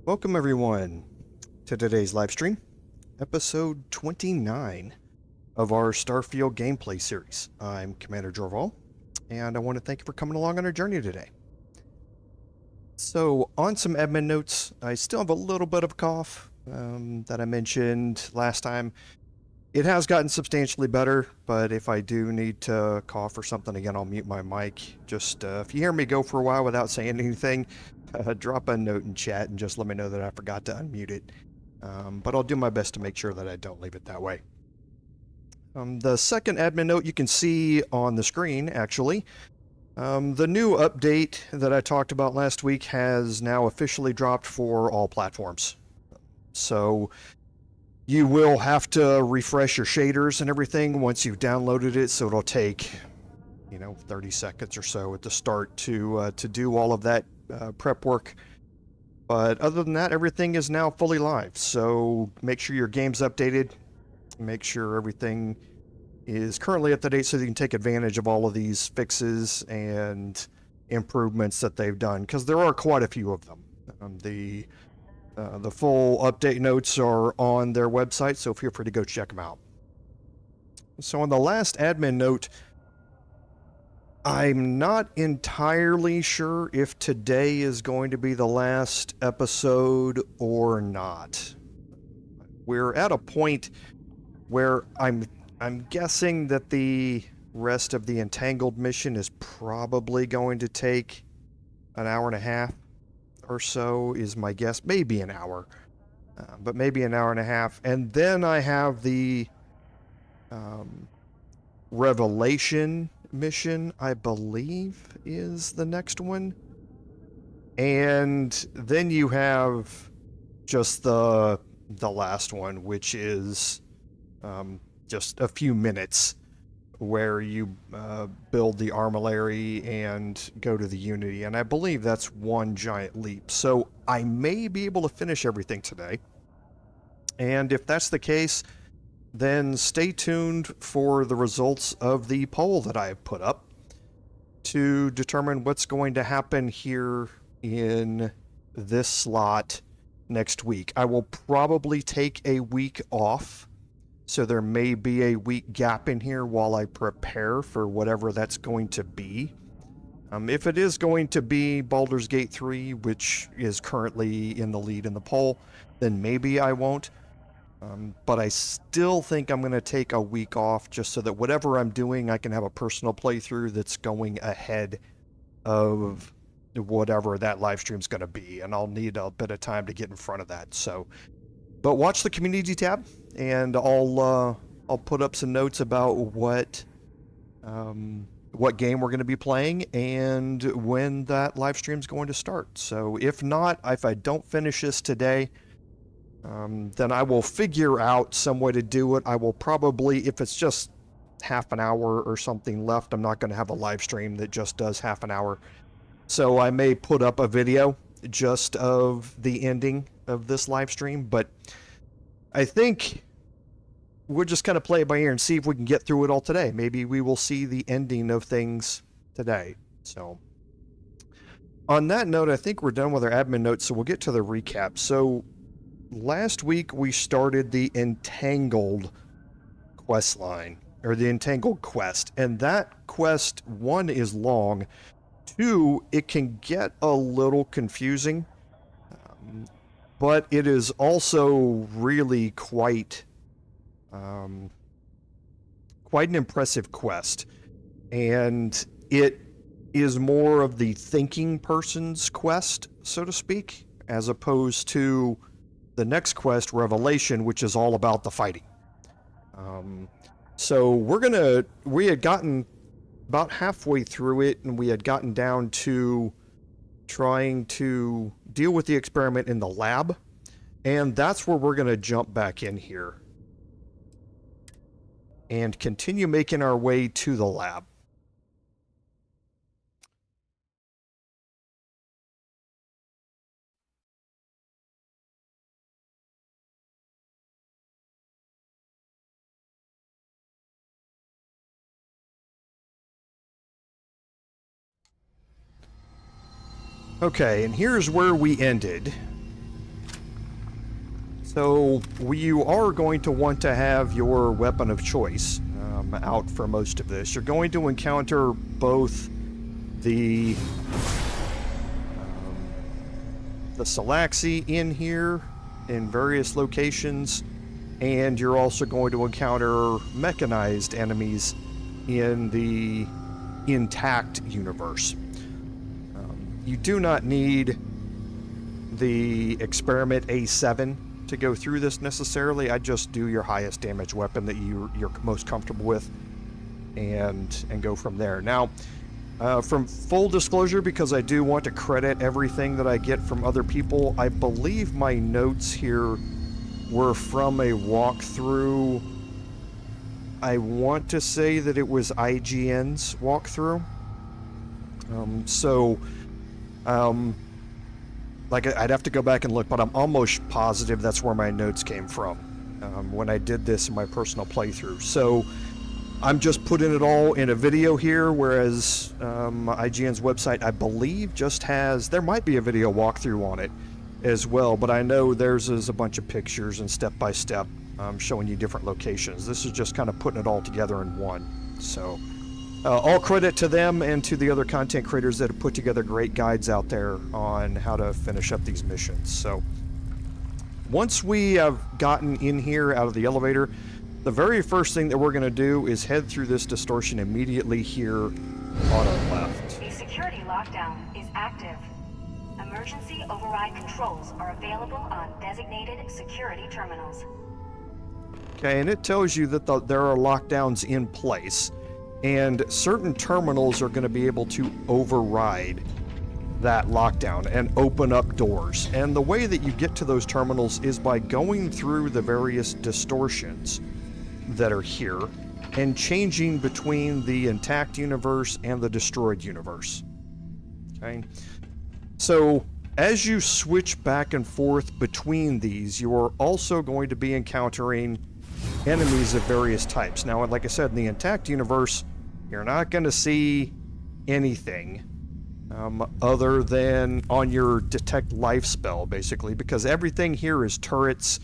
Welcome everyone to today's live stream, episode 29 of our Starfield gameplay series. I'm Commander Jorval, and I want to thank you for coming along on our journey today. So, on some admin notes, I still have a little bit of a cough that I mentioned last time. It has gotten substantially better, but if I do need to cough or something again, I'll mute my mic. Just if you hear me go for a while without saying anything, drop a note in chat and just let me know that I forgot to unmute it. But I'll do my best to make sure that I don't leave it that way. The second admin note you can see on the screen, actually. The new update that I talked about last week has now officially dropped for all platforms. So you will have to refresh your shaders and everything once you've downloaded it, so it'll take, 30 seconds or so at the start to do all of that prep work. But other than that, everything is now fully live, so make sure your game's updated. Make sure everything is currently up to date so you can take advantage of all of these fixes and improvements that they've done, because there are quite a few of them. The full update notes are on their website, so feel free to go check them out. So on the last admin note, I'm not entirely sure if today is going to be the last episode or not. We're at a point where I'm guessing that the rest of the Entangled mission is probably going to take an hour and a half or so, is my guess. Maybe an hour, but maybe an hour and a half. And then I have the Revelation mission, I believe, is the next one. And then you have just the last one, which is just a few minutes, where you build the Armillary and go to the Unity, and I believe that's one giant leap. So I may be able to finish everything today, and if that's the case, then stay tuned for the results of the poll that I have put up to determine what's going to happen here in this slot next week. I will probably take a week off, so there may be a week gap in here while I prepare for whatever that's going to be. If it is going to be Baldur's Gate 3, which is currently in the lead in the poll, then maybe I won't. But I still think I'm going to take a week off just so that whatever I'm doing, I can have a personal playthrough that's going ahead of whatever that live stream's going to be. And I'll need a bit of time to get in front of that. So, but watch the community tab, and I'll put up some notes about what game we're going to be playing and when that live stream's going to start. So if I don't finish this today, then I will figure out some way to do it. I will probably, if it's just half an hour or something left, I'm not going to have a live stream that just does half an hour. So I may put up a video just of the ending of this live stream, but I think we'll just kind of play it by ear and see if we can get through it all today. Maybe we will see the ending of things today. So on that note, I think we're done with our admin notes, so we'll get to the recap. So last week we started the Entangled quest line, or the Entangled Quest, and that quest, 1, is long, 2, it can get a little confusing, but it is also really quite an impressive quest, and it is more of the thinking person's quest, so to speak, as opposed to the next quest, Revelation, which is all about the fighting. So we had gotten about halfway through it, and we had gotten down to trying to deal with the experiment in the lab, and that's where we're going to jump back in here and continue making our way to the lab. Okay, and here's where we ended. So you are going to want to have your weapon of choice out for most of this. You're going to encounter both the Salaxi in here in various locations, and you're also going to encounter mechanized enemies in the intact universe. You do not need the experiment A7 to go through this necessarily. I just do your highest damage weapon that you're most comfortable with, and go from there. Now, from full disclosure, because I do want to credit everything that I get from other people, I believe my notes here were from a walkthrough. I want to say that it was IGN's walkthrough. Like, I'd have to go back and look, but I'm almost positive that's where my notes came from when I did this in my personal playthrough. So I'm just putting it all in a video here, whereas IGN's website, I believe, just has... There might be a video walkthrough on it as well, but I know theirs is a bunch of pictures and step-by-step showing you different locations. This is just kind of putting it all together in one. So... all credit to them and to the other content creators that have put together great guides out there on how to finish up these missions. So, once we have gotten in here out of the elevator, the very first thing that we're going to do is head through this distortion immediately here on our left. The security lockdown is active. Emergency override controls are available on designated security terminals. Okay, and it tells you that there are lockdowns in place. And certain terminals are going to be able to override that lockdown and open up doors. And the way that you get to those terminals is by going through the various distortions that are here and changing between the intact universe and the destroyed universe. Okay? So, as you switch back and forth between these, you are also going to be encountering enemies of various types. Now, like I said, in the intact universe, you're not going to see anything other than on your detect life spell, basically, because everything here is turrets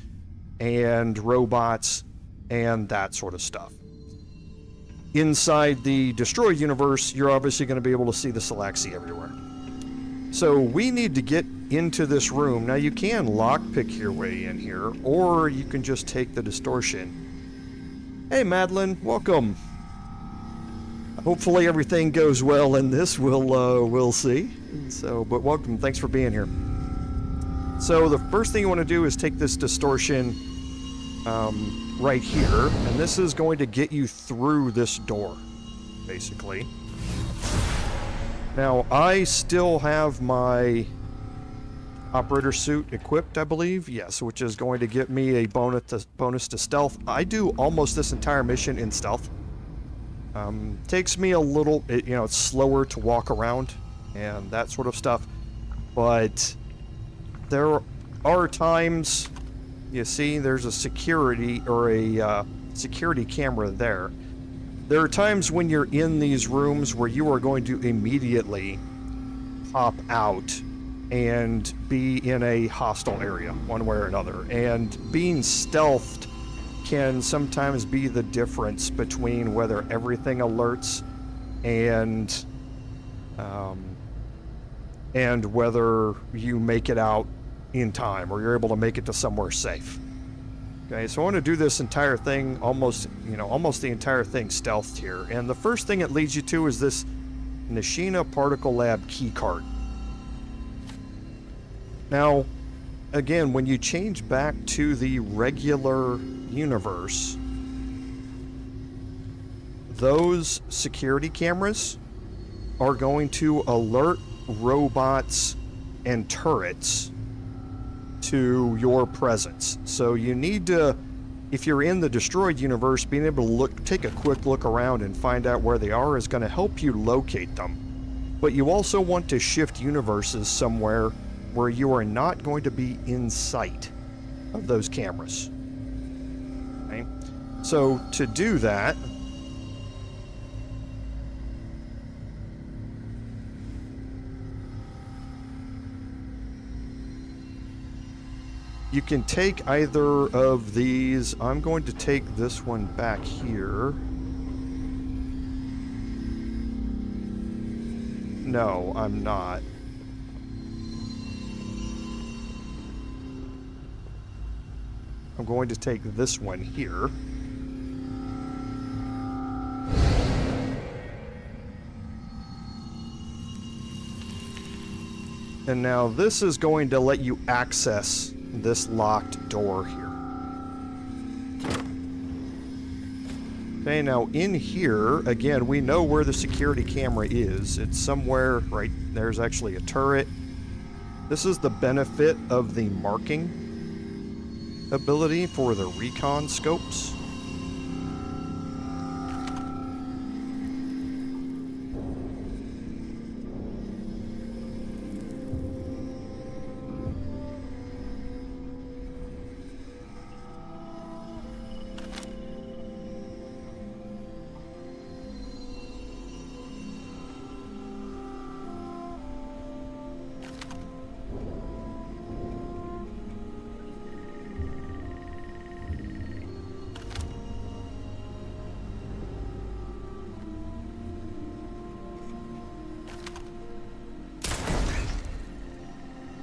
and robots and that sort of stuff. Inside the destroyed universe, you're obviously going to be able to see the Salaxi everywhere. So we need to get into this room. Now, you can lockpick your way in here, or you can just take the distortion. Hey, Madeline, welcome. Hopefully everything goes well in this. We'll see. So, but welcome. Thanks for being here. So the first thing you want to do is take this distortion right here, and this is going to get you through this door, basically. Now, I still have my operator suit equipped, I believe. Yes, which is going to get me a bonus to stealth. I do almost this entire mission in stealth. Takes me a little, it's slower to walk around and that sort of stuff, but there are times, you see, there's a security or a security camera there. There are times when you're in these rooms where you are going to immediately pop out and be in a hostile area, one way or another, and being stealthed can sometimes be the difference between whether everything alerts and whether you make it out in time or you're able to make it to somewhere safe. Okay, so I want to do this entire thing almost the entire thing stealthed here. And the first thing it leads you to is this Nishina Particle Lab keycard. Now, again, when you change back to the regular universe, those security cameras are going to alert robots and turrets to your presence. So you need to, if you're in the destroyed universe, being able to take a quick look around and find out where they are is going to help you locate them. But you also want to shift universes somewhere where you are not going to be in sight of those cameras. Okay? So to do that, You can take either of these. I'm going to take this one back here. No, I'm not. I'm going to take this one here. And now this is going to let you access this locked door here. Okay, now in here, again, we know where the security camera is. It's somewhere, right, there's actually a turret. This is the benefit of the marking ability for the recon scopes.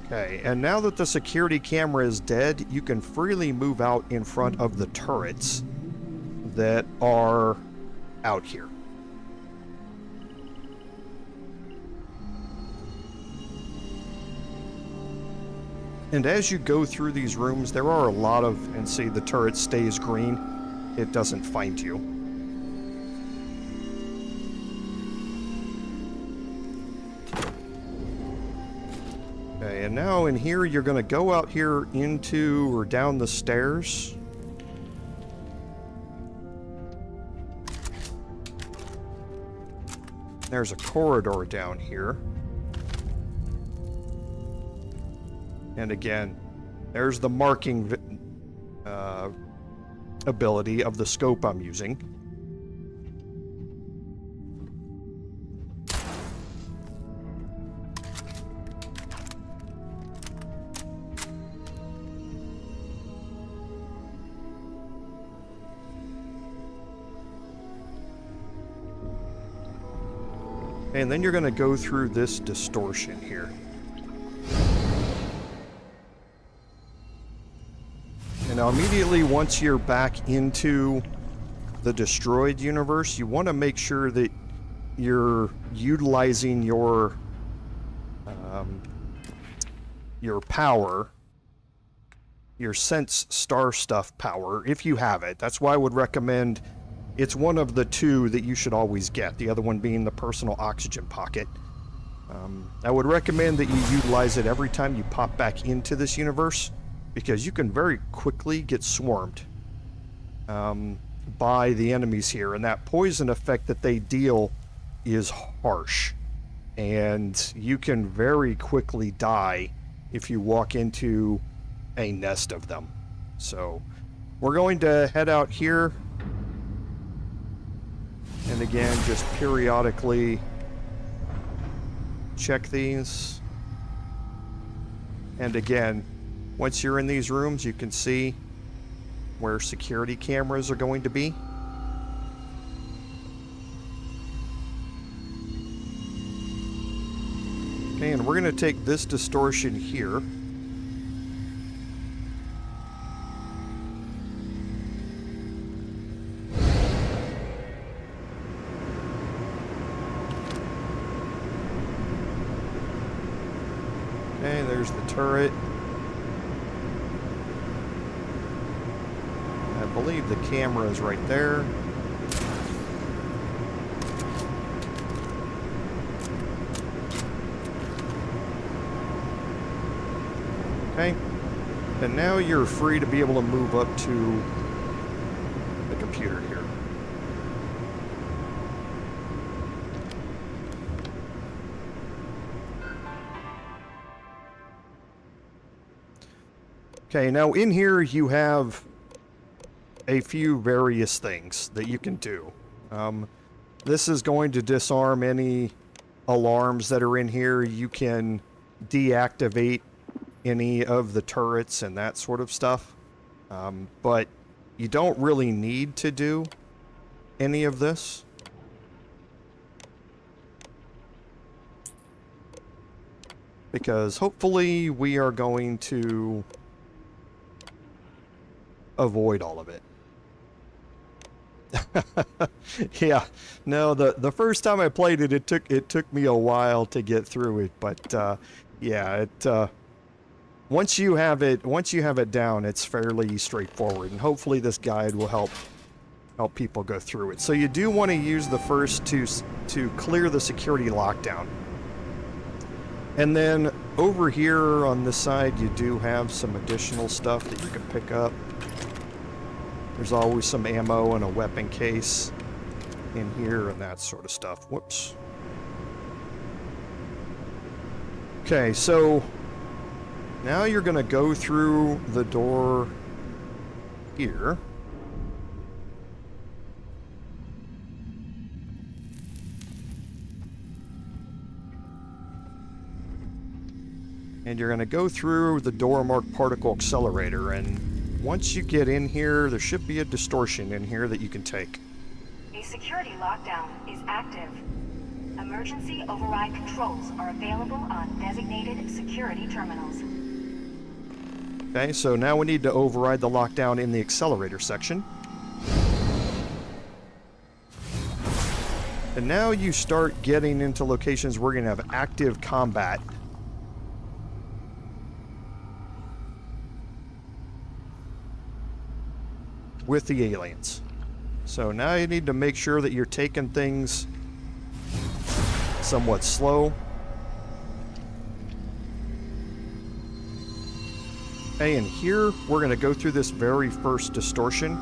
Okay, and now that the security camera is dead, you can freely move out in front of the turrets that are out here. And as you go through these rooms, there are a lot of, and see the turret stays green, it doesn't find you. Okay, and now in here, you're going to go out here into or down the stairs. There's a corridor down here. And again, there's the marking ability of the scope I'm using. And then you're going to go through this distortion here. And now immediately once you're back into the destroyed universe, you want to make sure that you're utilizing your power, your sense star stuff power, if you have it. That's why I would recommend. It's one of the two that you should always get, the other one being the personal oxygen pocket. I would recommend that you utilize it every time you pop back into this universe, because you can very quickly get swarmed by the enemies here, and that poison effect that they deal is harsh, and you can very quickly die if you walk into a nest of them. So we're going to head out here. And again, just periodically check these. And again, once you're in these rooms, you can see where security cameras are going to be. Okay, and we're going to take this distortion here. Okay, there's the turret. I believe the camera is right there. Okay, and now you're free to be able to move up to the computer here. Okay, now in here you have a few various things that you can do. This is going to disarm any alarms that are in here. You can deactivate any of the turrets and that sort of stuff. But you don't really need to do any of this. Because hopefully we are going to avoid all of it. Yeah, no, the first time I played it, it took me a while to get through it, but yeah, once you have it down, it's fairly straightforward, and hopefully this guide will help people go through it. So you do want to use the first to clear the security lockdown. And then over here on this side, you do have some additional stuff that you can pick up. There's always some ammo and a weapon case in here and that sort of stuff. Whoops. Okay, so now you're going to go through the door here. And you're going to go through the door marked Particle Accelerator, and once you get in here, there should be a distortion in here that you can take. A security lockdown is active. Emergency override controls are available on designated security terminals. Okay, so now we need to override the lockdown in the Accelerator section. And now you start getting into locations where we're going to have active combat. With the aliens. So now you need to make sure that you're taking things somewhat slow. Okay, and here we're going to go through this very first distortion.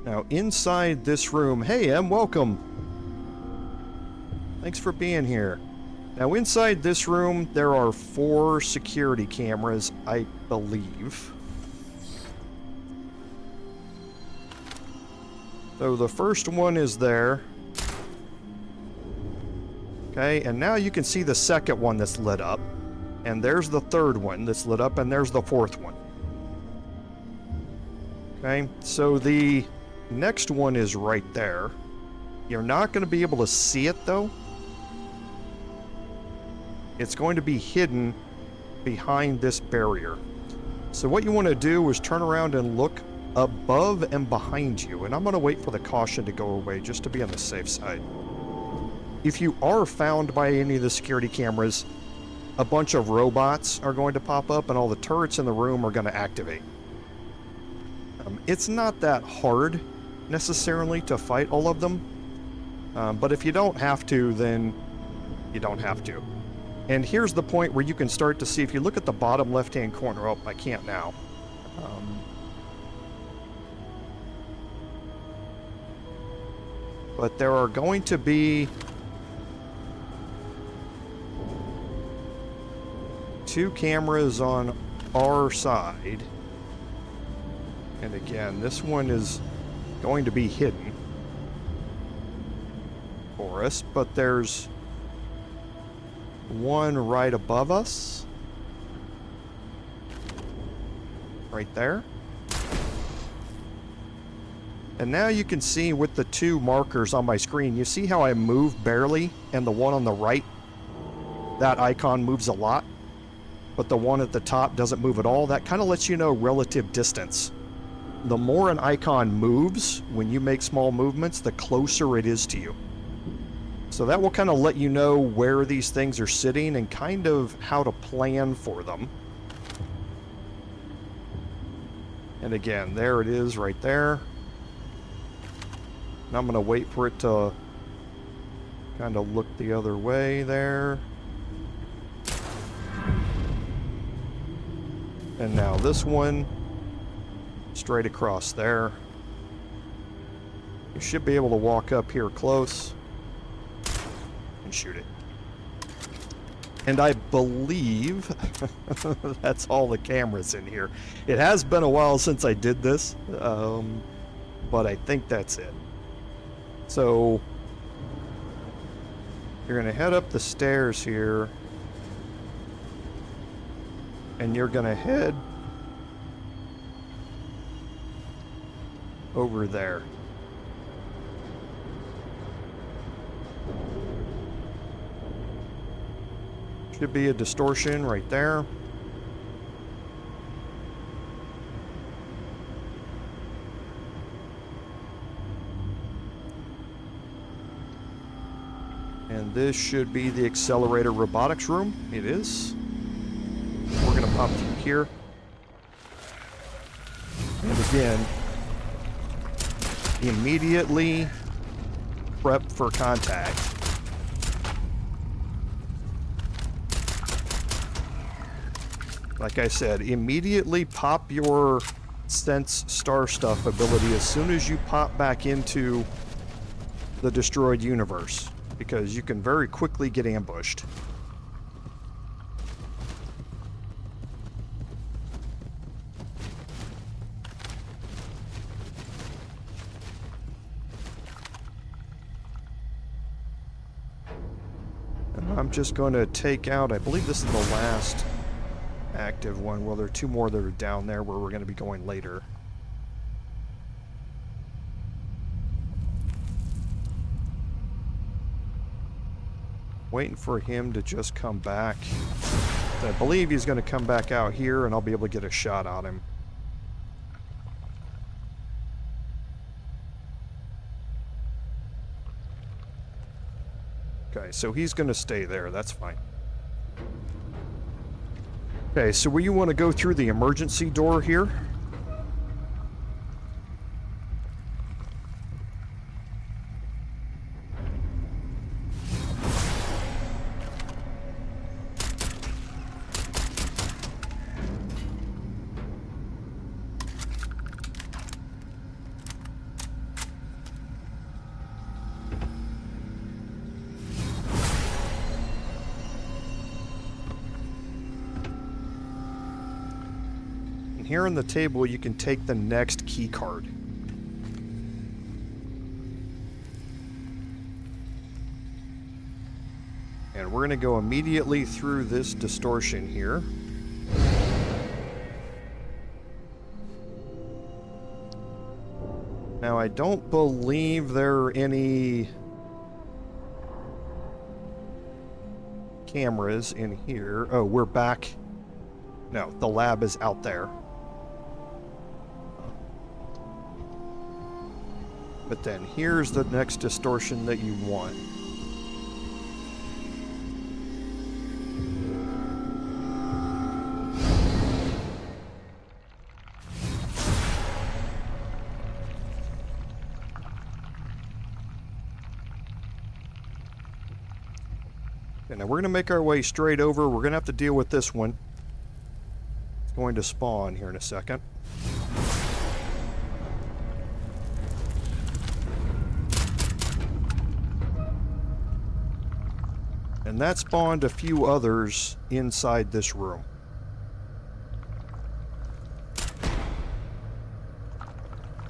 Now inside this room, hey Em, welcome. Thanks for being here. Now inside this room, there are 4 security cameras, I believe. So the first one is there. Okay, and now you can see the second one that's lit up. And there's the third one that's lit up, and there's the fourth one. Okay, so the next one is right there. You're not going to be able to see it though. It's going to be hidden behind this barrier. So what you want to do is turn around and look above and behind you. And I'm going to wait for the caution to go away just to be on the safe side. If you are found by any of the security cameras, a bunch of robots are going to pop up and all the turrets in the room are going to activate. It's not that hard necessarily to fight all of them. But if you don't have to, then you don't have to. And here's the point where you can start to see, if you look at the bottom left-hand corner, oh, I can't now. But there are going to be 2 cameras on our side. And again, this one is going to be hidden for us, but there's one right above us. Right there. And now you can see with the 2 markers on my screen, you see how I move barely, and the one on the right, that icon moves a lot, but the one at the top doesn't move at all. That kind of lets you know relative distance. The more an icon moves, when you make small movements, the closer it is to you. So that will kind of let you know where these things are sitting and kind of how to plan for them. And again, there it is right there. And I'm going to wait for it to kind of look the other way there. And now this one, straight across there. You should be able to walk up here close and shoot it. And I believe that's all the cameras in here. It has been a while since I did this. but I think that's it. So you're going to head up the stairs here, and you're going to head over there. Should be a distortion right there. And this should be the Accelerator robotics room. It is. We're going to pop through here. And again, immediately prep for contact. Like I said, immediately pop your Sense Star Stuff ability as soon as you pop back into the destroyed universe, because you can very quickly get ambushed. And I'm just going to take out, I believe this is the last active one. Well, there are 2 more that are down there where we're going to be going later. Waiting for him to just come back. I believe he's going to come back out here and I'll be able to get a shot on him. Okay, so he's going to stay there. That's fine. Okay, so you want to go through the emergency door here. Here on the table, you can take the next key card. And we're going to go immediately through this distortion here. Now, I don't believe there are any cameras in here. Oh, we're back. No, the lab is out there. But then here's the next distortion that you want. And now we're going to make our way straight over. We're going to have to deal with this one. It's going to spawn here in a second. And that spawned a few others inside this room.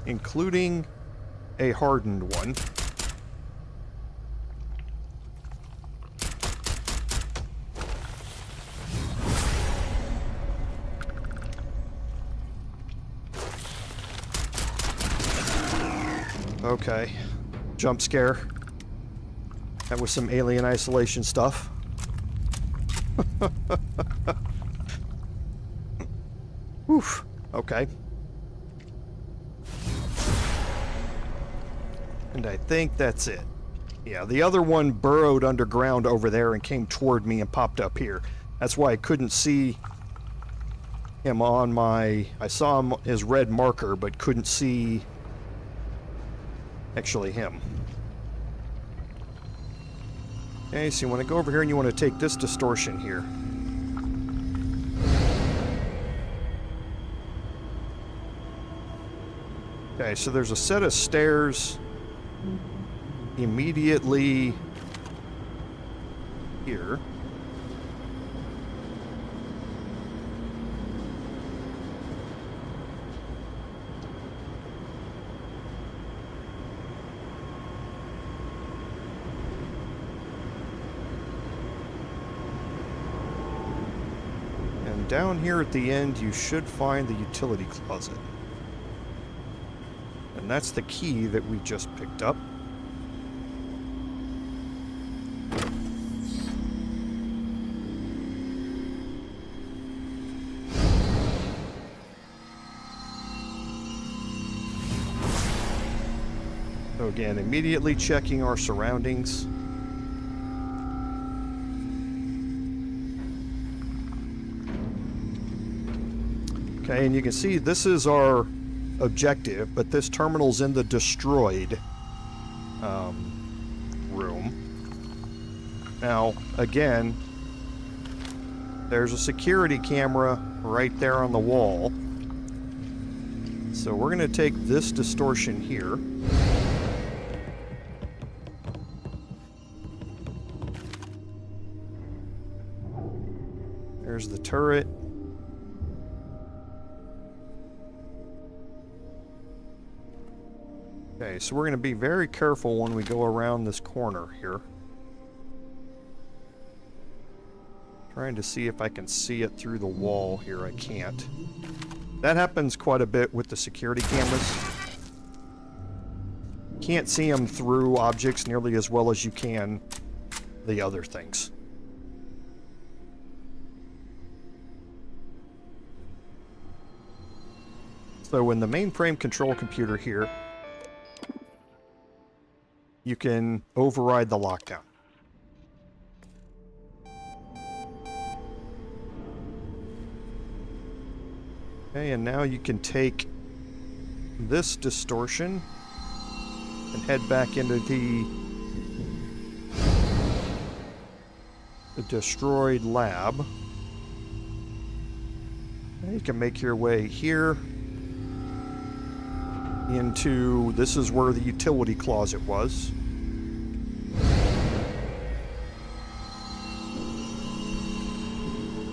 Including a hardened one. Okay. Jump scare. That was some alien isolation stuff. Oof. Okay. And I think that's it. Yeah, the other one burrowed underground over there and came toward me and popped up here. That's why I couldn't see him on my... I saw him, his red marker, but couldn't see actually him. Okay, so you want to go over here and you want to take this distortion here. Okay, so there's a set of stairs immediately here. down here at the end, you should find the utility closet. And that's the key that we just picked up. So again, immediately checking our surroundings. Okay, and you can see this is our objective, but this terminal's in the destroyed room. Now, again, there's a security camera right there on the wall. So we're going to take this distortion here. There's the turret. Okay, so we're going to be very careful when we go around this corner here. Trying to see if I can see it through the wall here. I can't. That happens quite a bit with the security cameras. Can't see them through objects nearly as well as you can the other things. So in the mainframe control computer here, you can override the lockdown. Okay, and now you can take this distortion and head back into the destroyed lab. And you can make your way here into, this is where the utility closet was.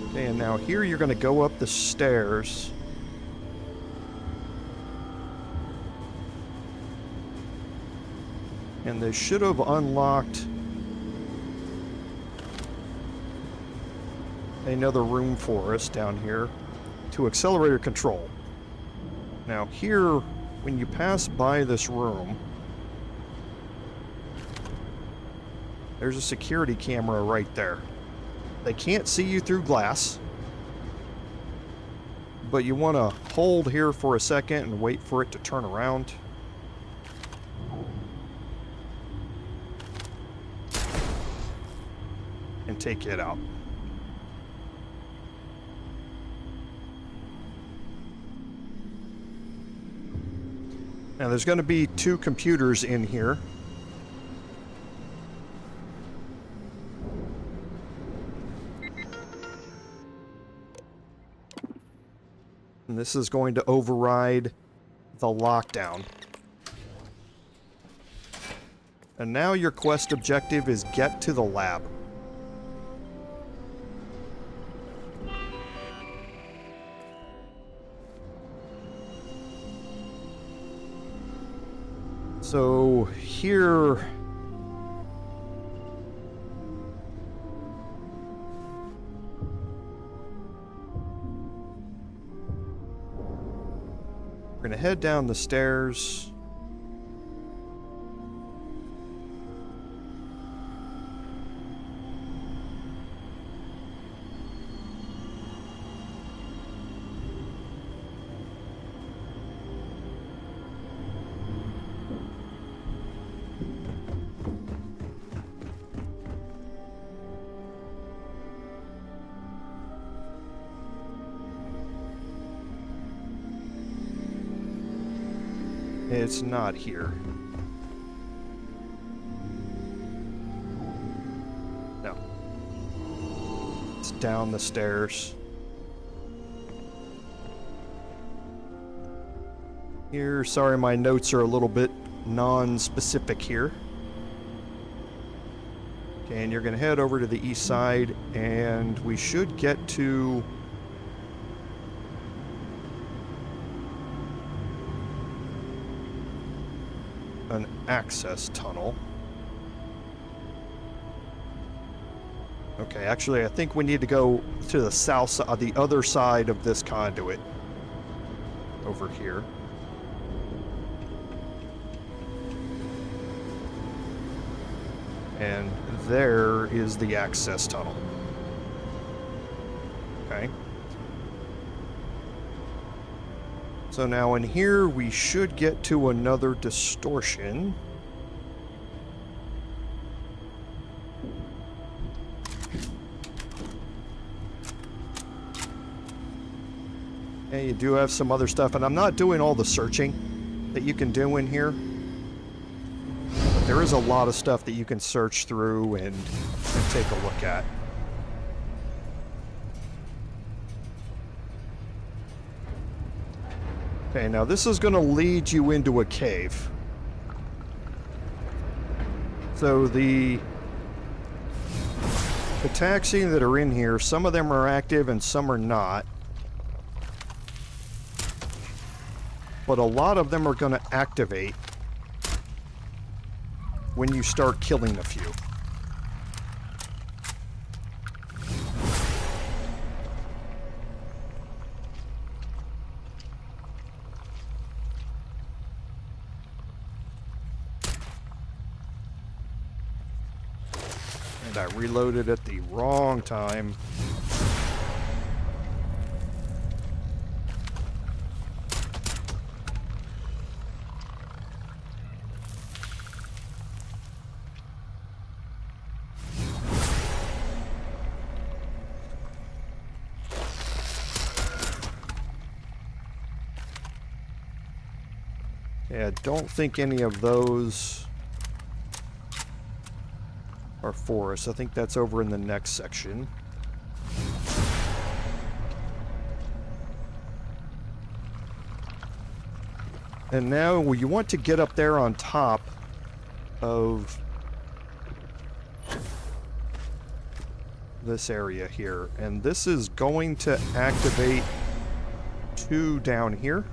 Okay, and now here you're going to go up the stairs. And they should have unlocked another room for us down here to accelerator control. Now here, when you pass by this room, there's a security camera right there. They can't see you through glass, but you want to hold here for a second and wait for it to turn around. And take it out. Now there's going to be 2 computers in here. And this is going to override the lockdown. And now your quest objective is get to the lab. So here, we're going to head down the stairs. It's not here. No. It's down the stairs. Here, sorry, my notes are a little bit non-specific here. Okay, and you're going to head over to the east side, and we should get to an access tunnel. Okay, actually, I think we need to go to the south side, the other side of this conduit. Over here. And there is the access tunnel. Okay. So now in here, we should get to another distortion. And you do have some other stuff, and I'm not doing all the searching that you can do in here. But there is a lot of stuff that you can search through and take a look at. Okay, now this is going to lead you into a cave. So the taxi that are in here, some of them are active and some are not. But a lot of them are going to activate when you start killing a few. And I reloaded at the wrong time. Yeah, I don't think any of those are for us. I think that's over in the next section. And now you want to get up there on top of this area here. And this is going to activate 2 down here.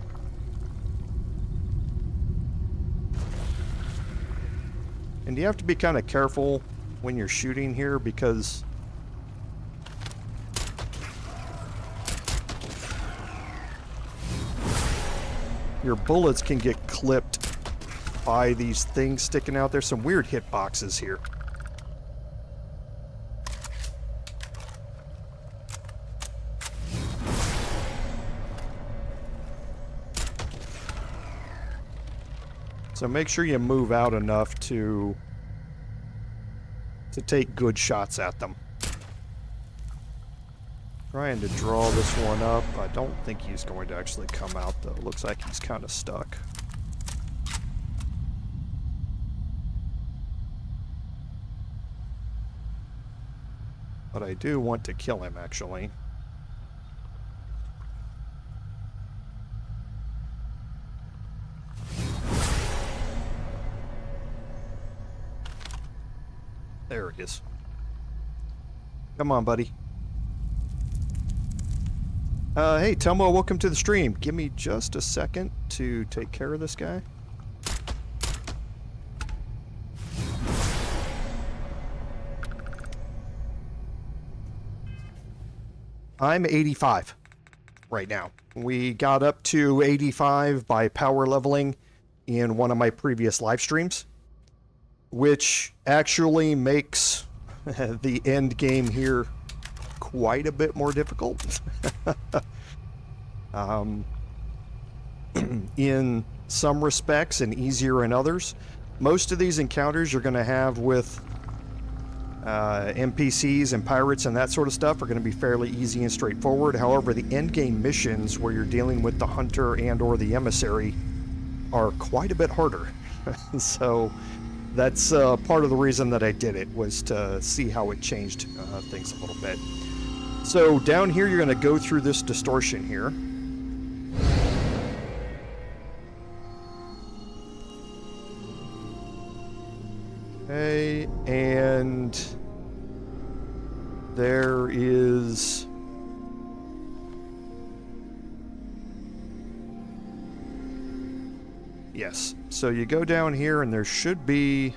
And you have to be kind of careful when you're shooting here because your bullets can get clipped by these things sticking out there. Some weird hitboxes here. So make sure you move out enough to take good shots at them. Trying to draw this one up. I don't think he's going to actually come out though. Looks like he's kind of stuck. But I do want to kill him actually. There it is. Come on, buddy. Hey, Telmo, welcome to the stream. Give me just a second to take care of this guy. I'm 85 right now. We got up to 85 by power leveling in one of my previous live streams, which actually makes the end game here quite a bit more difficult. In some respects and easier in others. Most of these encounters you're going to have with NPCs and pirates and that sort of stuff are going to be fairly easy and straightforward. However, the end game missions where you're dealing with the hunter and or the emissary are quite a bit harder. So that's part of the reason that I did it, was to see how it changed things a little bit. So down here, you're going to go through this distortion here. Okay, and there is... Yes, so you go down here and there should be...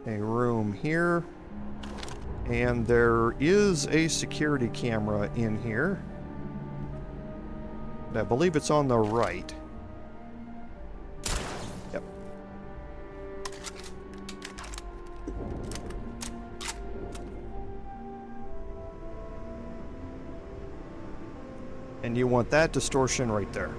a room here. And there is a security camera in here. And I believe it's on the right. Yep. And you want that distortion right there.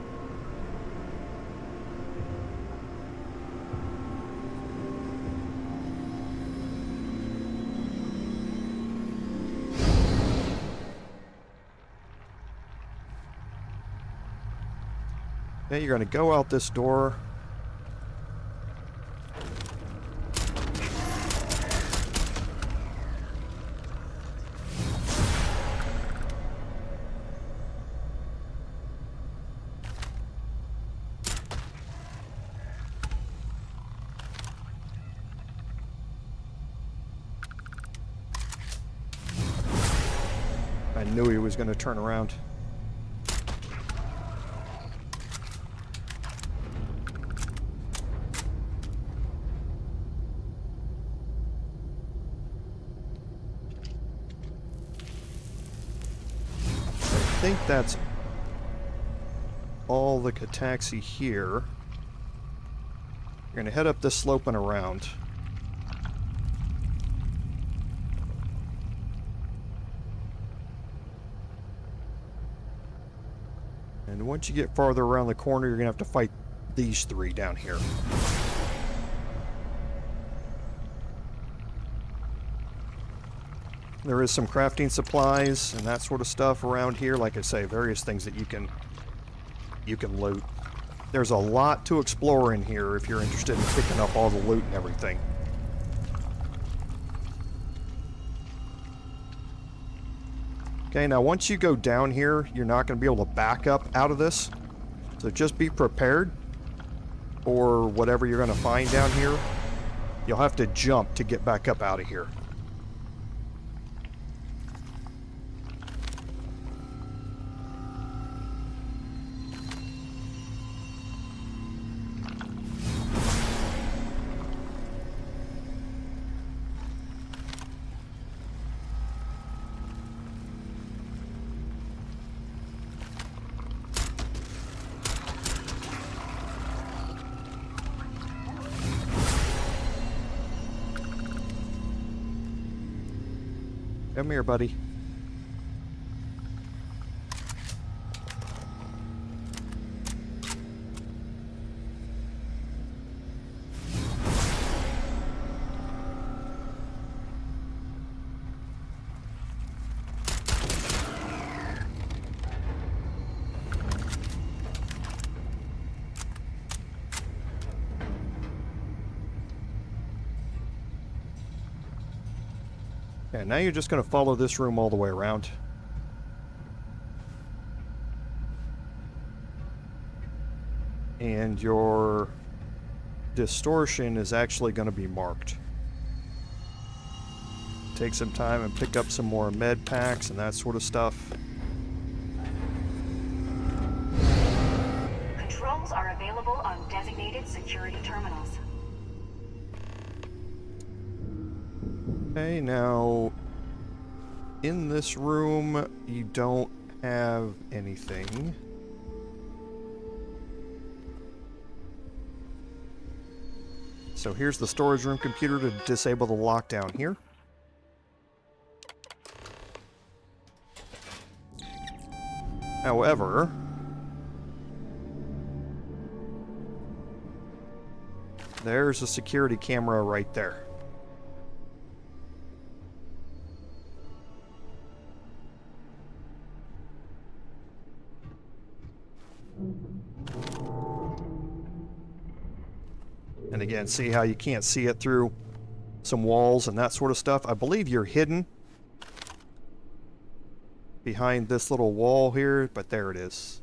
Okay, you're going to go out this door. I knew he was going to turn around. I think that's all the Cataxi here. You're going to head up this slope and around. And once you get farther around the corner, you're going to have to fight these three down here. There is some crafting supplies and that sort of stuff around here. Like I say, various things that you can loot. There's a lot to explore in here if you're interested in picking up all the loot and everything. Okay, now once you go down here, you're not going to be able to back up out of this. So just be prepared for whatever you're going to find down here. You'll have to jump to get back up out of here. Come here, buddy. Okay, now you're just going to follow this room all the way around. And your distortion is actually going to be marked. Take some time and pick up some more med packs and that sort of stuff. Controls are available on designated security terminals. Okay, now in this room you don't have anything. So here's the storage room computer to disable the lockdown here. However, there's a security camera right there. And again, see how you can't see it through some walls and that sort of stuff? I believe you're hidden behind this little wall here, but there it is.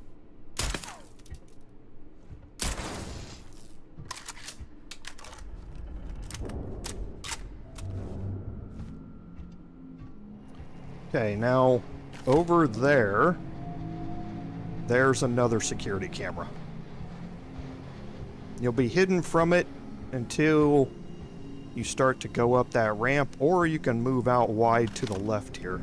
Okay, now over there, there's another security camera. You'll be hidden from it until you start to go up that ramp, or you can move out wide to the left here.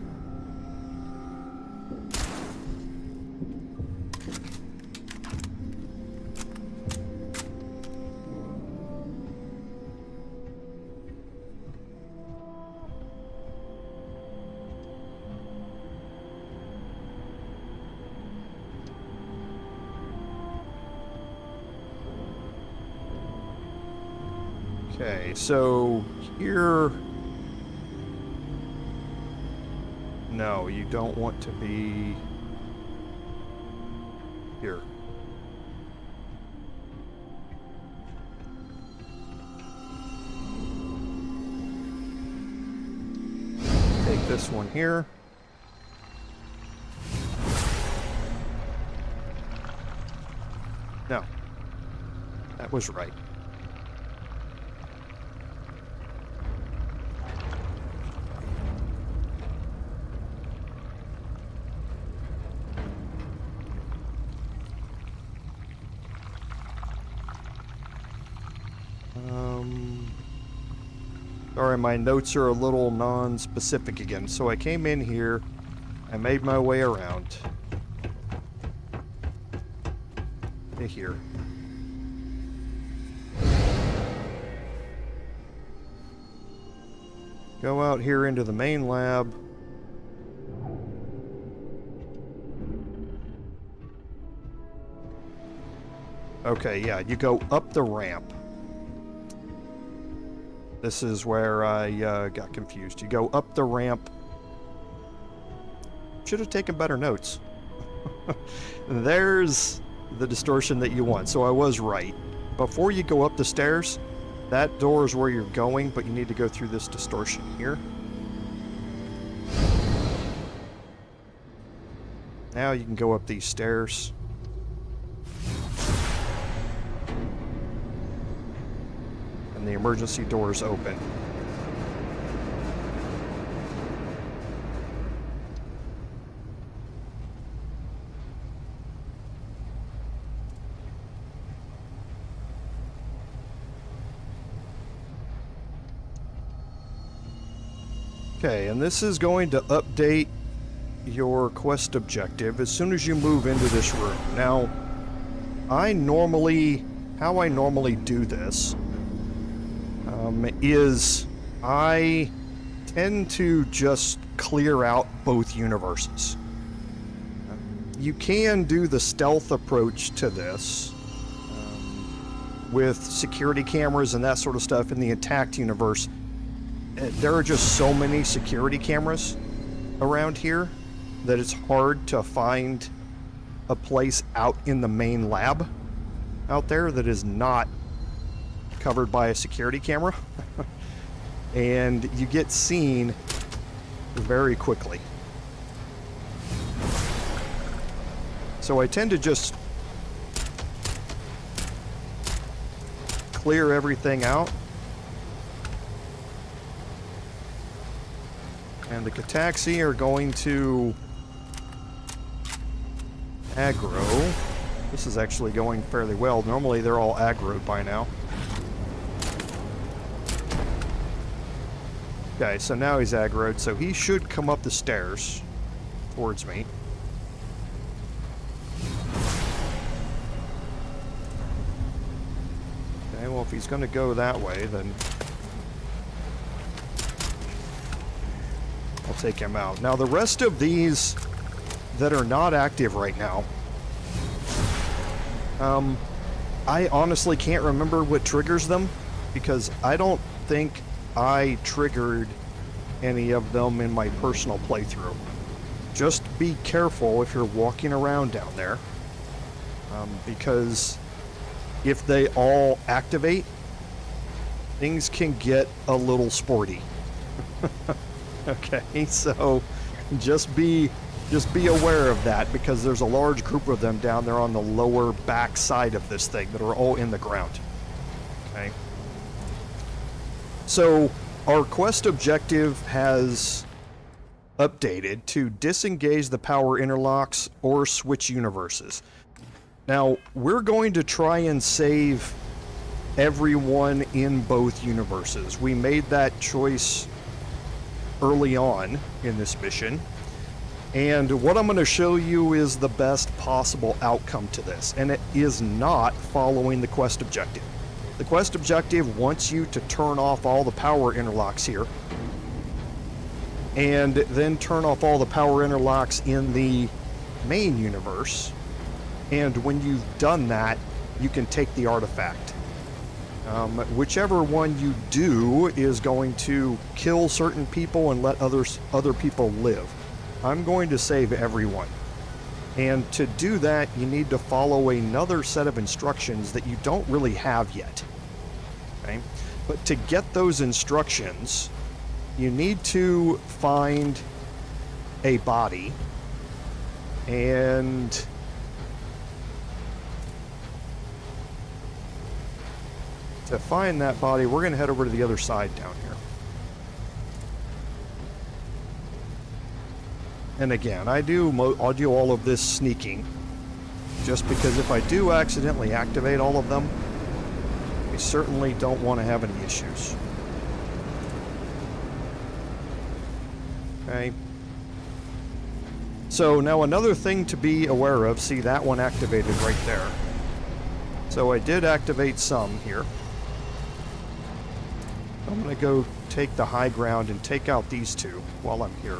Okay, so here... No, you don't want to be... here. Take this one here. No. That was right. Sorry, my notes are a little non-specific again. So I came in here, I made my way around to here. Go out here into the main lab. Okay, yeah, you go up the ramp. This is where I got confused. You go up the ramp. Should have taken better notes. There's the distortion that you want, so I was right. Before you go up the stairs, that door is where you're going, but you need to go through this distortion here. Now you can go up these stairs. And the emergency door is open. Okay, and this is going to update your quest objective as soon as you move into this room. Now, how I normally do this is I tend to just clear out both universes. You can do the stealth approach to this with security cameras and that sort of stuff in the attacked universe. There are just so many security cameras around here that it's hard to find a place out in the main lab out there that is not covered by a security camera. And you get seen very quickly. So I tend to just clear everything out. And the Cataxi are going to aggro. This is actually going fairly well. Normally they're all aggroed by now. Okay, so now he's aggroed, so he should come up the stairs towards me. Okay, well if he's going to go that way, then I'll take him out. Now the rest of these that are not active right now, I honestly can't remember what triggers them, because I don't think I triggered any of them in my personal playthrough. Just be careful if you're walking around down there, because if they all activate, things can get a little sporty. Okay, so just be aware of that, because there's a large group of them down there on the lower back side of this thing that are all in the ground. Okay. So our quest objective has updated to disengage the power interlocks or switch universes. Now, we're going to try and save everyone in both universes. We made that choice early on in this mission, and what I'm going to show you is the best possible outcome to this, and it is not following the quest objective. The quest objective wants you to turn off all the power interlocks here, and then turn off all the power interlocks in the main universe, and when you've done that, you can take the artifact. Whichever one you do is going to kill certain people and let other people live. I'm going to save everyone. And to do that, you need to follow another set of instructions that you don't really have yet. Okay? But to get those instructions, you need to find a body, and to find that body, we're going to head over to the other side down here. And again, I'll do all of this sneaking, just because if I do accidentally activate all of them, we certainly don't want to have any issues. Okay. So now another thing to be aware of, see that one activated right there. So I did activate some here. I'm going to go take the high ground and take out these two while I'm here.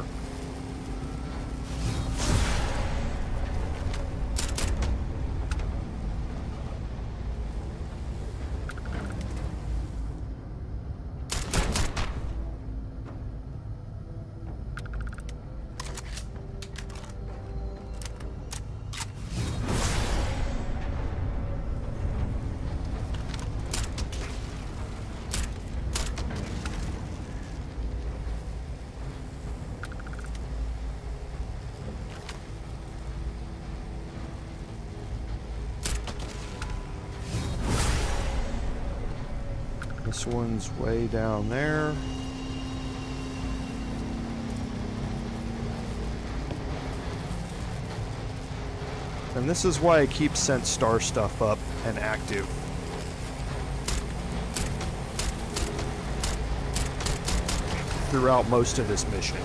This one's way down there. And this is why I keep Sent Star stuff up and active. Throughout most of this mission.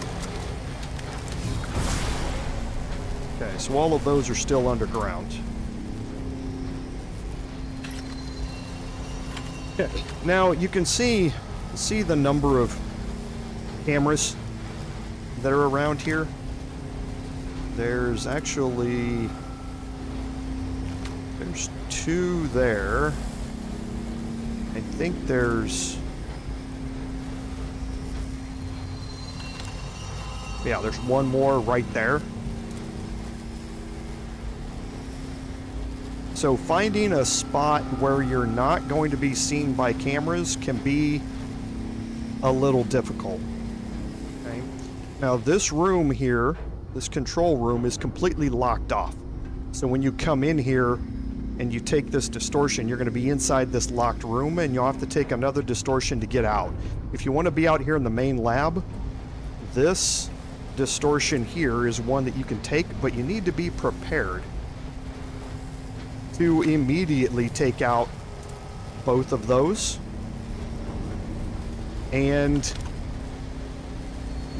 Okay, so all of those are still underground. Now you can see the number of cameras that are around here. There's actually 2 there. I think there's one more right there. So finding a spot where you're not going to be seen by cameras can be a little difficult. Okay. Now this room here, this control room, is completely locked off. So when you come in here and you take this distortion, you're going to be inside this locked room, and you'll have to take another distortion to get out. If you want to be out here in the main lab, this distortion here is one that you can take, but you need to be prepared to immediately take out both of those and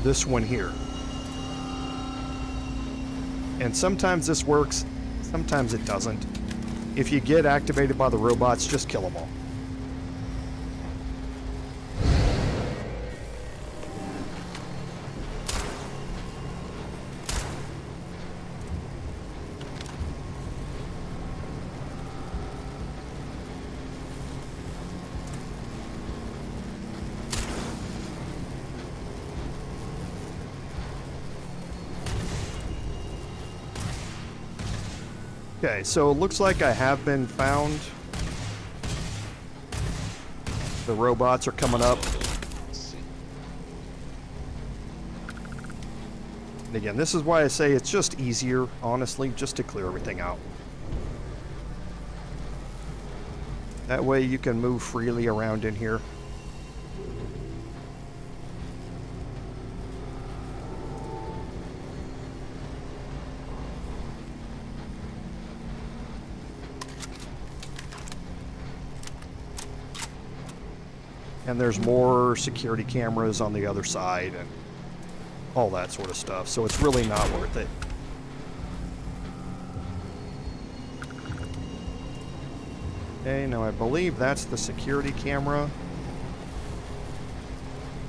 this one here. And sometimes this works, sometimes it doesn't. If you get activated by the robots, just kill them all. Okay, so it looks like I have been found. The robots are coming up. And again, this is why I say it's just easier, honestly, just to clear everything out. That way you can move freely around in here. And there's more security cameras on the other side and all that sort of stuff. So it's really not worth it. Okay, now I believe that's the security camera.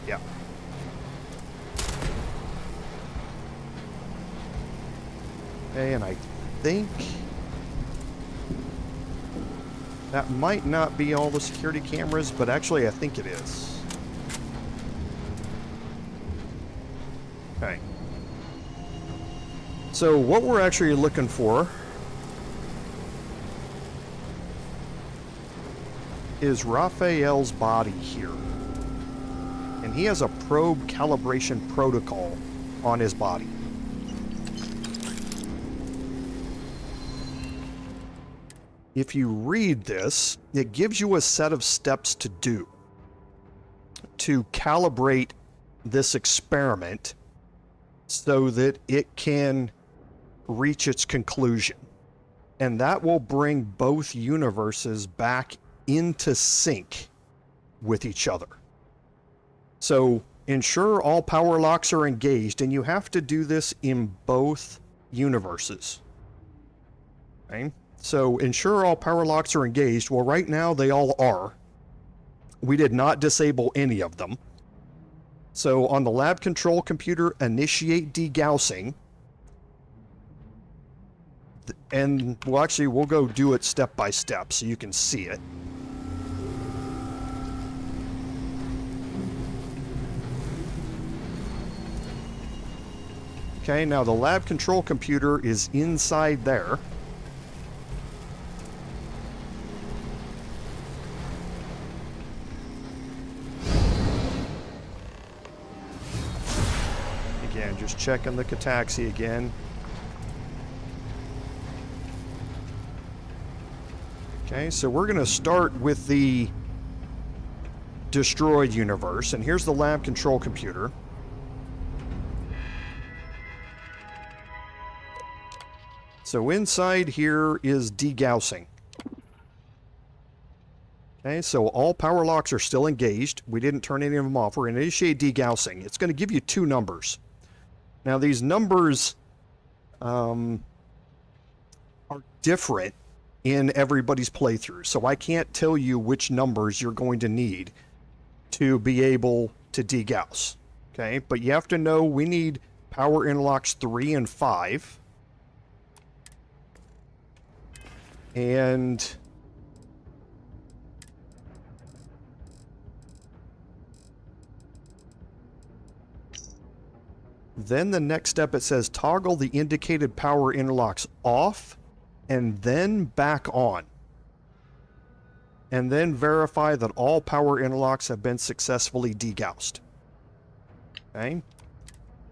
Yeah. Okay, and I think that might not be all the security cameras, but actually I think it is. Okay. So what we're actually looking for is Raphael's body here. And he has a probe calibration protocol on his body. If you read this, it gives you a set of steps to do to calibrate this experiment so that it can reach its conclusion. And that will bring both universes back into sync with each other. So ensure all power locks are engaged, and you have to do this in both universes. Okay? So ensure all power locks are engaged. Well, right now they all are. We did not disable any of them. So on the lab control computer, initiate degaussing. And we'll go do it step by step so you can see it. Okay, now the lab control computer is inside there. Again, just checking the cataxi again. Okay, so we're going to start with the destroyed universe, and here's the lab control computer. So inside here is degaussing. Okay, so all power locks are still engaged. We didn't turn any of them off. We're going to initiate degaussing. It's going to give you two numbers. Now these numbers are different in everybody's playthrough, so I can't tell you which numbers you're going to need to be able to degauss. Okay, but you have to know we need power interlocks 3 and 5. And then the next step, it says toggle the indicated power interlocks off and then back on. And then verify that all power interlocks have been successfully degaussed. Okay?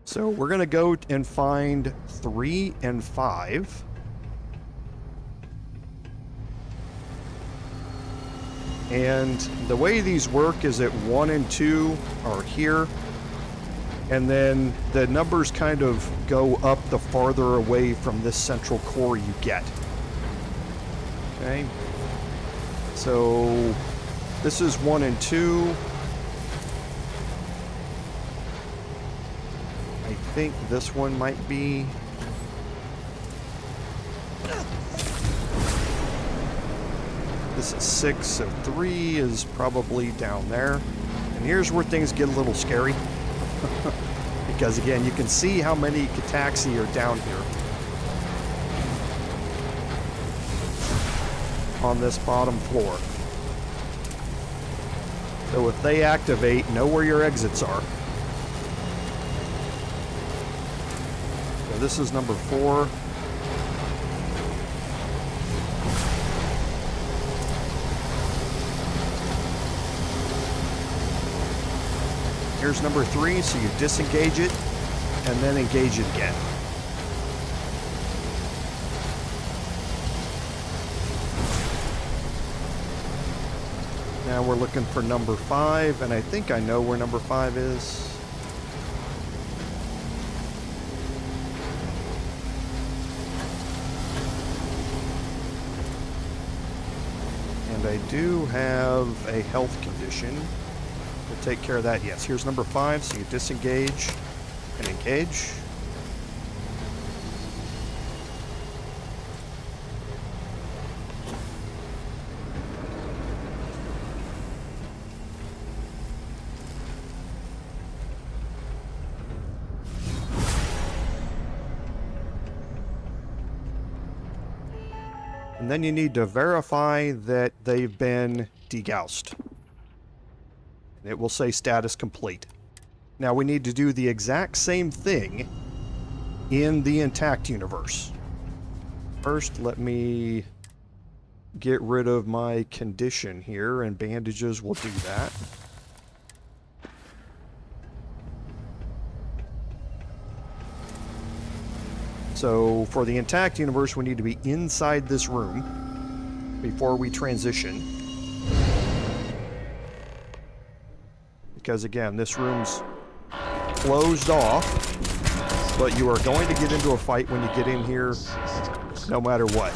So we're going to go and find 3 and 5. And the way these work is that 1 and 2 are here, and then the numbers kind of go up the farther away from this central core you get. Okay, so this is 1 and 2. I think this one might be... This is 6, so 3 is probably down there. And here's where things get a little scary. Because again, you can see how many cataxi are down here. On this bottom floor. So if they activate, know where your exits are. So this is number 4. Here's number 3, so you disengage it, and then engage it again. Now we're looking for number 5, and I think I know where number 5 is. And I do have a health condition. We'll take care of that. Yes, here's number 5, so you disengage and engage. And then you need to verify that they've been degaussed. It will say status complete. Now we need to do the exact same thing in the intact universe. First, let me get rid of my condition here, and bandages will do that. So for the intact universe, we need to be inside this room before we transition. Because again, this room's closed off, but you are going to get into a fight when you get in here, no matter what.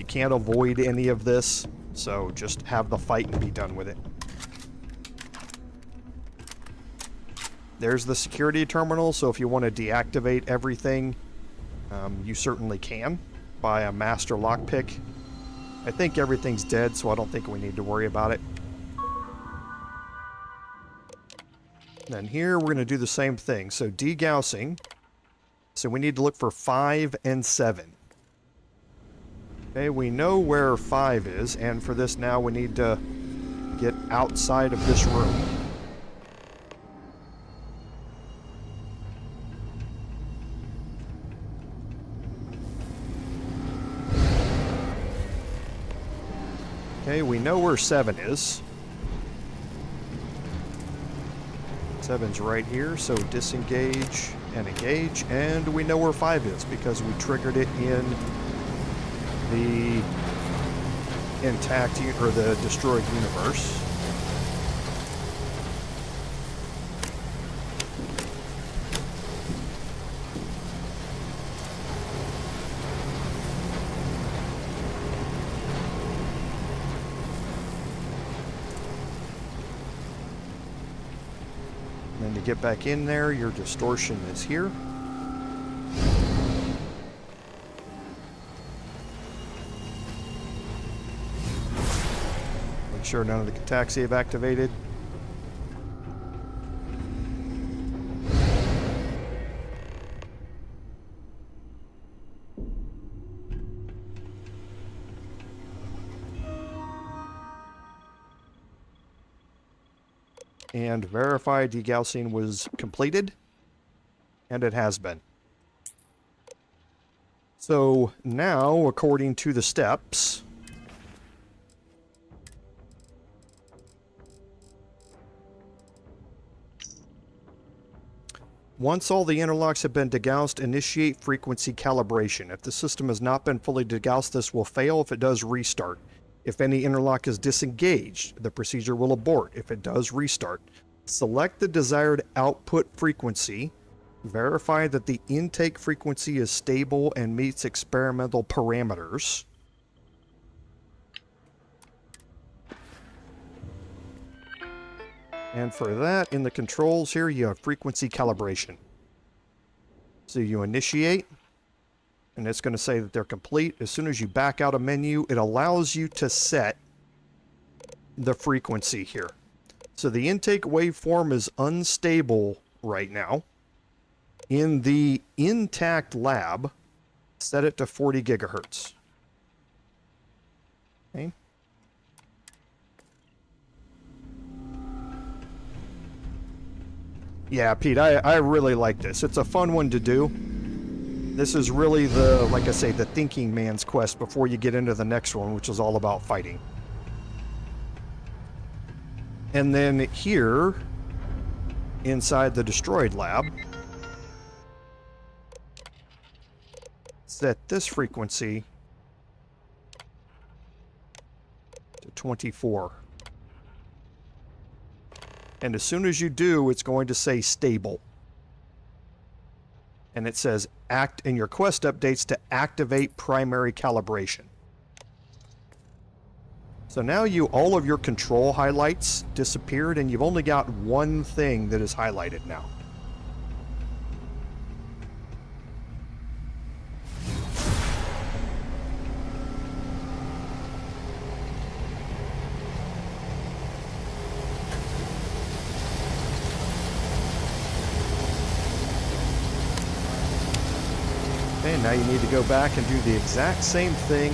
You can't avoid any of this, so just have the fight and be done with it. There's the security terminal, so if you want to deactivate everything, you certainly can by a master lockpick. I think everything's dead, so I don't think we need to worry about it. Then here, we're going to do the same thing. So degaussing. So we need to look for 5 and 7. Okay, we know where 5 is, and for this now, we need to get outside of this room. Okay, we know where 7 is. 7's right here, so disengage and engage, and we know where 5 is because we triggered it in the intact or the destroyed universe. And to get back in there, your distortion is here. Make sure none of the Cataxi have activated. And verify degaussing was completed, and it has been. So now, according to the steps, once all the interlocks have been degaussed, initiate frequency calibration. If the system has not been fully degaussed, this will fail. If it does, restart. If any interlock is disengaged, the procedure will abort. If it does, restart. Select the desired output frequency. Verify that the intake frequency is stable and meets experimental parameters. And for that, in the controls here, you have frequency calibration. So you initiate, and it's going to say that they're complete. As soon as you back out a menu, it allows you to set the frequency here. So the intake waveform is unstable right now. In the intact lab, set it to 40 gigahertz. Okay. Yeah, Pete, I really like this. It's a fun one to do. This is really the, like I say, the thinking man's quest before you get into the next one, which is all about fighting. And then here, inside the destroyed lab, set this frequency to 24. And as soon as you do, it's going to say stable. And it says act in your quest updates to activate primary calibration. So now all of your control highlights disappeared, and you've only got one thing that is highlighted now. Okay, now you need to go back and do the exact same thing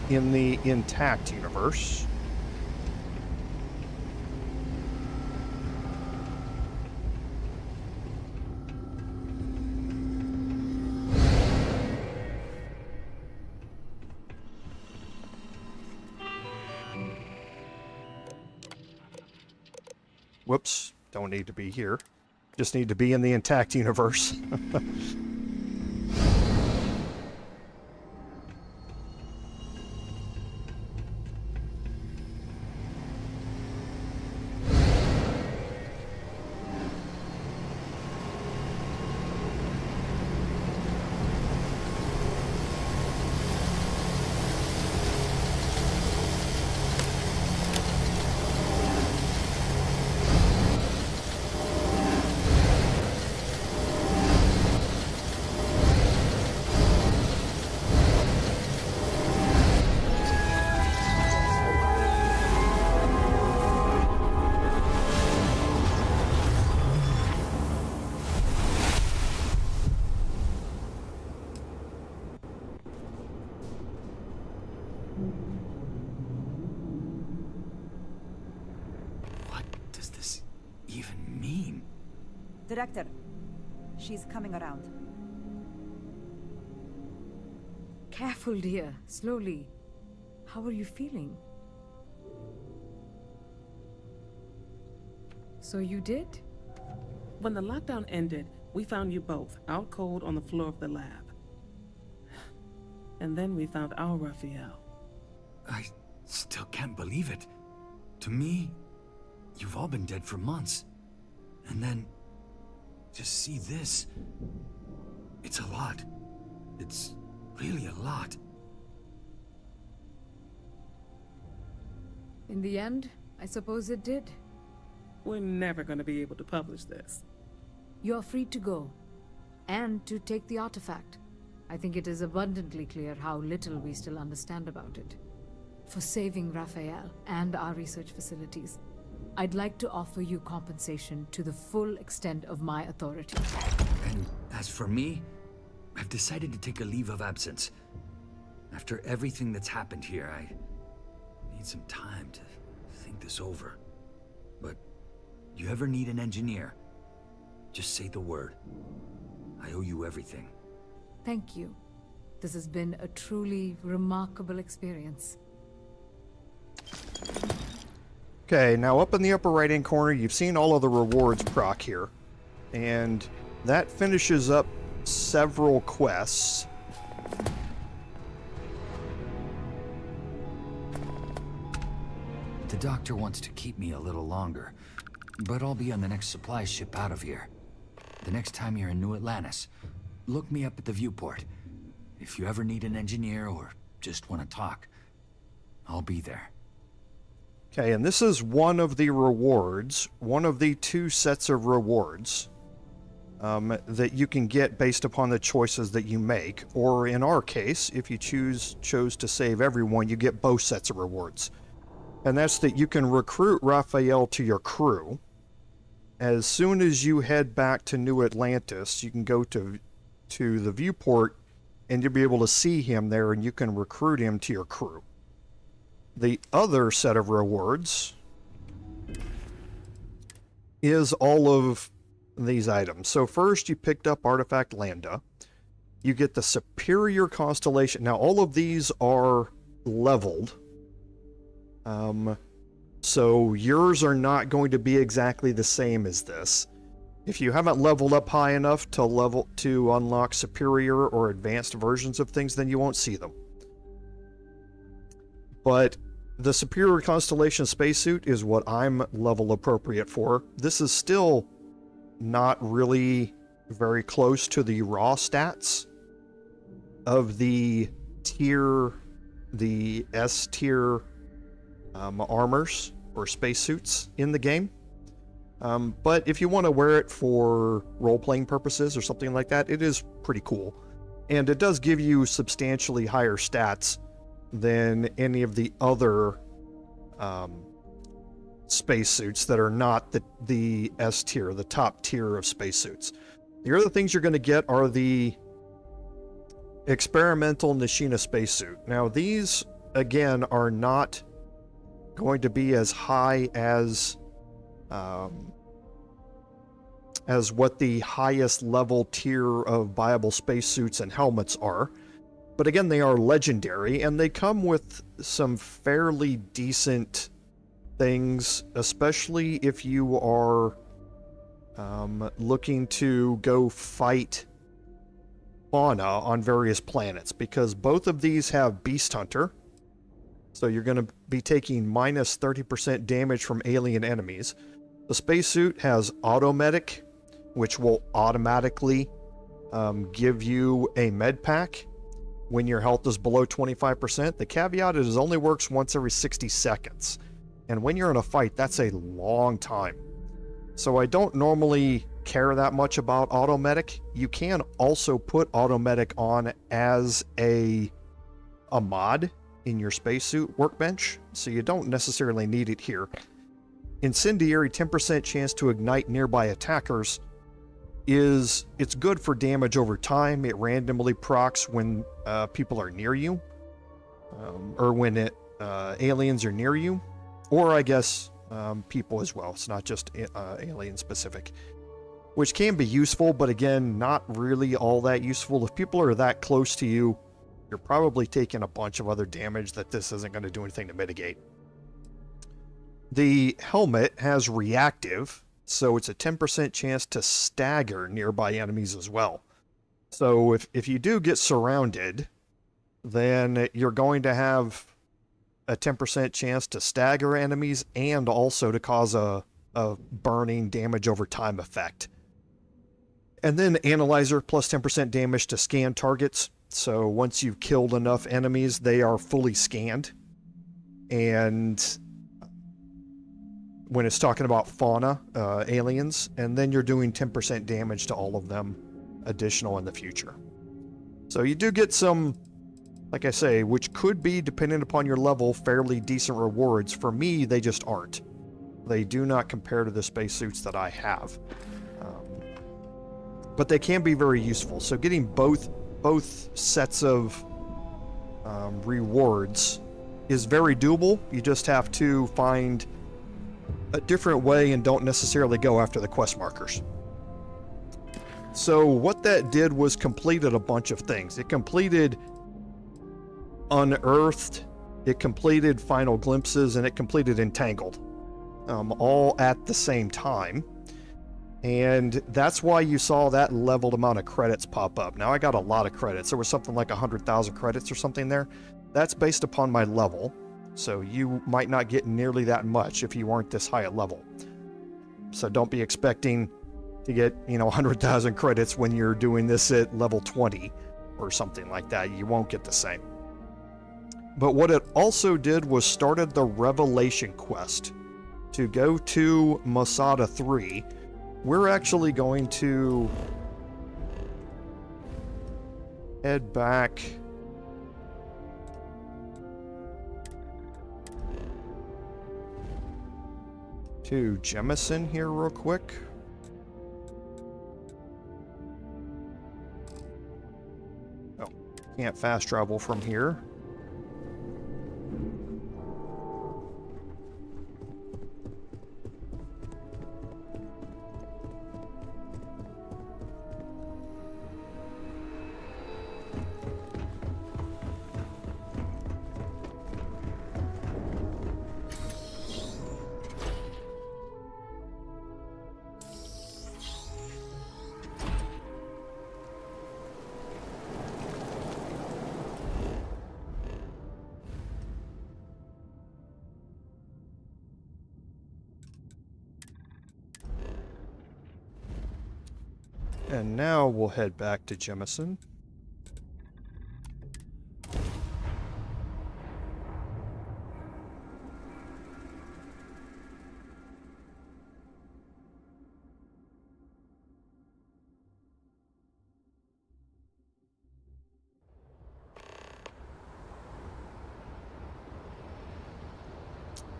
in the intact universe. Whoops, don't need to be here. Just need to be in the intact universe. Director, she's coming around. Careful, dear. Slowly. How are you feeling? So you did? When the lockdown ended, we found you both out cold on the floor of the lab. And then we found our Raphael. I still can't believe it. To me, you've all been dead for months. And then, just see this. It's a lot. It's really a lot. In the end, I suppose it did. We're never going to be able to publish this. You're free to go. And to take the artifact. I think it is abundantly clear how little we still understand about it. For saving Raphael and our research facilities, I'd like to offer you compensation to the full extent of my authority. And as for me, I've decided to take a leave of absence. After everything that's happened here, I need some time to think this over. But you ever need an engineer, just say the word. I owe you everything. Thank you. This has been a truly remarkable experience. Okay, now up in the upper right-hand corner, you've seen all of the rewards proc here. And that finishes up several quests. The doctor wants to keep me a little longer, but I'll be on the next supply ship out of here. The next time you're in New Atlantis, look me up at the viewport. If you ever need an engineer or just want to talk, I'll be there. Okay, and this is one of the rewards, one of the two sets of rewards that you can get based upon the choices that you make. Or in our case, if you chose to save everyone, you get both sets of rewards. And that's that you can recruit Raphael to your crew. As soon as you head back to New Atlantis, you can go to the viewport and you'll be able to see him there and you can recruit him to your crew. The other set of rewards is all of these items. So first you picked up Artifact Lambda. You get the Superior Constellation. Now all of these are leveled. So yours are not going to be exactly the same as this. If you haven't leveled up high enough to unlock superior or advanced versions of things, then you won't see them. But the Superior Constellation spacesuit is what I'm level appropriate for. This is still not really very close to the raw stats of the tier the S tier armors or spacesuits in the game. But if you want to wear it for role-playing purposes or something like that, it is pretty cool. And it does give you substantially higher stats than any of the other spacesuits that are not the S tier, the top tier of spacesuits. The other things you're going to get are the experimental Nishina spacesuit. Now these, again, are not going to be as high as what the highest level tier of viable spacesuits and helmets are. But again, they are legendary, and they come with some fairly decent things, especially if you are looking to go fight fauna on various planets, because both of these have Beast Hunter, so you're going to be taking minus 30% damage from alien enemies. The spacesuit has Automedic, which will automatically give you a med pack when your health is below 25%. The caveat is it only works once every 60 seconds. And when you're in a fight, that's a long time. So I don't normally care that much about Automedic. You can also put Automedic on as a mod in your spacesuit workbench, so you don't necessarily need it here. Incendiary, 10% chance to ignite nearby attackers. It's good for damage over time. It randomly procs when people are near you, or when aliens are near you, or I guess people as well. It's not just alien specific, which can be useful, but again, not really all that useful. If people are that close to you, you're probably taking a bunch of other damage that this isn't going to do anything to mitigate. The helmet has reactive, so it's a 10% chance to stagger nearby enemies as well. So if you do get surrounded, then you're going to have a 10% chance to stagger enemies and also to cause a burning damage over time effect. And then Analyzer, plus 10% damage to scan targets. So once you've killed enough enemies, they are fully scanned. And when it's talking about fauna, aliens, and then you're doing 10% damage to all of them additional in the future. So you do get some, like I say, which could be, depending upon your level, fairly decent rewards. For me, they just aren't. They do not compare to the spacesuits that I have. But they can be very useful. So getting both sets of rewards is very doable. You just have to find a different way and don't necessarily go after the quest markers. So what that did was completed a bunch of things. It completed Unearthed, it completed Final Glimpses, and it completed Entangled, all at the same time. And that's why you saw that leveled amount of credits pop up. Now I got a lot of credits. There was something like 100,000 credits or something there. That's based upon my level. So you might not get nearly that much if you aren't this high a level. So don't be expecting to get, 100,000 credits when you're doing this at level 20 or something like that. You won't get the same. But what it also did was started the Revelation quest to go to Masada 3. We're actually going to head back to Jemison here real quick. Oh, can't fast travel from here. And now we'll head back to Jemison.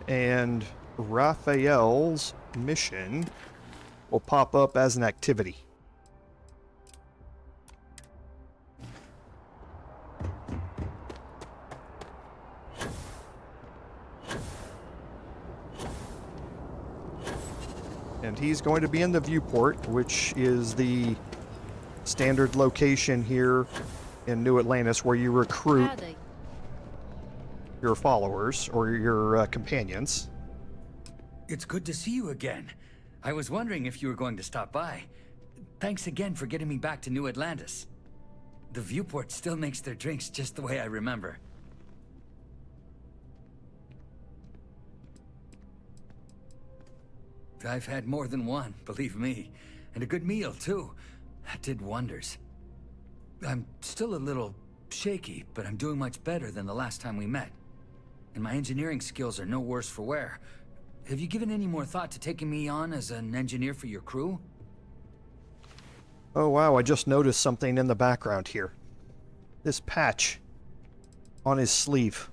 and Raphael's mission will pop up as an activity. And he's going to be in the viewport, which is the standard location here in New Atlantis where you recruit your followers or your companions. It's good to see you again. I was wondering if you were going to stop by. Thanks again for getting me back to New Atlantis. The viewport still makes their drinks just the way I remember. I've had more than one, believe me. And a good meal, too. That did wonders. I'm still a little shaky, but I'm doing much better than the last time we met. And my engineering skills are no worse for wear. Have you given any more thought to taking me on as an engineer for your crew? Oh wow, I just noticed something in the background here. This patch on his sleeve.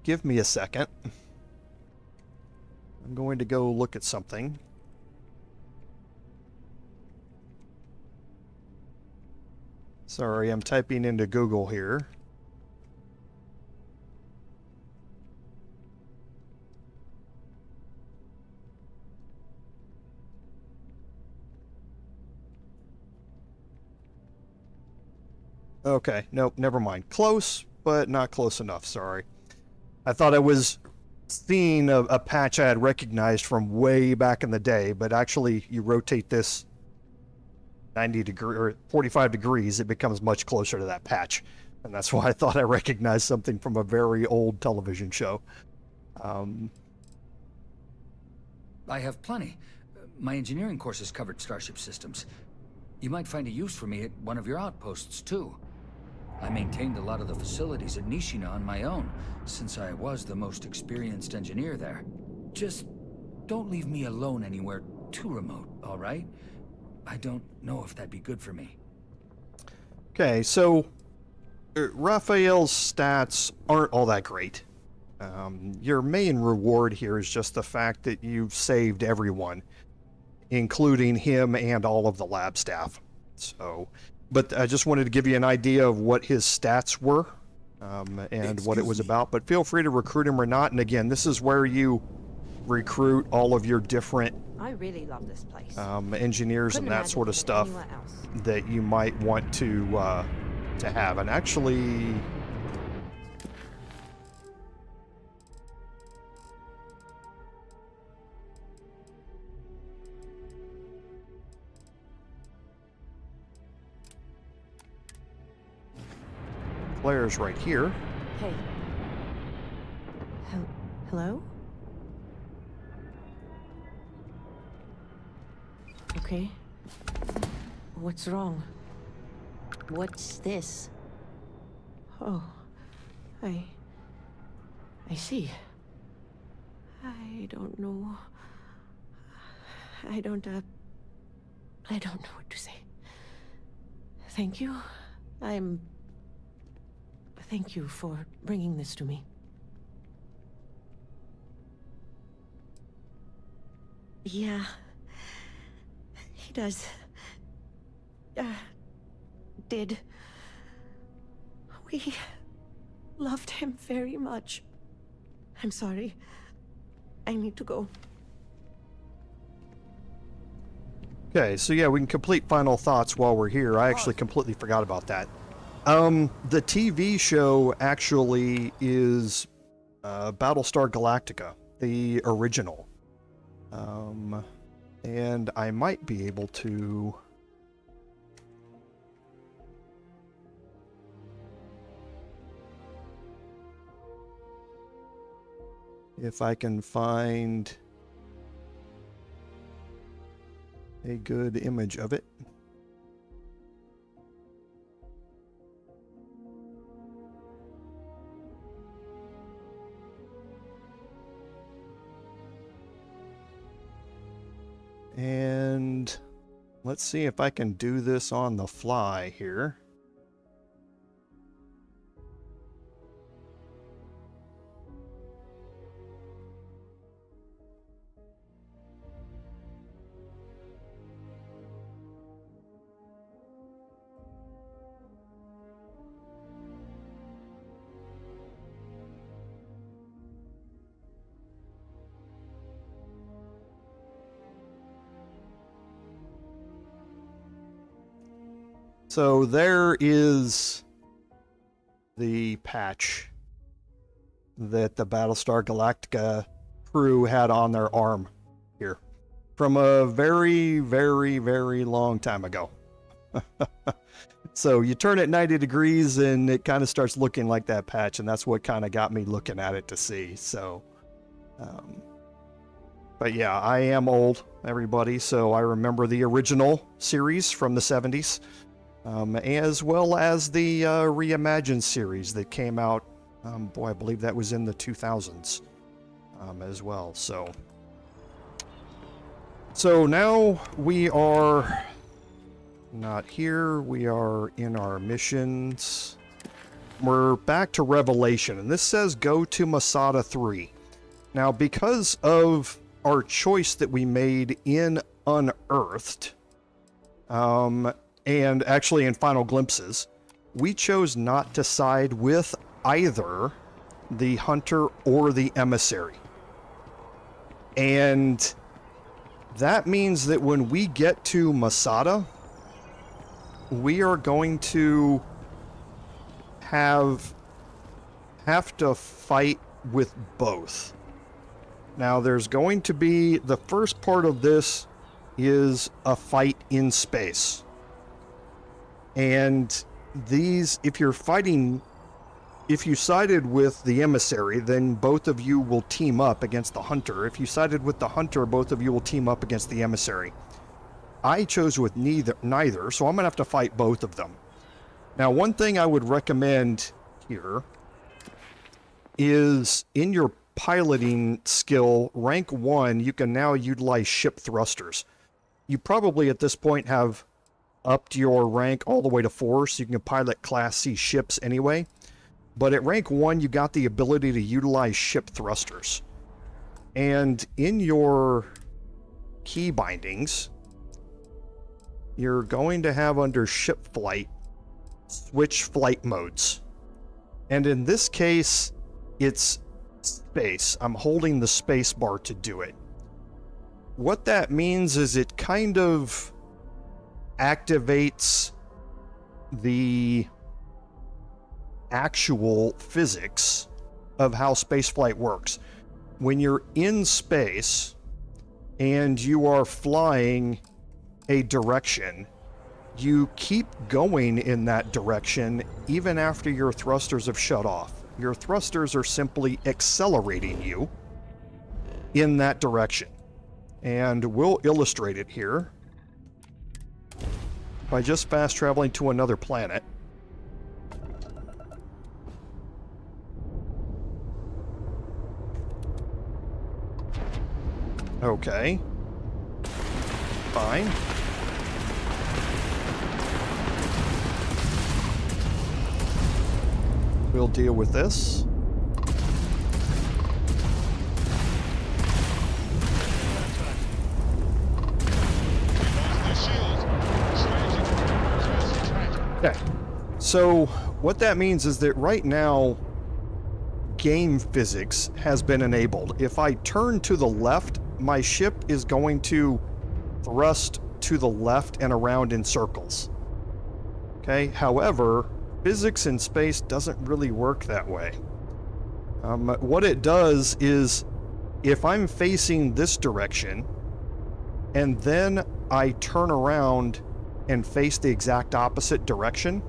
Give me a second. I'm going to go look at something. Sorry, I'm typing into Google here. Okay, nope, never mind. Close, but not close enough, sorry. I thought I was seeing a patch I had recognized from way back in the day, but actually you rotate this 90 degree or 45 degrees, it becomes much closer to that patch. And that's why I thought I recognized something from a very old television show. I have plenty. My engineering courses covered starship systems. You might find a use for me at one of your outposts, too. I maintained a lot of the facilities at Nishina on my own, since I was the most experienced engineer there. Just don't leave me alone anywhere too remote, all right? I don't know if that'd be good for me. Okay, so Raphael's stats aren't all that great. Your main reward here is just the fact that you've saved everyone, including him and all of the lab staff. So, but I just wanted to give you an idea of what his stats were and what it was about. But feel free to recruit him or not. And again, this is where you recruit all of your different I really love this place. engineers and that sort of stuff that you might want to have. And actually, Claire's right here. Hey. Hello? Okay. What's wrong? What's this? Oh. I see. I don't know. I don't know what to say. Thank you. Thank you for bringing this to me. Yeah. He does. Did. We loved him very much. I'm sorry. I need to go. Okay, so yeah, we can complete final thoughts while we're here. I actually completely forgot about that. The TV show actually is Battlestar Galactica, the original. And I might be able to... if I can find a good image of it. And let's see if I can do this on the fly here. So there is the patch that the Battlestar Galactica crew had on their arm here from a very, very, very long time ago. So you turn it 90 degrees and it kind of starts looking like that patch, and that's what kind of got me looking at it to see. So, but yeah, I am old, everybody, so I remember the original series from the 70s, as well as the reimagined series that came out, I believe that was in the 2000s as well. So now we are not here, we are in our missions. We're back to Revelation, and this says go to Masada 3. Now, because of our choice that we made in Unearthed, and actually in Final Glimpses, we chose not to side with either the Hunter or the Emissary. And that means that when we get to Masada, we are going to have to fight with both. Now, there's going to be, the first part of this is a fight in space. And these, if you sided with the Emissary, then both of you will team up against the Hunter. If you sided with the Hunter, both of you will team up against the Emissary. I chose with neither, so I'm going to have to fight both of them. Now, one thing I would recommend here is in your piloting skill, rank 1, you can now utilize ship thrusters. You probably at this point have upped your rank all the way to 4, so you can pilot Class C ships anyway. But at rank 1, you got the ability to utilize ship thrusters. And in your key bindings, you're going to have under ship flight, switch flight modes. And in this case, it's space. I'm holding the space bar to do it. What that means is it kind of activates the actual physics of how spaceflight works. When you're in space and you are flying a direction, you keep going in that direction even after your thrusters have shut off. Your thrusters are simply accelerating you in that direction. And we'll illustrate it here by just fast traveling to another planet. Okay. Fine. We'll deal with this. Okay. So what that means is that right now, game physics has been enabled. If I turn to the left, my ship is going to thrust to the left and around in circles. Okay. However, physics in space doesn't really work that way. What it does is, if I'm facing this direction, and then I turn around and face the exact opposite direction,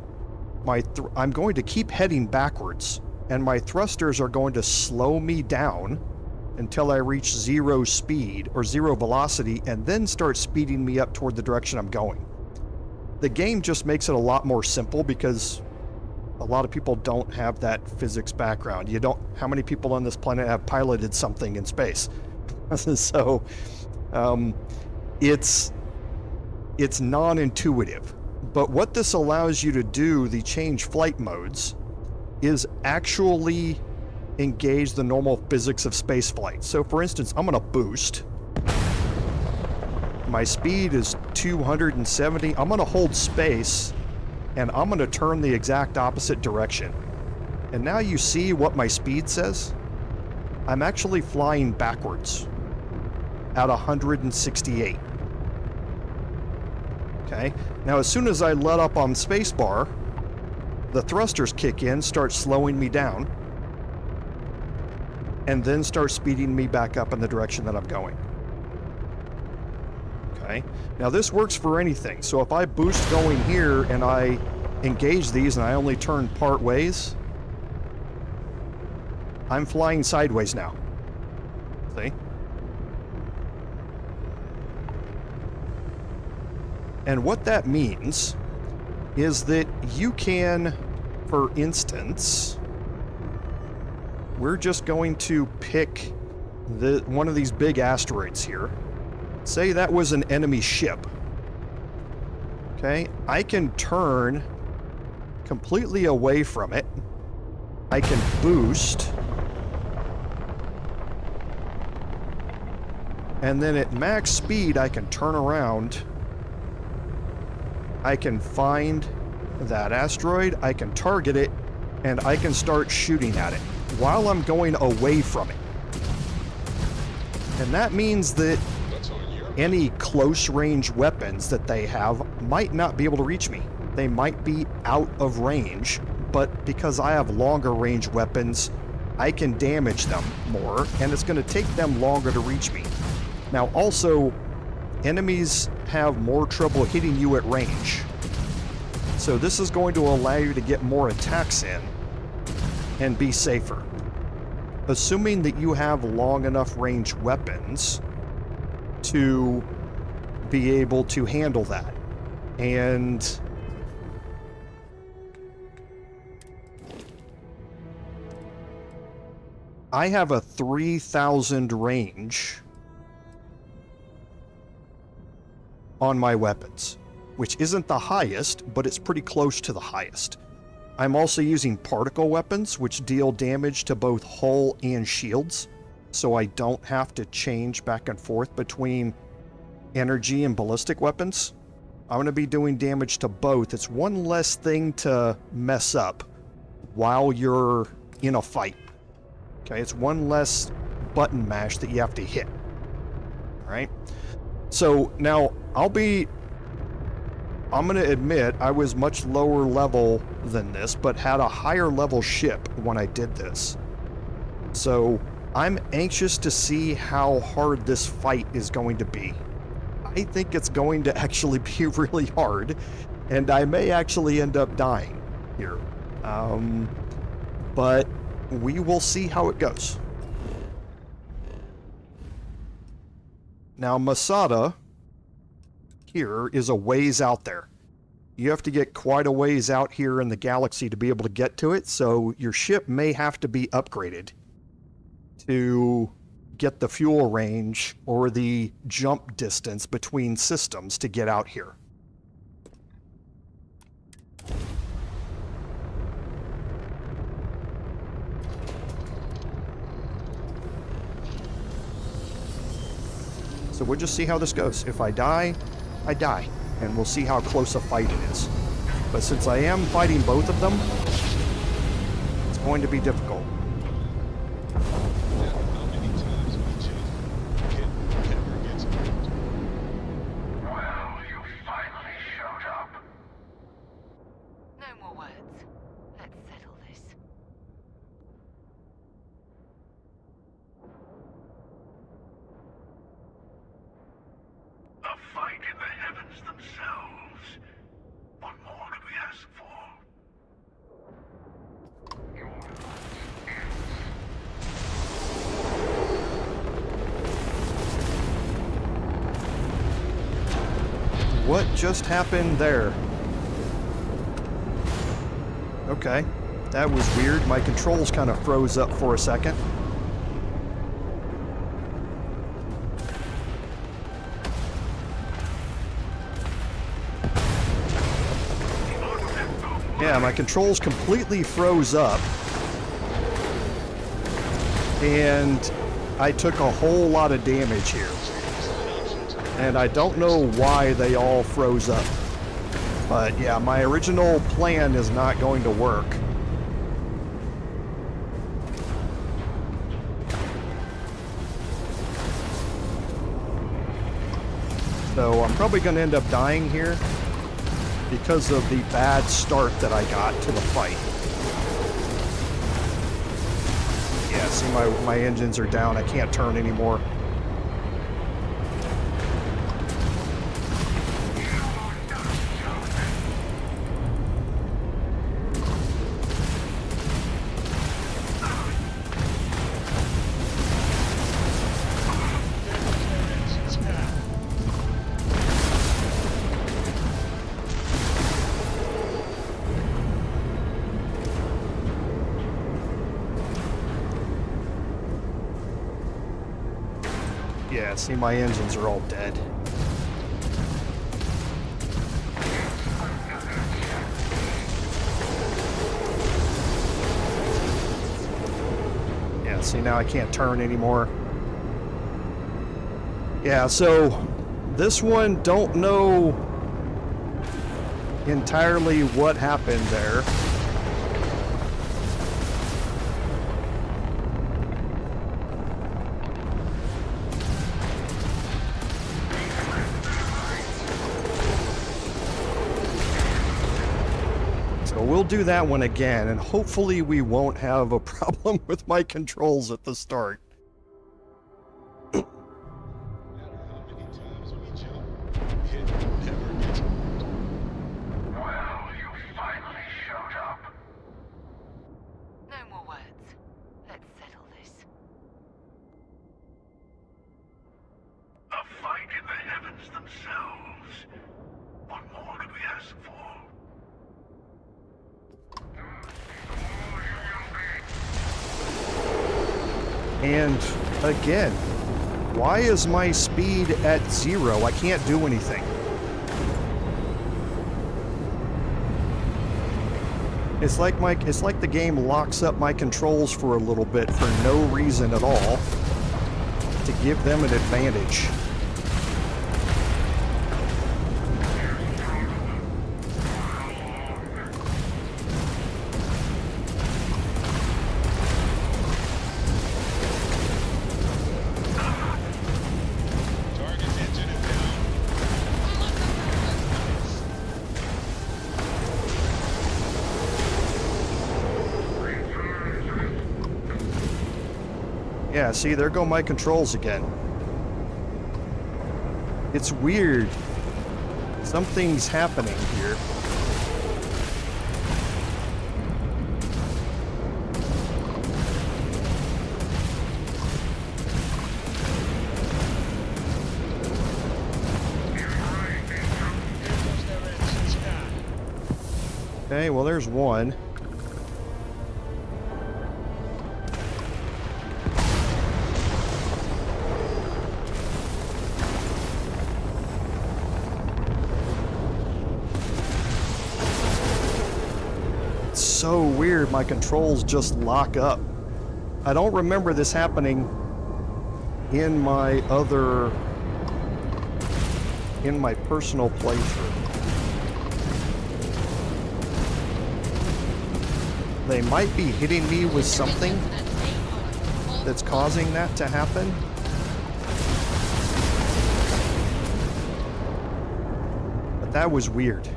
I'm going to keep heading backwards, and my thrusters are going to slow me down until I reach 0 speed or 0 velocity, and then start speeding me up toward the direction I'm going. The game just makes it a lot more simple because a lot of people don't have that physics background. How many people on this planet have piloted something in space? So, it's non-intuitive. But what this allows you to do, the change flight modes, is actually engage the normal physics of space flight. So for instance, I'm going to boost. My speed is 270. I'm going to hold space, and I'm going to turn the exact opposite direction. And now you see what my speed says? I'm actually flying backwards at 168. Okay, now as soon as I let up on spacebar, the thrusters kick in, start slowing me down, and then start speeding me back up in the direction that I'm going. Okay, now this works for anything. So if I boost going here and I engage these and I only turn part ways, I'm flying sideways now. See? And what that means is that you can, for instance, we're just going to pick one of these big asteroids here. Say that was an enemy ship. Okay, I can turn completely away from it. I can boost. And then at max speed, I can turn around. I can find that asteroid, I can target it, and I can start shooting at it while I'm going away from it. And that means that any close-range weapons that they have might not be able to reach me. They might be out of range, but because I have longer-range weapons, I can damage them more, and it's going to take them longer to reach me. Now, also, enemies have more trouble hitting you at range. So this is going to allow you to get more attacks in and be safer. Assuming that you have long enough range weapons to be able to handle that. And I have a 3,000 range on my weapons, which isn't the highest, but it's pretty close to the highest. I'm also using particle weapons, which deal damage to both hull and shields, so I don't have to change back and forth between energy and ballistic weapons. I'm going to be doing damage to both. It's one less thing to mess up while you're in a fight. Okay, it's one less button mash that you have to hit. Alright? So now, I'm going to admit I was much lower level than this, but had a higher level ship when I did this. So I'm anxious to see how hard this fight is going to be. I think it's going to actually be really hard, and I may actually end up dying here. But we will see how it goes. Now, Masada here is a ways out there. You have to get quite a ways out here in the galaxy to be able to get to it, so your ship may have to be upgraded to get the fuel range or the jump distance between systems to get out here. So we'll just see how this goes. If I die, I die, and we'll see how close a fight it is. But since I am fighting both of them, it's going to be difficult. Well, you finally showed up. No more words. Let's settle this. A fight in the heavens themselves. What more could we ask for? Your life ends. What just happened there? Okay, that was weird. My controls kind of froze up for a second. Yeah, my controls completely froze up. And I took a whole lot of damage here. And I don't know why they all froze up. But yeah, my original plan is not going to work. So I'm probably going to end up dying here. because of the bad start that I got to the fight. Yeah, see, my engines are down. I can't turn anymore. Yeah, see, my engines are all dead. Yeah, see, now I can't turn anymore. Yeah, so this one, don't know entirely what happened there. We'll do that one again, and hopefully we won't have a problem with my controls at the start. No matter how many times we jump, it never gets old. Well, you finally showed up. No more words. Let's settle this. A fight in the heavens themselves. What more could we ask for? And again, why is my speed at 0? I can't do anything. It's like the game locks up my controls for a little bit for no reason at all to give them an advantage. Yeah, see, there go my controls again. It's weird. Something's happening here. Okay, well, there's one. So weird, my controls just lock up. I don't remember this happening in my personal playthrough. They might be hitting me with something that's causing that to happen. But that was weird.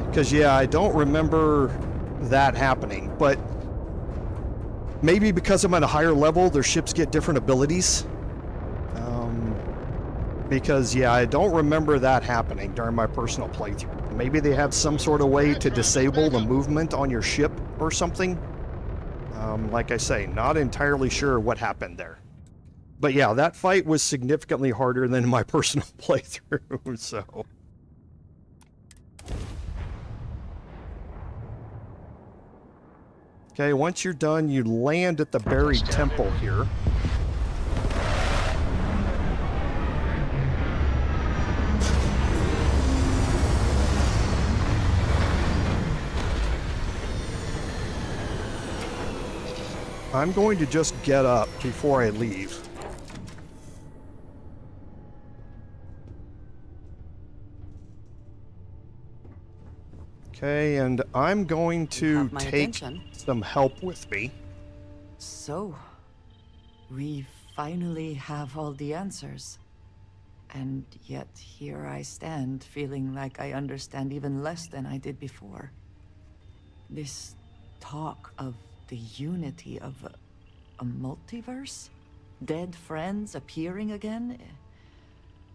Because, yeah, I don't remember that happening, but maybe because I'm at a higher level, their ships get different abilities. Because, yeah, I don't remember that happening during my personal playthrough. Maybe they have some sort of way to disable the movement on your ship or something. Like I say, not entirely sure what happened there. But, yeah, that fight was significantly harder than my personal playthrough, so... Okay, once you're done, you land at the buried temple here. I'm going to just get up before I leave. Okay, and I'm going to take some help with me. So, we finally have all the answers. And yet here I stand, feeling like I understand even less than I did before. This talk of the unity of a multiverse? Dead friends appearing again?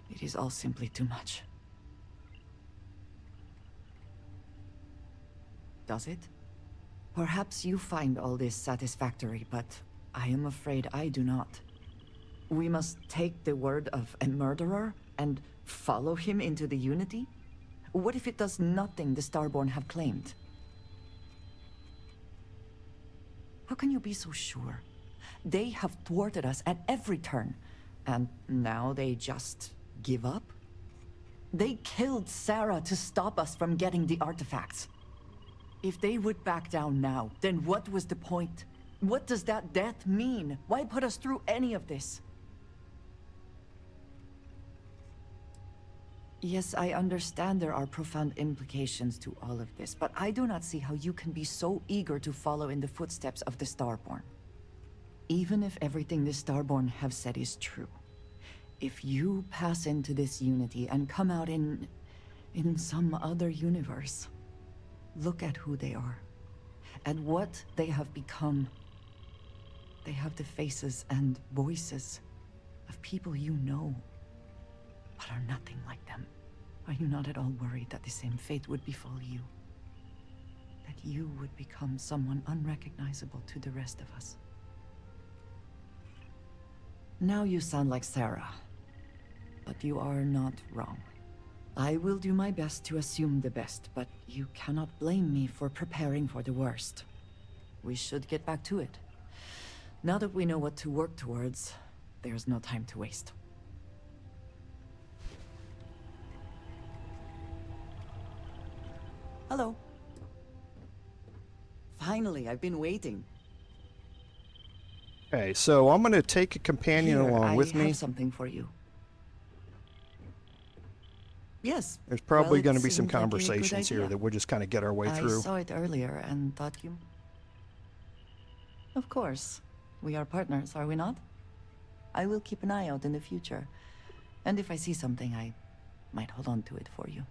It is all simply too much. Does it? Perhaps you find all this satisfactory, but I am afraid I do not. We must take the word of a murderer and follow him into the Unity? What if it does nothing the Starborn have claimed? How can you be so sure? They have thwarted us at every turn, and now they just give up? They killed Sarah to stop us from getting the artifacts. If they would back down now, then what was the point? What does that death mean? Why put us through any of this? Yes, I understand there are profound implications to all of this, but I do not see how you can be so eager to follow in the footsteps of the Starborn. Even if everything the Starborn have said is true, if you pass into this Unity and come out in some other universe, look at who they are, and what they have become. They have the faces and voices of people you know, but are nothing like them. Are you not at all worried that the same fate would befall you? That you would become someone unrecognizable to the rest of us? Now you sound like Sarah, but you are not wrong. I will do my best to assume the best, but you cannot blame me for preparing for the worst. We should get back to it. Now that we know what to work towards, there's no time to waste. Hello. Finally, I've been waiting. Okay, so I'm gonna take a companion Here, along with I me. have something for you. Yes. There's probably well, going to it be some seemed like a good conversations here idea. that we'll just kind of get our way I through. saw it earlier and thought you... Of course. We are partners, are we not? I will keep an eye out in the future. And if I see something, I might hold on to it for you.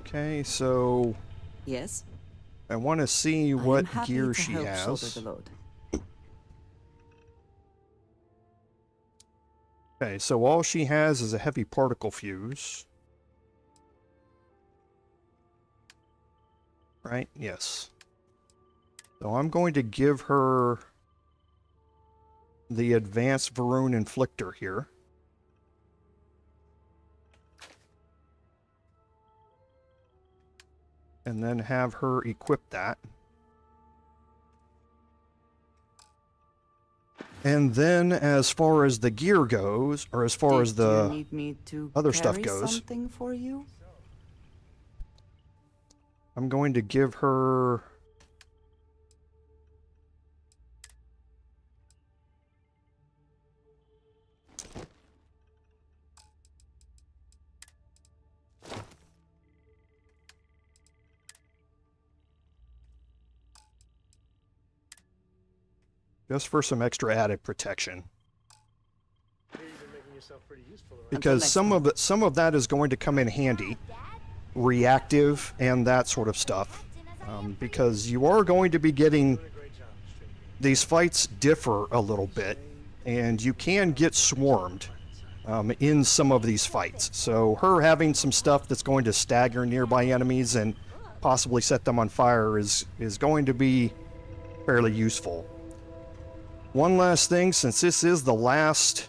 Okay, so Yes? I want to see I am what happy gear to she help shoulder has. the load. Okay, so all she has is a heavy particle fuse. Right? Yes. So I'm going to give her the advanced Varun Inflictor here. And then have her equip that. And then as far as the gear goes, or as far as Did you the need me to other stuff carry goes, something for you? I'm going to give her... just for some extra added protection. Because some of that is going to come in handy, reactive and that sort of stuff. Because you are going to be getting... these fights differ a little bit, and you can get swarmed in some of these fights. So her having some stuff that's going to stagger nearby enemies and possibly set them on fire is going to be fairly useful. One last thing, since this is the last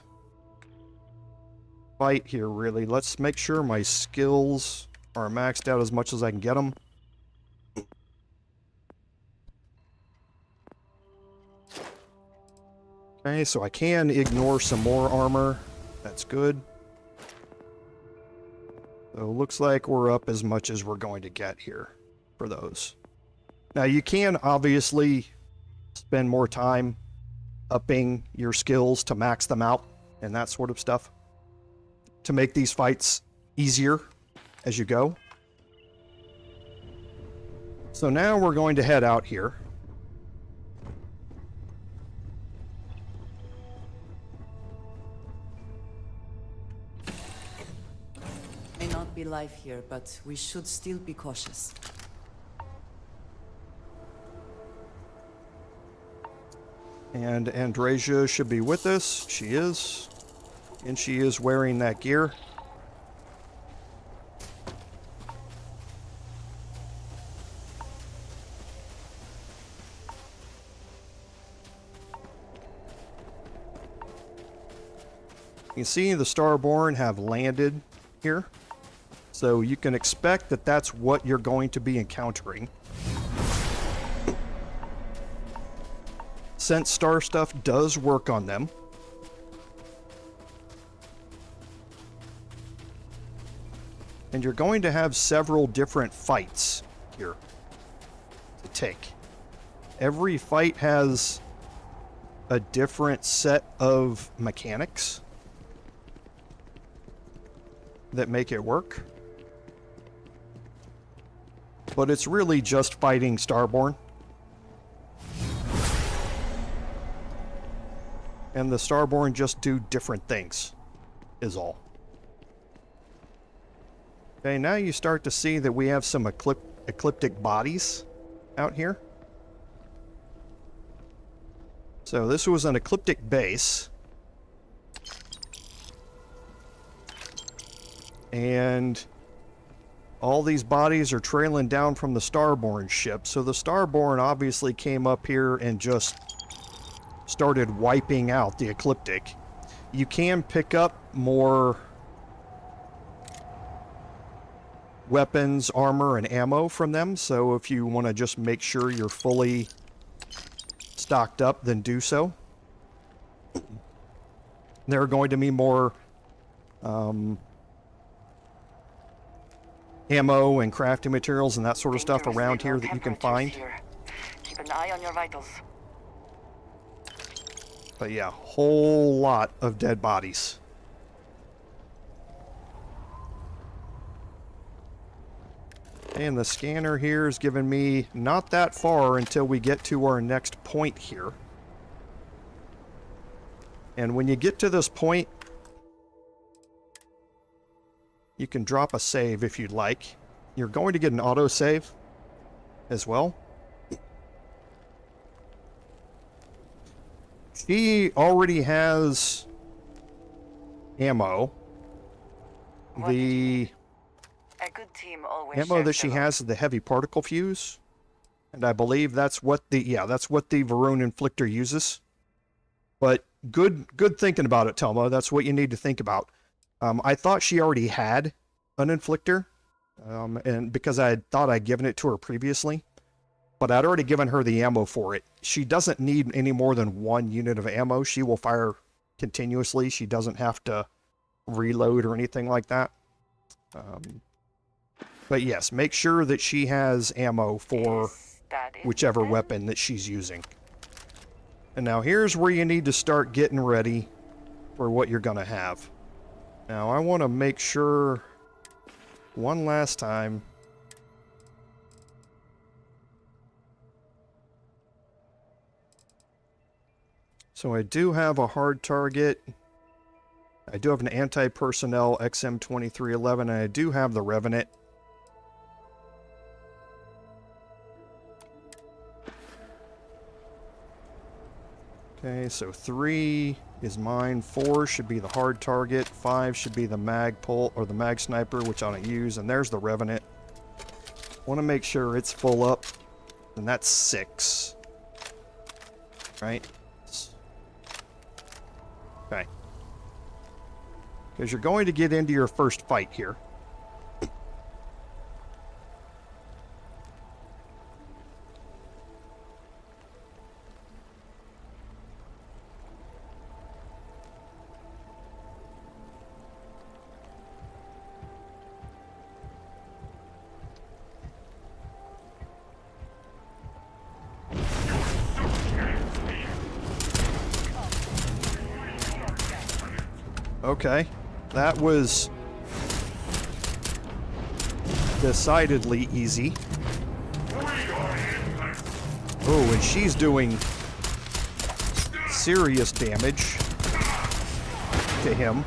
fight here, really, let's make sure my skills are maxed out as much as I can get them. Okay, so I can ignore some more armor. That's good. So looks like we're up as much as we're going to get here for those. Now you can obviously spend more time upping your skills to max them out and that sort of stuff to make these fights easier as you go. So now we're going to head out here. be life here, but we should still be cautious. And Andrasia should be with us. She is. And she is wearing that gear. You see the Starborn have landed here. So you can expect that that's what you're going to be encountering. Since Star stuff does work on them. And you're going to have several different fights here to take. Every fight has a different set of mechanics that make it work. But it's really just fighting Starborn. And the Starborn just do different things, is all. Okay, now you start to see that we have some ecliptic bodies out here. So this was an ecliptic base. And all these bodies are trailing down from the Starborn ship. So the Starborn obviously came up here and just started wiping out the ecliptic. You can pick up more weapons, armor, and ammo from them. So if you want to just make sure you're fully stocked up, then do so. There are going to be more ammo and crafting materials and that sort of stuff around here that you can find. Keep an eye on your vitals. But yeah, whole lot of dead bodies. And the scanner here is giving me not that far until we get to our next point here. And when you get to this point, you can drop a save if you'd like. You're going to get an autosave as well. She already has ammo. The A good team always ammo that she has is the heavy particle fuse. And I believe that's what the Varun Inflictor uses. But good thinking about it, Telma. That's what you need to think about. I thought she already had an Inflictor, and because I had thought I'd given it to her previously, but I'd already given her the ammo for it. She doesn't need any more than one unit of ammo. She will fire continuously. She doesn't have to reload or anything like that. But yes, make sure that she has ammo for whichever weapon that she's using. And now here's where you need to start getting ready for what you're going to have. Now I want to make sure one last time. So I do have a hard target. I do have an anti-personnel XM2311, and I do have the Revenant. Okay, so 3 is mine, 4 should be the hard target, 5 should be the mag pull or the mag sniper, which I don't use, and there's the Revenant. Want to make sure it's full up, and that's 6. Right? Okay. Because you're going to get into your first fight here. Okay, that was decidedly easy. Oh, and she's doing serious damage to him.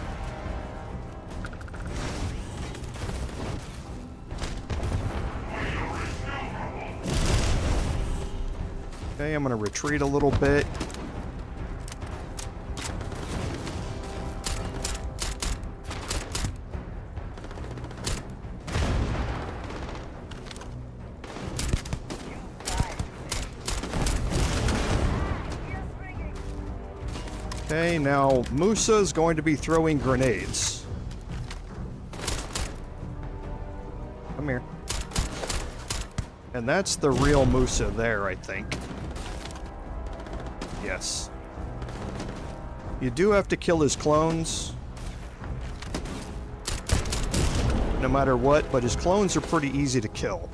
Okay, I'm gonna retreat a little bit. Okay, now Musa is going to be throwing grenades. Come here. And that's the real Musa there, I think. Yes. You do have to kill his clones. No matter what, but his clones are pretty easy to kill.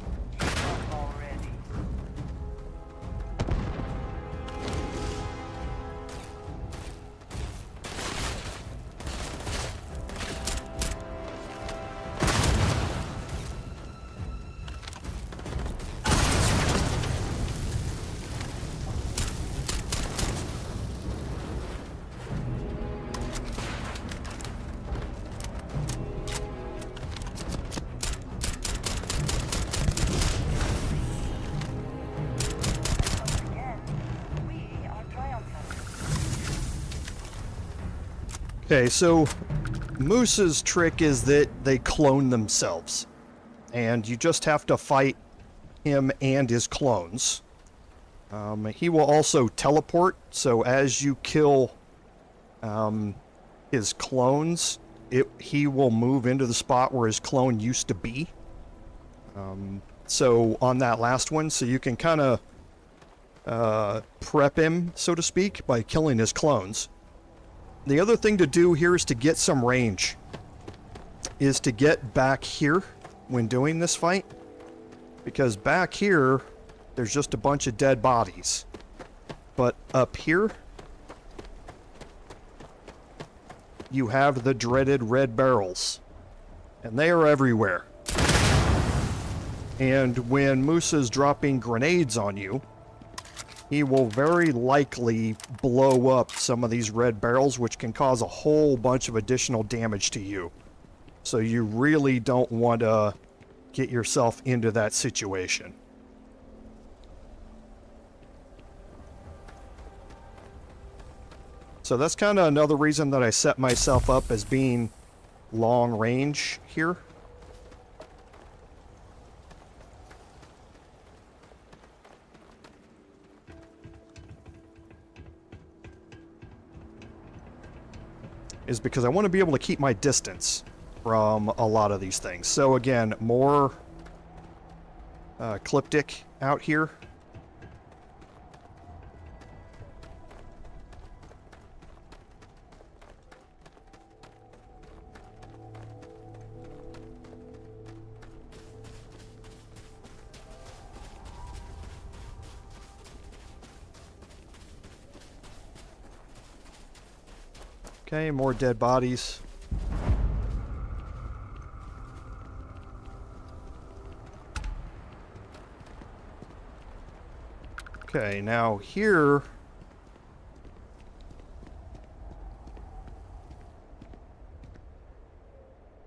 Okay, so Musa's trick is that they clone themselves. And you just have to fight him and his clones. He will also teleport, so as you kill his clones, he will move into the spot where his clone used to be. So on that last one, so you can kind of prep him, so to speak, by killing his clones. The other thing to do here is to get some range. Is to get back here when doing this fight. Because back here, there's just a bunch of dead bodies. But up here, you have the dreaded red barrels. And they are everywhere. And when Musa's dropping grenades on you, he will very likely blow up some of these red barrels, which can cause a whole bunch of additional damage to you. So you really don't want to get yourself into that situation. So that's kind of another reason that I set myself up as being long range here. Is because I want to be able to keep my distance from a lot of these things. So again, more ecliptic out here. Okay, more dead bodies. Okay, now here...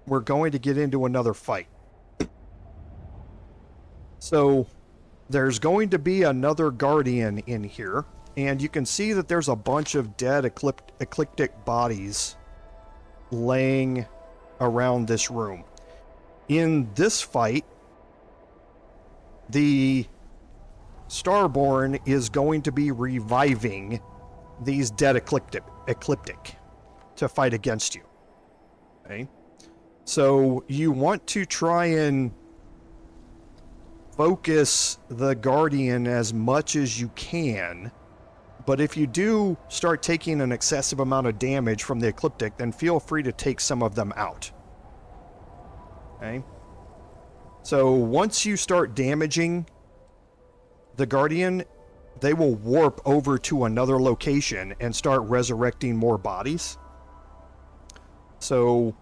we're going to get into another fight. So, there's going to be another Guardian in here. And you can see that there's a bunch of dead ecliptic bodies laying around this room. In this fight, the Starborn is going to be reviving these dead ecliptic to fight against you. Okay? So you want to try and focus the Guardian as much as you can. But if you do start taking an excessive amount of damage from the ecliptic, then feel free to take some of them out. Okay? So once you start damaging the Guardian, they will warp over to another location and start resurrecting more bodies. So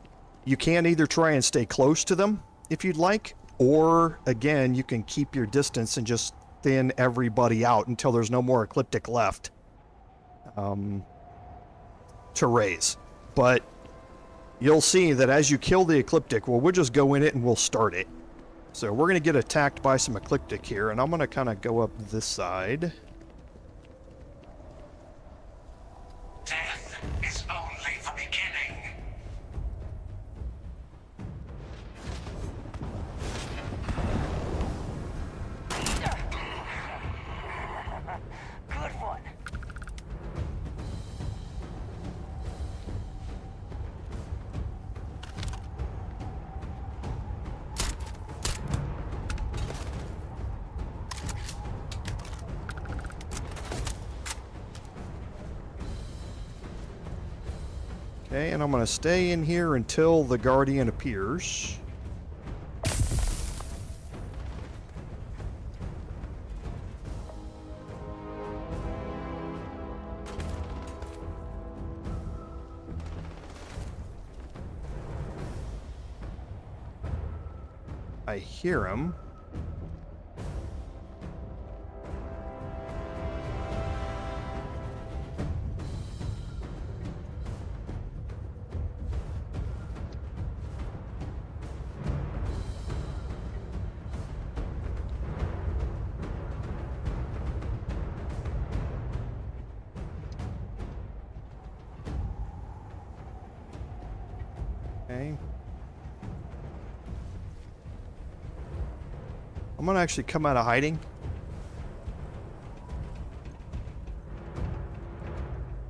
you can either try and stay close to them if you'd like, or again, you can keep your distance and just thin everybody out until there's no more ecliptic left to raise. But you'll see that as you kill the ecliptic, well, we'll just go in it and we'll start it. So we're going to get attacked by some ecliptic here, and I'm going to kind of go up this side. Okay, and I'm going to stay in here until the Guardian appears. I hear him. Okay. I'm gonna actually come out of hiding.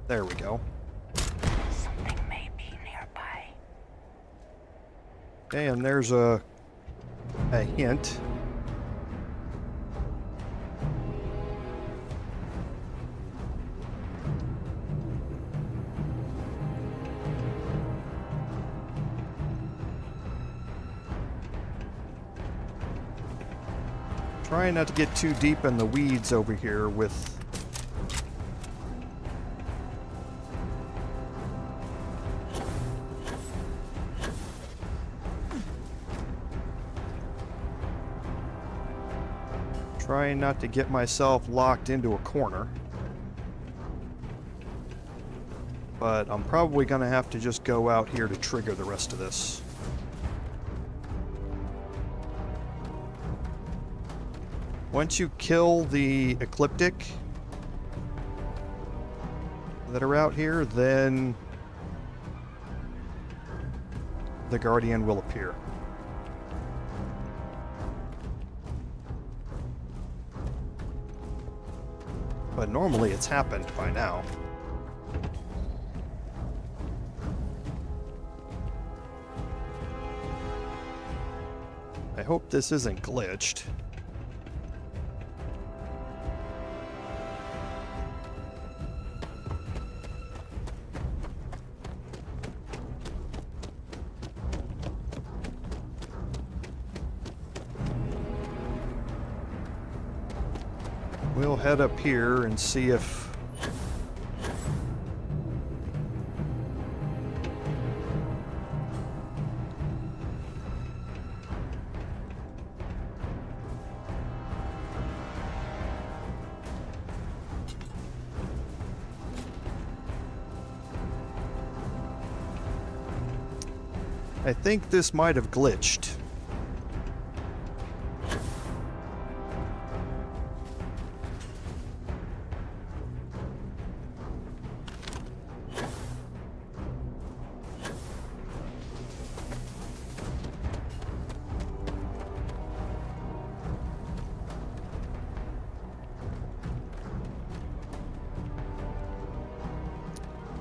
There we go. Something may be nearby. Okay, and there's a hint. Trying not to get too deep in the weeds over here with trying not to get myself locked into a corner. But I'm probably gonna have to just go out here to trigger the rest of this. Once you kill the Ecliptic that are out here, then the Guardian will appear. But normally it's happened by now. I hope this isn't glitched. We'll head up here and see if I think this might have glitched.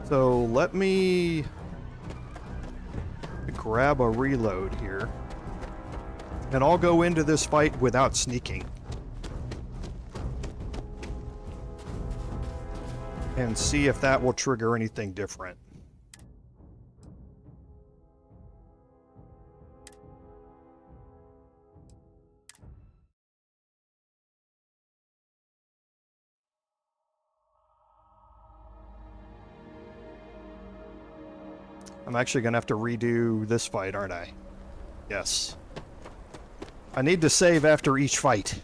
So let me grab a reload here, and I'll go into this fight without sneaking and see if that will trigger anything different. I'm actually going to have to redo this fight, aren't I? Yes. I need to save after each fight.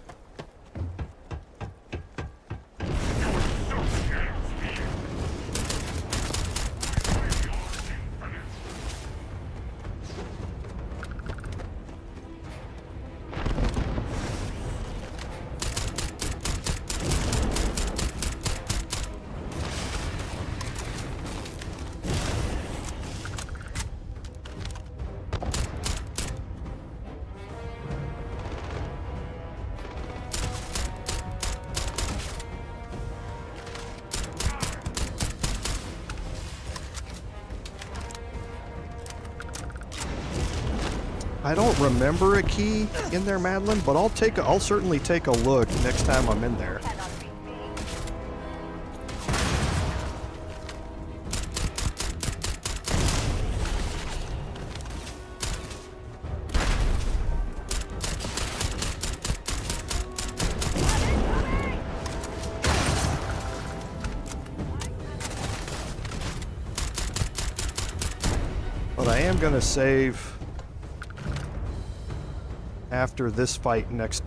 I don't remember a key in there, Madeline, but I'll certainly take a look next time I'm in there. am gonna save after this fight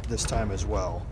this time as well.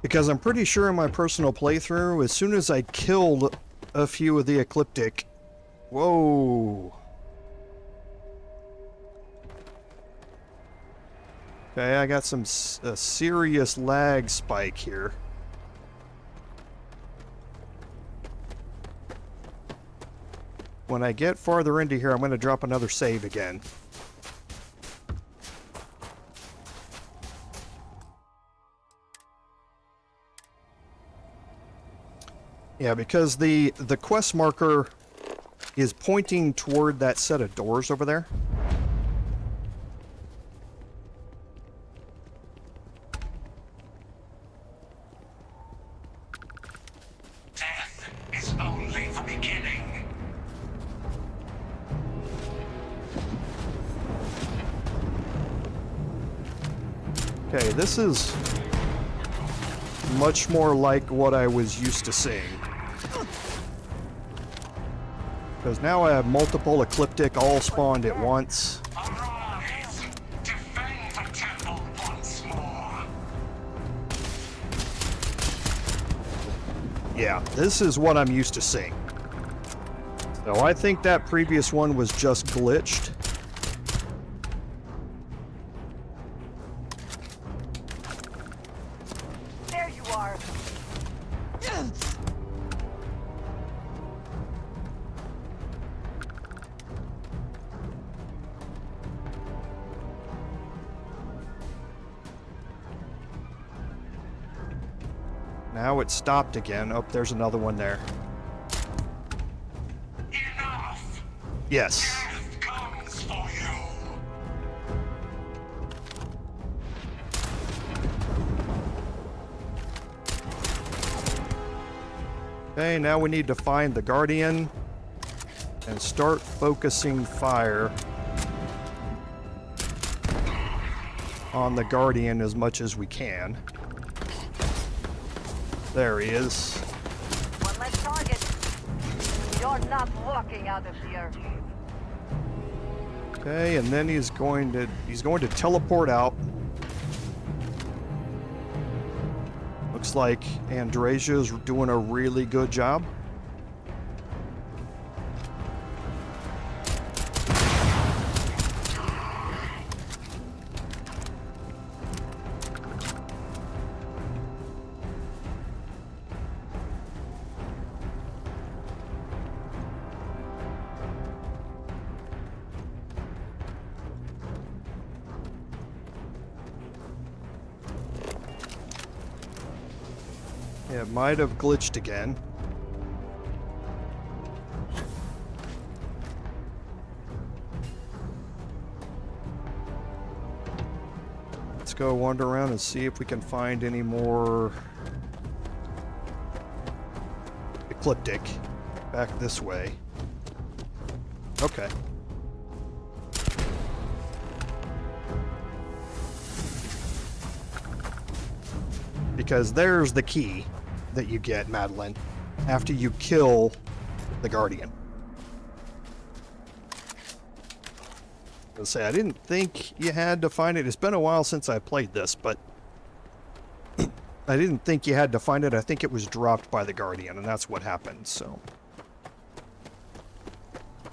Because I'm pretty sure in my personal playthrough, as soon as I killed a few of the Ecliptic... Whoa! Okay, I got a serious lag spike here. When I get farther into here, I'm going to drop another save again. Yeah, because the quest marker is pointing toward that set of doors over there. Death is only the beginning. Okay, this is much more like what I was used to seeing. Because now I have multiple Ecliptic all spawned at once. Arise! Defend the temple once more. Yeah, this is what I'm used to seeing. So I think that previous one was just glitched. There you are. Now it stopped again. Oh, there's another one there. Enough! Yes. Death comes for you. Okay, now we need to find the Guardian and start focusing fire on the Guardian as much as we can. There he is. One less target. You're not walking out of here. Okay, and then he's going to teleport out. Looks like Andresia's doing a really good job. It might have glitched again. Let's go wander around and see if we can find any more Ecliptic back this way. Okay. Because there's the key that you get, Madeline, after you kill the Guardian. I'll say, I didn't think you had to find it. It's been a while since I played this, but I didn't think you had to find it. I think it was dropped by the Guardian, and that's what happened, so.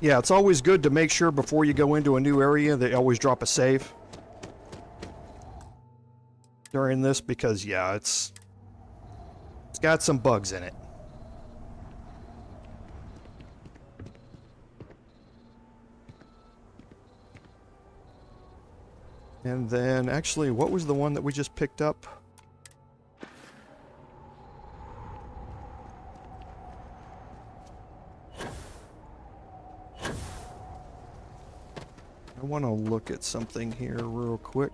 Yeah, it's always good to make sure before you go into a new area that you always drop a save during this, because, yeah, it's got some bugs in it. And then, actually, what was the one that we just picked up? I want to look at something here real quick.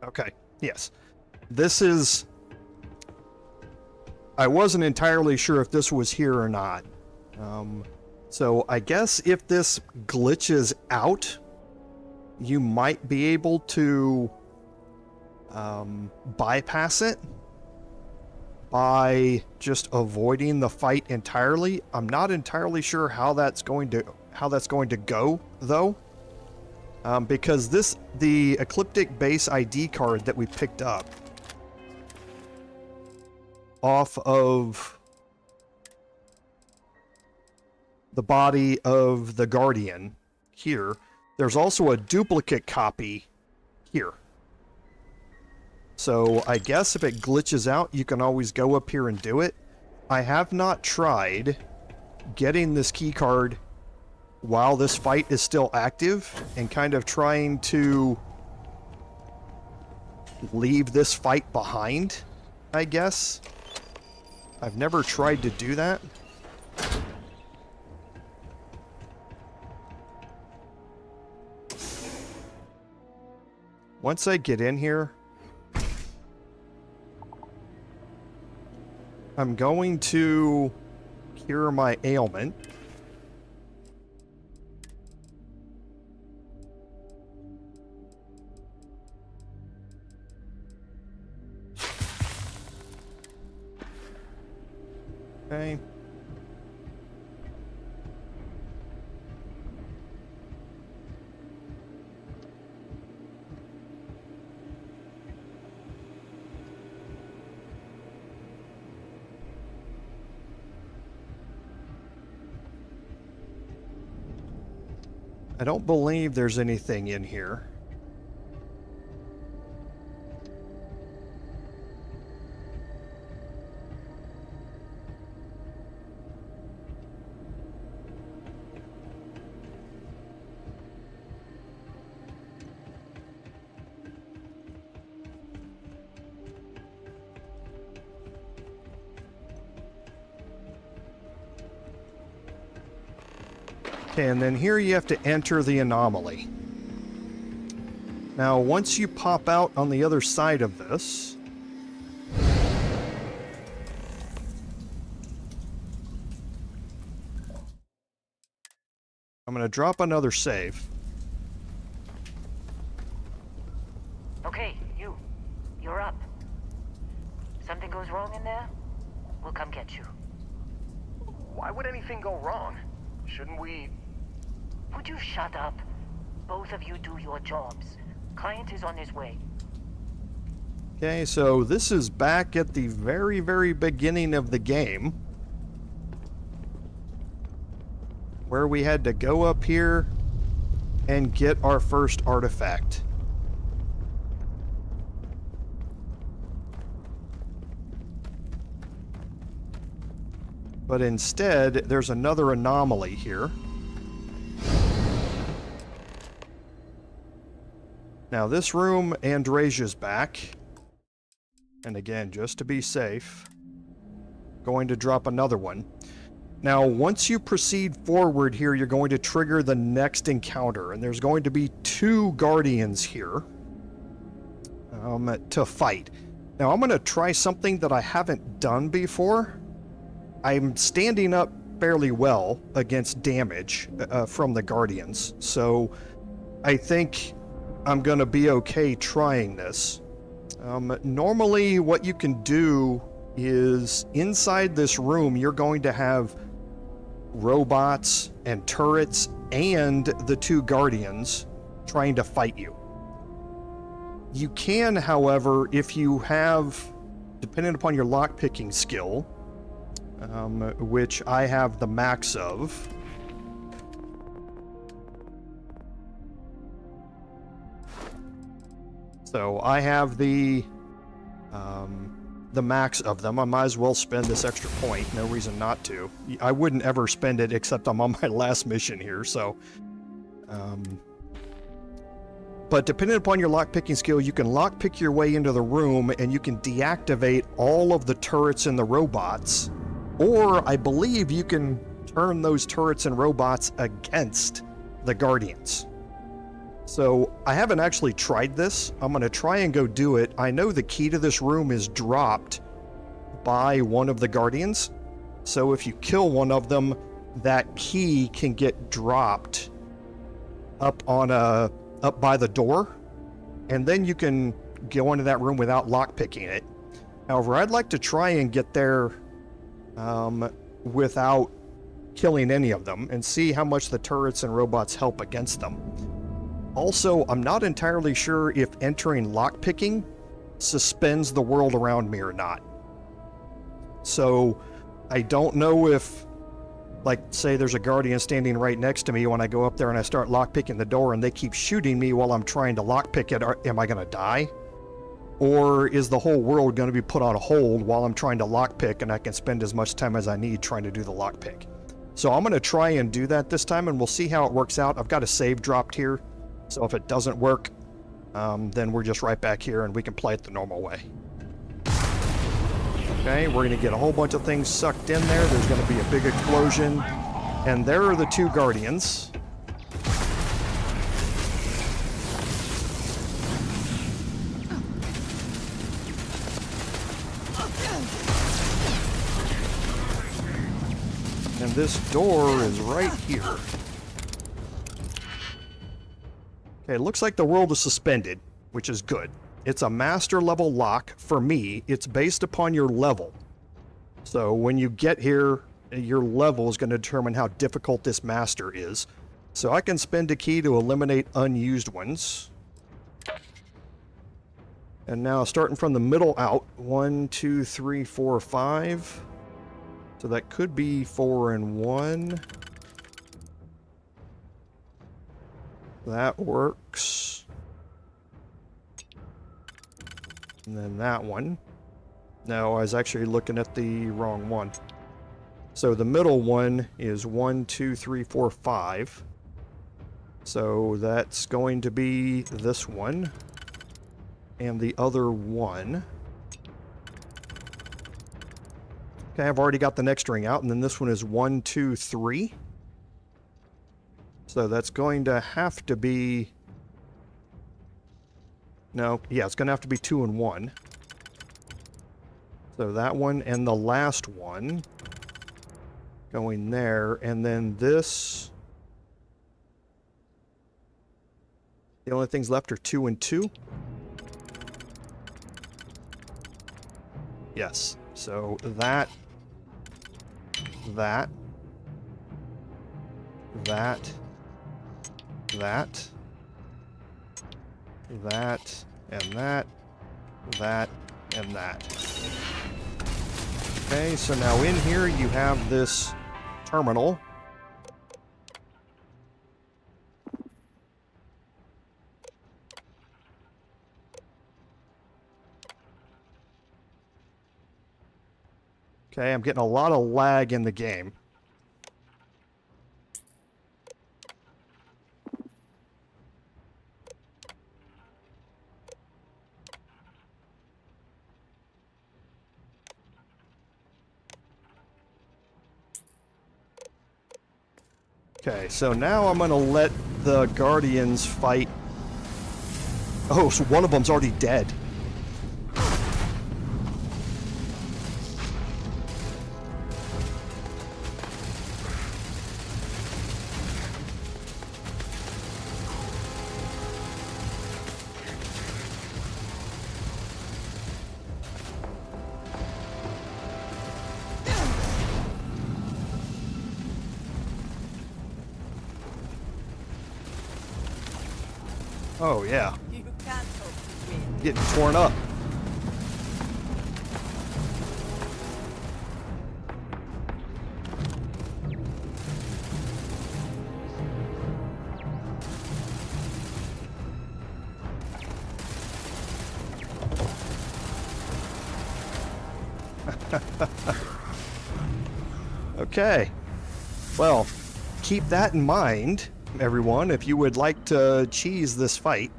Okay, yes. This is... I wasn't entirely sure if this was here or not. So I guess if this glitches out, you might be able to bypass it by just avoiding the fight entirely. I'm not entirely sure how that's going to go, though. Because the Ecliptic base ID card that we picked up off of the body of the Guardian here, there's also a duplicate copy here. So I guess if it glitches out, you can always go up here and do it. I have not tried getting this key card while this fight is still active and kind of trying to leave this fight behind, I guess. I've never tried to do that. Once I get in here, I'm going to cure my ailment. Okay. I don't believe there's anything in here. Okay, and then here you have to enter the anomaly. Now, once you pop out on the other side of this, I'm going to drop another save. Okay, you're up. Something goes wrong in there, we'll come get you. Why would anything go wrong? Shouldn't we... Would you shut up? Both of you do your jobs. Client is on his way. Okay, so this is back at the very, very beginning of the game, where we had to go up here and get our first artifact. But instead, there's another anomaly here. Now this room, Andresia's back. And again, just to be safe, going to drop another one. Now, once you proceed forward here, you're going to trigger the next encounter. And there's going to be 2 Guardians here to fight. Now, I'm going to try something that I haven't done before. I'm standing up fairly well against damage from the Guardians. So I think I'm going to be okay trying this. Normally, what you can do is inside this room, you're going to have robots and turrets and the 2 Guardians trying to fight you. You can, however, if you have, depending upon your lockpicking skill, which I have the max of, so I have the the max of them. I might as well spend this extra point. No reason not to. I wouldn't ever spend it except I'm on my last mission here, so... But depending upon your lockpicking skill, you can lockpick your way into the room and you can deactivate all of the turrets and the robots. Or, I believe you can turn those turrets and robots against the Guardians. So, I haven't actually tried this. I'm going to try and go do it. I know the key to this room is dropped by one of the Guardians. So if you kill one of them, that key can get dropped up by the door, and then you can go into that room without lockpicking it. However, I'd like to try and get there without killing any of them and see how much the turrets and robots help against them. Also, I'm not entirely sure if entering lockpicking suspends the world around me or not. So, I don't know if, like, say there's a Guardian standing right next to me when I go up there and I start lockpicking the door and they keep shooting me while I'm trying to lockpick it, am I going to die? Or is the whole world going to be put on hold while I'm trying to lockpick and I can spend as much time as I need trying to do the lockpick? So I'm going to try and do that this time and we'll see how it works out. I've got a save dropped here, so if it doesn't work, then we're just right back here and we can play it the normal way. Okay, we're going to get a whole bunch of things sucked in there. There's going to be a big explosion. And there are the two Guardians. And this door is right here. Okay, it looks like the world is suspended, which is good. It's a master level lock. For me, it's based upon your level. So when you get here, your level is going to determine how difficult this master is. So I can spend a key to eliminate unused ones. And now starting from the middle out, 1, 2, 3, 4, 5. So that could be 4 and 1. That works. And then that one. No, I was actually looking at the wrong one. So the middle one is 1, 2, 3, 4, 5. So that's going to be this one. And the other one. Okay, I've already got the next ring out. And then this one is 1, 2, 3. So that's going to have to be... No, yeah, it's going to have to be 2 and 1. So that one and the last one going there, and then this. The only things left are 2 and 2. Yes, so that, that, that, that, that, and that, that, and that. Okay, so now in here you have this terminal. Okay, I'm getting a lot of lag in the game. Okay, so now I'm gonna let the Guardians fight. Oh, so one of them's already dead. Oh, yeah. Getting torn up. Okay. Well, keep that in mind, everyone, if you would like to cheese this fight.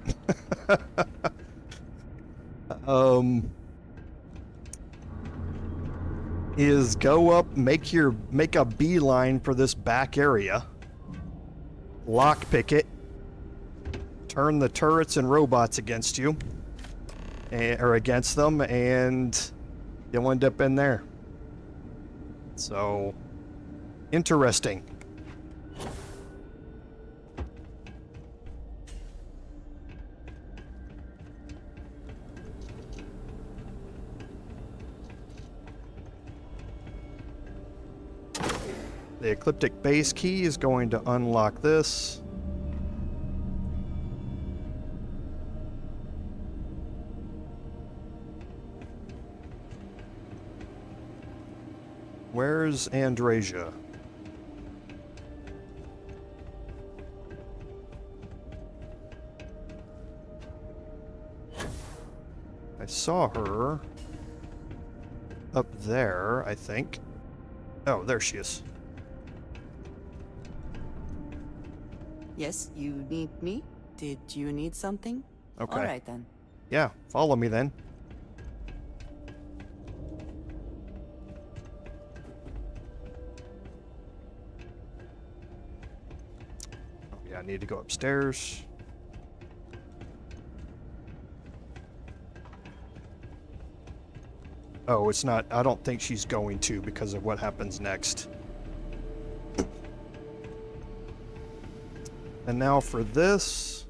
Is go up, make a beeline for this back area. Lockpick it. Turn the turrets and robots against you. Or against them, and you'll end up in there. So, interesting. The Ecliptic Base Key is going to unlock this. Where's Andrasia? I saw her up there, I think. Oh, there she is. Yes, you need me? Did you need something? Okay. All right then. Yeah, follow me then. Oh, yeah, I need to go upstairs. Oh, it's not. I don't think she's going to because of what happens next. And now for this.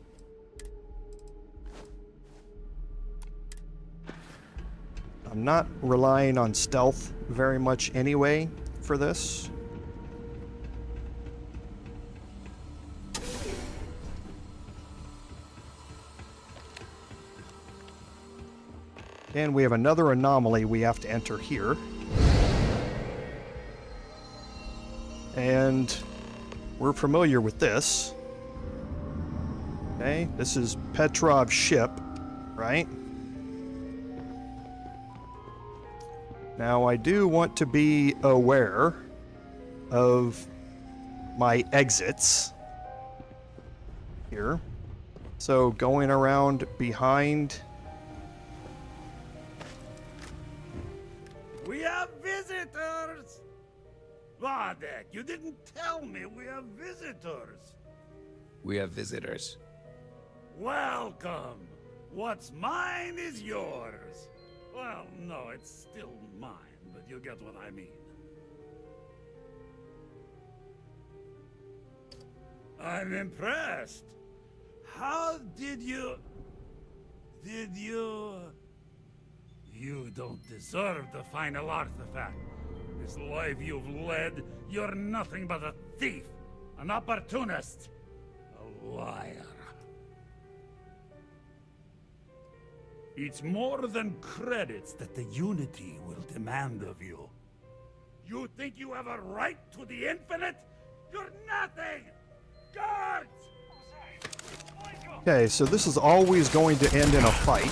I'm not relying on stealth very much anyway for this. And we have another anomaly we have to enter here. And we're familiar with this. Okay, this is Petrov's ship, right? Now I do want to be aware of my exits here. So going around behind. We have visitors! Vadek, you didn't tell me we have visitors. We have visitors. Welcome. What's mine is yours. Well, no, it's still mine, but you get what I mean. I'm impressed. How did you... You don't deserve the final artifact. This life you've led, you're nothing but a thief, an opportunist, a liar. It's more than credits that the Unity will demand of you. You think you have a right to the infinite? You're nothing! Guards! Okay, so this is always going to end in a fight.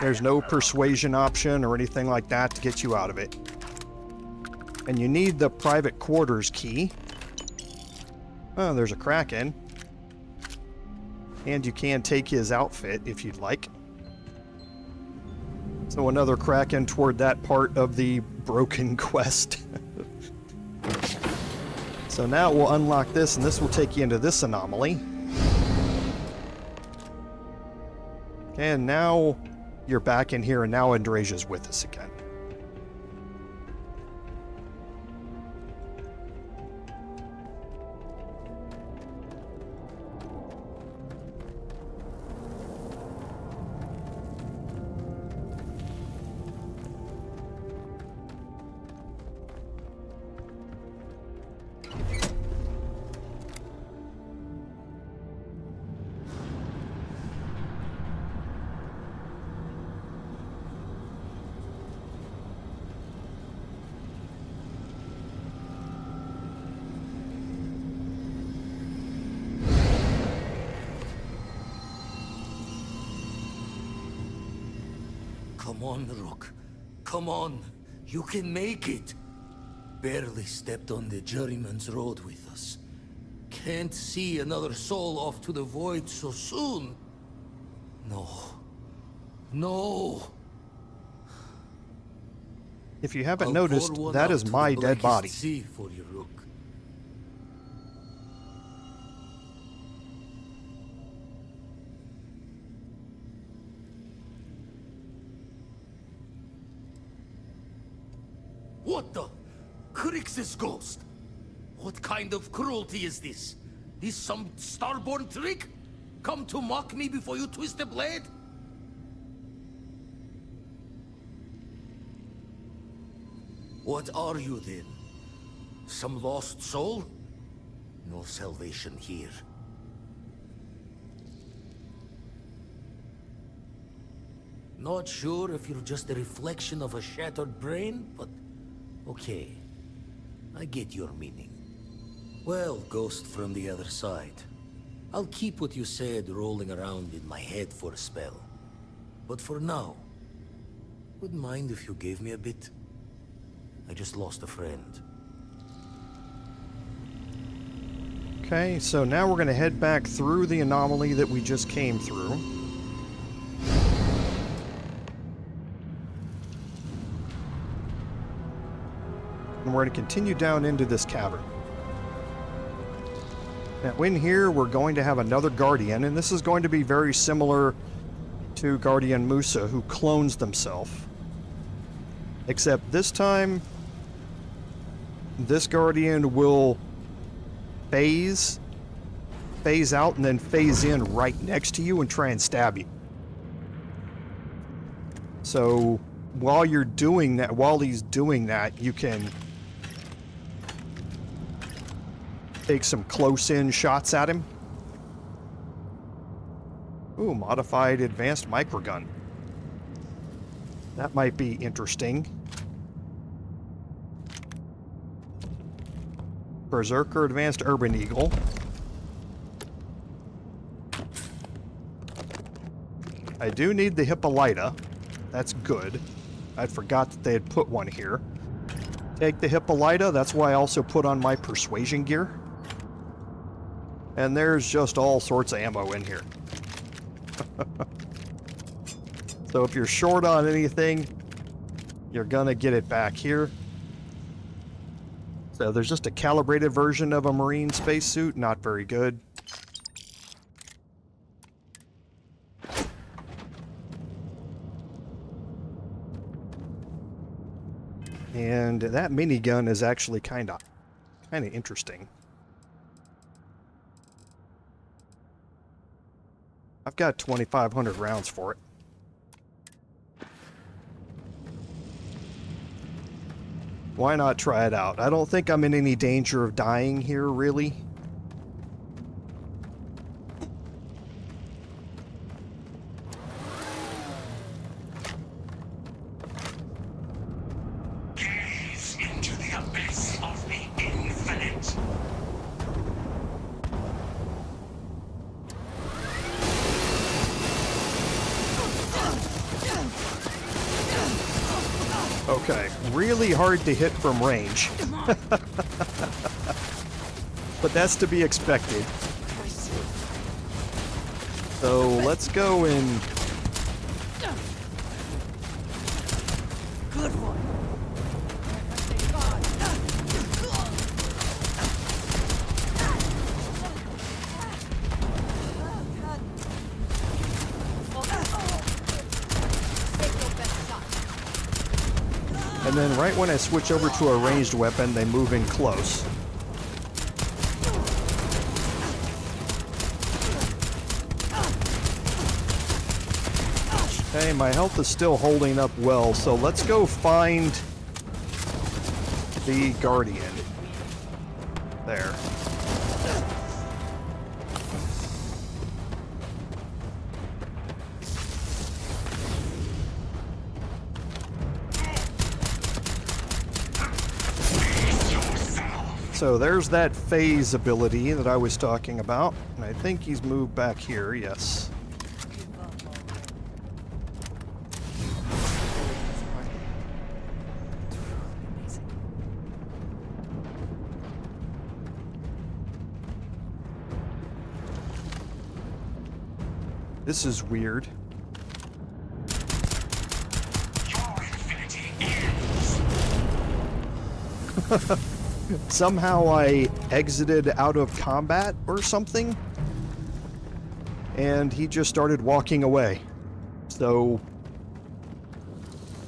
There's no persuasion option or anything like that to get you out of it. And you need the private quarters key. Oh, there's a Kraken. And you can take his outfit if you'd like. So another Kraken toward that part of the broken quest. So now we'll unlock this, and this will take you into this anomaly. And now you're back in here, and now Andrasia's with us again. Come on, Rook. Come on. You can make it. Barely stepped on the juryman's road with us. Can't see another soul off to the void so soon. No. No. If you haven't noticed, that is my dead body. Sea for you, Rook. What the? Crix's ghost? What kind of cruelty is this? Is some starborn trick? Come to mock me before you twist the blade? What are you then? Some lost soul? No salvation here. Not sure if you're just a reflection of a shattered brain, but okay. I get your meaning. Well, ghost from the other side. I'll keep what you said rolling around in my head for a spell. But for now, wouldn't mind if you gave me a bit. I just lost a friend. Okay, so now we're going to head back through the anomaly that we just came through. And we're going to continue down into this cavern. Now in here, we're going to have another Guardian, and this is going to be very similar to Guardian Musa, who clones themselves. Except this time, this Guardian will phase out and then phase in right next to you and try and stab you. So while you're doing that, while he's doing that, you can take some close-in shots at him. Ooh, modified advanced microgun. That might be interesting. Berserker advanced urban eagle. I do need the Hippolyta. That's good. I forgot that they had put one here. Take the Hippolyta. That's why I also put on my persuasion gear. And there's just all sorts of ammo in here. So if you're short on anything, you're gonna get it back here. So there's just a calibrated version of a Marine spacesuit, not very good. And that minigun is actually kind of interesting. I've got 2,500 rounds for it. Why not try it out? I don't think I'm in any danger of dying here, really. Gaze into the abyss of the infinite. Okay, really hard to hit from range. But that's to be expected. So let's go and... Good one. And then right when I switch over to a ranged weapon, they move in close. Okay, my health is still holding up well, so let's go find the Guardian. There. So there's that phase ability that I was talking about. And I think he's moved back here, yes. this is weird. Your infinity ends. Somehow I exited out of combat or something, and he just started walking away. So,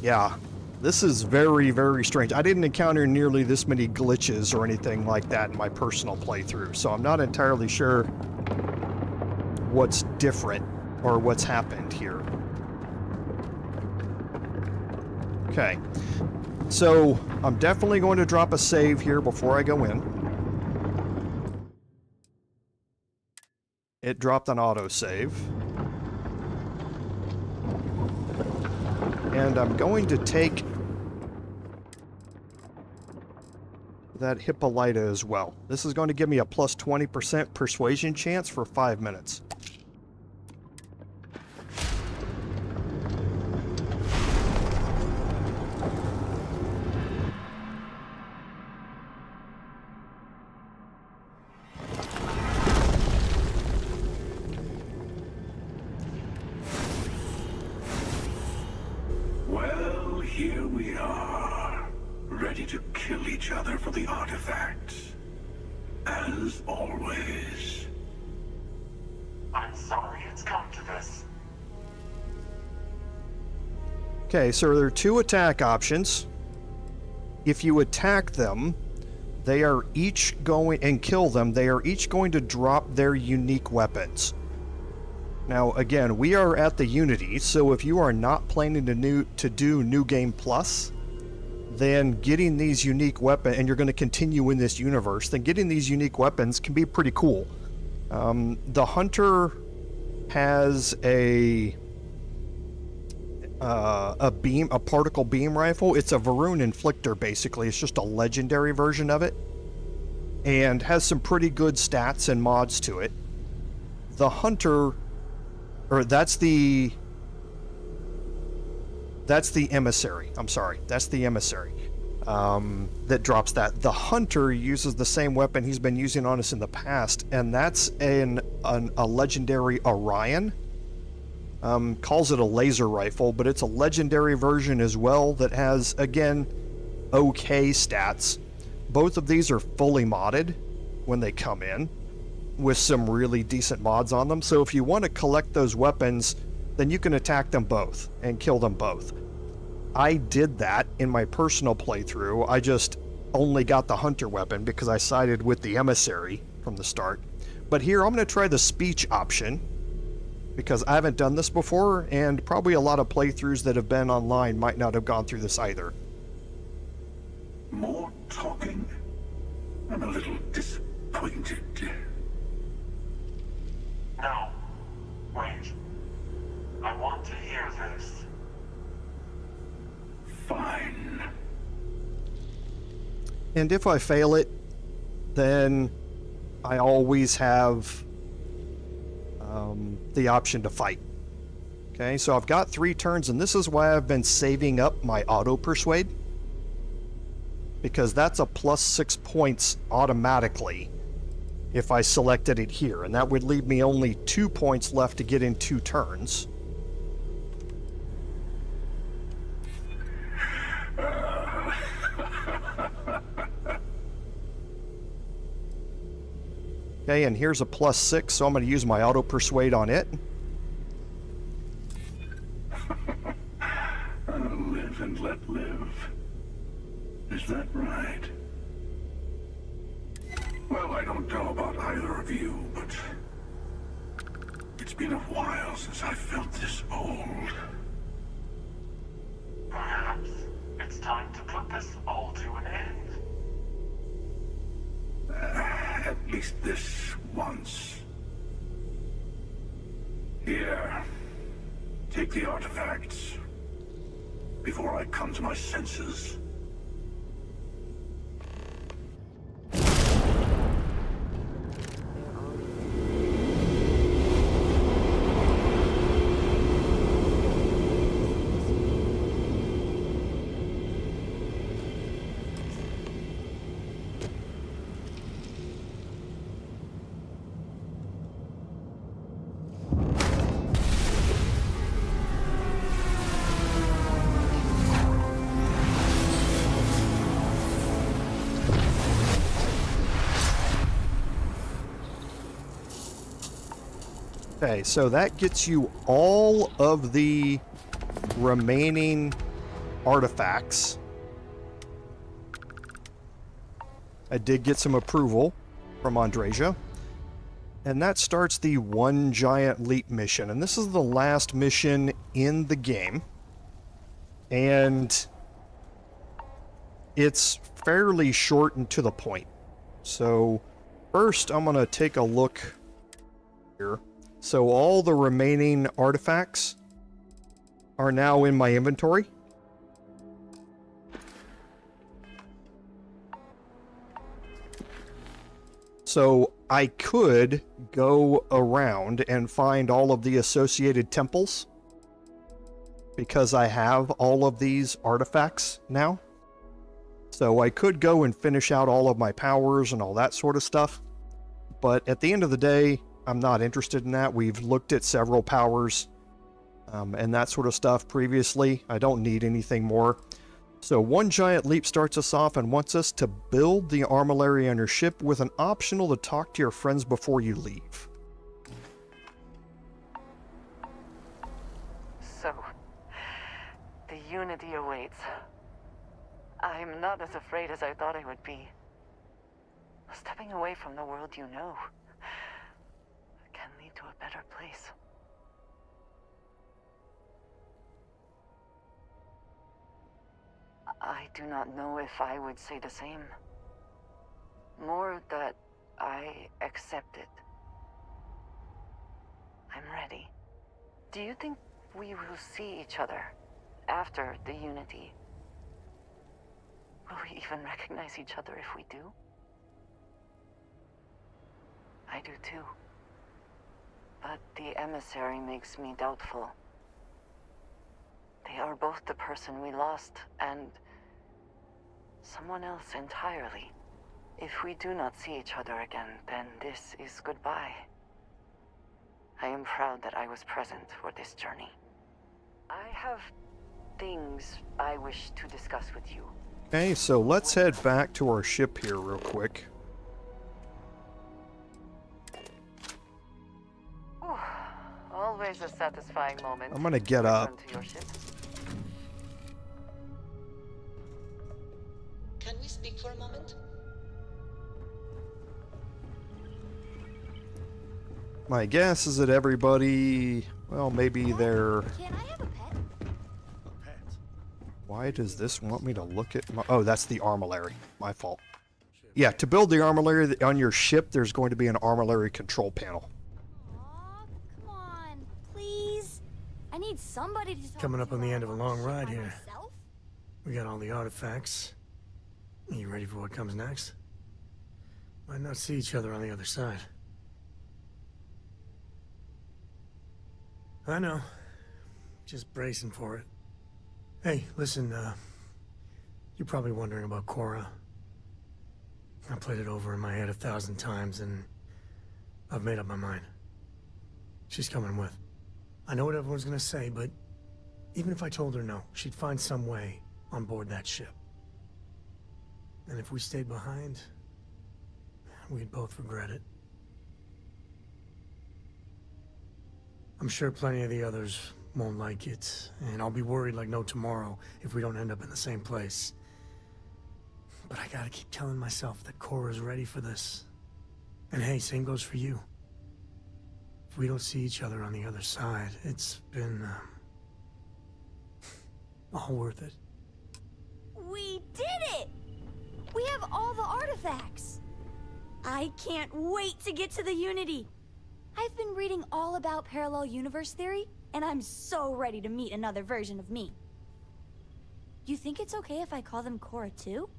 yeah, this is very, very strange. I didn't encounter nearly this many glitches or anything like that in my personal playthrough, so I'm not entirely sure what's different or what's happened here. Okay. So, I'm definitely going to drop a save here before I go in. It dropped an autosave. And I'm going to take that Hippolyta as well. This is going to give me a plus 20% persuasion chance for 5 minutes. Well, here we are, ready to kill each other for the artifacts. As always. I'm sorry it's come to this. Okay, so there are 2 attack options. If you attack them, they are each going, and kill them, they are each going to drop their unique weapons. Now, again, we are at the Unity, so if you are not planning to do New Game Plus, then getting these unique weapons, and you're going to continue in this universe, then getting these unique weapons can be pretty cool. The Hunter has a particle beam rifle. It's a Varun Inflictor, basically. It's just a legendary version of it, and has some pretty good stats and mods to it. The Hunter, or that's the Emissary. I'm sorry, that's the Emissary that drops that. The Hunter uses the same weapon he's been using on us in the past, and that's a legendary Orion. Calls it a laser rifle, but it's a legendary version as well that has, again, okay stats. Both of these are fully modded when they come in, with some really decent mods on them. So if you want to collect those weapons, then you can attack them both and kill them both. I did that in my personal playthrough. I just only got the Hunter weapon because I sided with the Emissary from the start. But here I'm going to try the speech option, because I haven't done this before, and probably a lot of playthroughs that have been online might not have gone through this either. More talking? I'm a little disappointed. No. Wait. I want to hear this. Fine. And if I fail it, then I always have the option to fight. Okay, so I've got 3 turns, and this is why I've been saving up my auto persuade, because that's a plus 6 points automatically if I selected it here, and that would leave me only 2 points left to get in 2 turns. Okay, and here's a plus 6, so I'm going to use my auto persuade on it. Live and let live. Is that right? Well, I don't know about either of you, but it's been a while since I felt this old. Perhaps it's time to put this all to an end. At least this once. Here, take the artifacts before I come to my senses. Okay, so that gets you all of the remaining artifacts. I did get some approval from Andreja. And that starts the One Giant Leap mission. And this is the last mission in the game. And it's fairly short and to the point. So first I'm going to take a look here. So all the remaining artifacts are now in my inventory. So I could go around and find all of the associated temples because I have all of these artifacts now. So I could go and finish out all of my powers and all that sort of stuff. But at the end of the day, I'm not interested in that. We've looked at several powers and that sort of stuff previously. I don't need anything more. So One Giant Leap starts us off and wants us to build the Armillary on your ship with an optional to talk to your friends before you leave. So, the Unity awaits. I'm not as afraid as I thought I would be. Stepping away from the world you know can lead to a better place. I do not know if I would say the same. More that I accept it. I'm ready. Do you think we will see each other after the Unity? Will we even recognize each other if we do? I do too. But the Emissary makes me doubtful. They are both the person we lost and someone else entirely. If we do not see each other again, then this is goodbye. I am proud that I was present for this journey. I have things I wish to discuss with you. Okay, so let's head back to our ship here real quick. Ooh, always a satisfying moment. I'm gonna get up. To your ship. Can we speak for a moment? My guess is that everybody, well, maybe they're... Can I have a pet? Why does this want me to look at my... Oh, that's the Armillary. My fault. Yeah, to build the Armillary on your ship, there's going to be an Armillary control panel. Aw, come on, please. I need somebody to talk Coming up to on the end of a long about ride by here. myself? We got all the artifacts. You ready for what comes next? Might not see each other on the other side. I know. Just bracing for it. Hey, listen, you're probably wondering about Cora. I played it over in my head 1,000 times, and I've made up my mind. She's coming with. I know what everyone's gonna say, but even if I told her no, she'd find some way on board that ship. And if we stayed behind, we'd both regret it. I'm sure plenty of the others won't like it, and I'll be worried like no tomorrow if we don't end up in the same place. But I gotta keep telling myself that Cora's ready for this. And hey, same goes for you. If we don't see each other on the other side, it's been, all worth it. We did it! We have all the artifacts! I can't wait to get to the Unity! I've been reading all about parallel universe theory, and I'm so ready to meet another version of me. You think it's okay if I call them Cora too?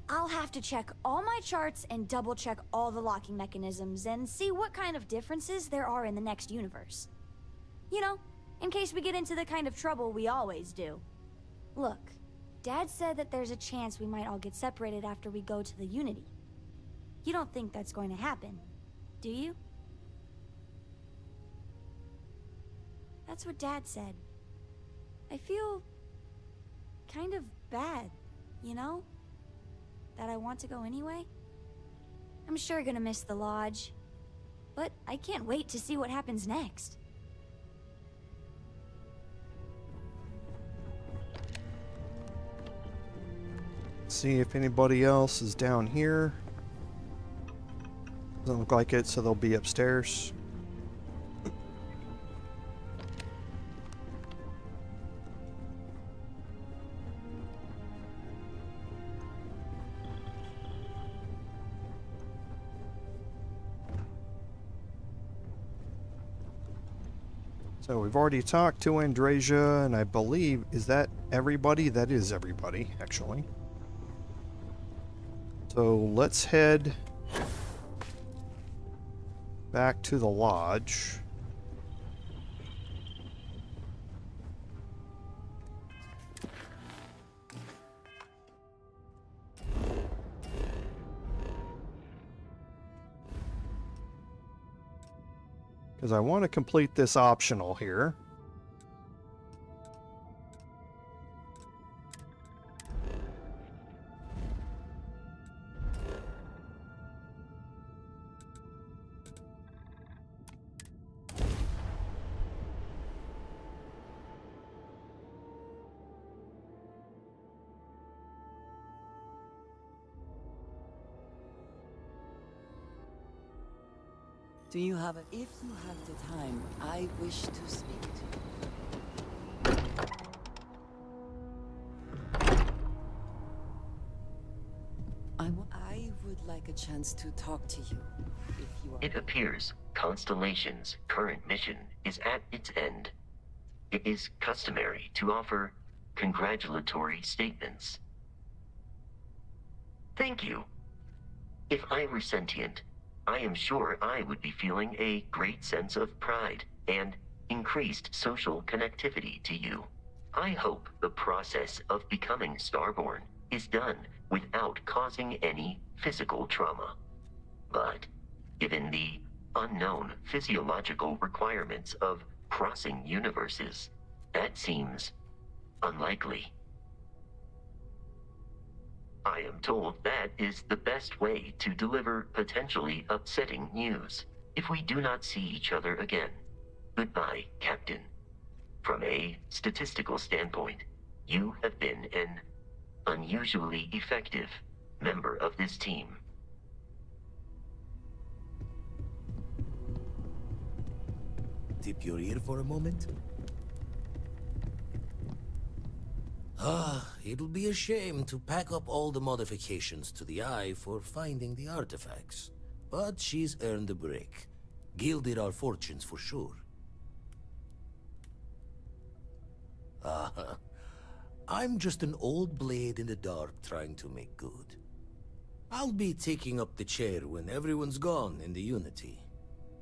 I'll have to check all my charts and double-check all the locking mechanisms and see what kind of differences there are in the next universe. You know, in case we get into the kind of trouble we always do. Look, Dad said that there's a chance we might all get separated after we go to the Unity. You don't think that's going to happen, do you? That's what Dad said. I feel kind of bad, you know? That I want to go anyway. I'm sure gonna miss the lodge. But I can't wait to see what happens next. See if anybody else is down here. Doesn't look like it, so they'll be upstairs. So we've already talked to Andrasia, and I believe, is that everybody? That is everybody, actually. So let's head back to the lodge. Because I want to complete this optional here. Do you have it? If you have the time, I wish to speak to you. I would like a chance to talk to you. If you are... It appears Constellation's current mission is at its end. It is customary to offer congratulatory statements. Thank you. If I were sentient, I am sure I would be feeling a great sense of pride and increased social connectivity to you. I hope the process of becoming Starborn is done without causing any physical trauma. But given the unknown physiological requirements of crossing universes, that seems unlikely. I am told that is the best way to deliver potentially upsetting news. If we do not see each other again, goodbye, Captain. From a statistical standpoint, you have been an unusually effective member of this team. Tip your ear for a moment? It'll be a shame to pack up all the modifications to the Eye for finding the artifacts. But she's earned a break. Gilded our fortunes for sure. I'm just an old blade in the dark trying to make good. I'll be taking up the chair when everyone's gone in the Unity.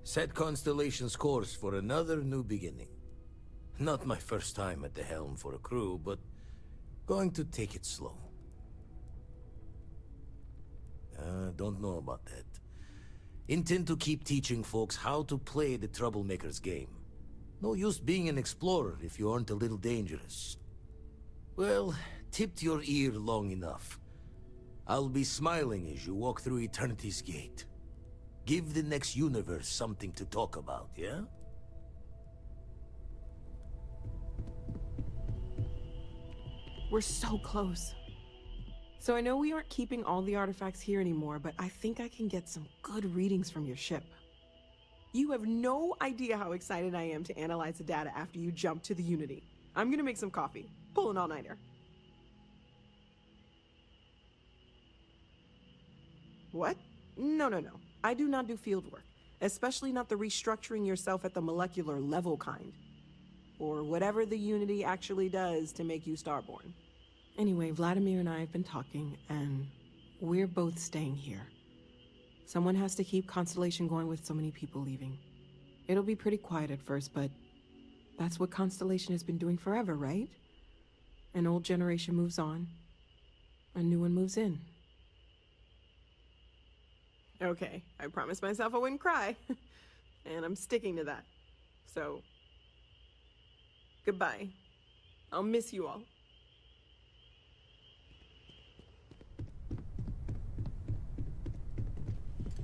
Set Constellation's course for another new beginning. Not my first time at the helm for a crew, but going to take it slow. Don't know about that. Intend to keep teaching folks how to play the Troublemaker's game. No use being an explorer if you aren't a little dangerous. Well, tipped your ear long enough. I'll be smiling as you walk through Eternity's Gate. Give the next universe something to talk about, yeah? We're so close. So I know we aren't keeping all the artifacts here anymore, but I think I can get some good readings from your ship. You have no idea how excited I am to analyze the data after you jump to the Unity. I'm gonna make some coffee. Pull an all-nighter. What? No. I do not do field work. Especially not the restructuring yourself at the molecular level kind. Or whatever the Unity actually does to make you Starborn. Anyway, Vladimir and I have been talking, and we're both staying here. Someone has to keep Constellation going with so many people leaving. It'll be pretty quiet at first, but that's what Constellation has been doing forever, right? An old generation moves on, a new one moves in. Okay, I promised myself I wouldn't cry, and I'm sticking to that. So, goodbye. I'll miss you all.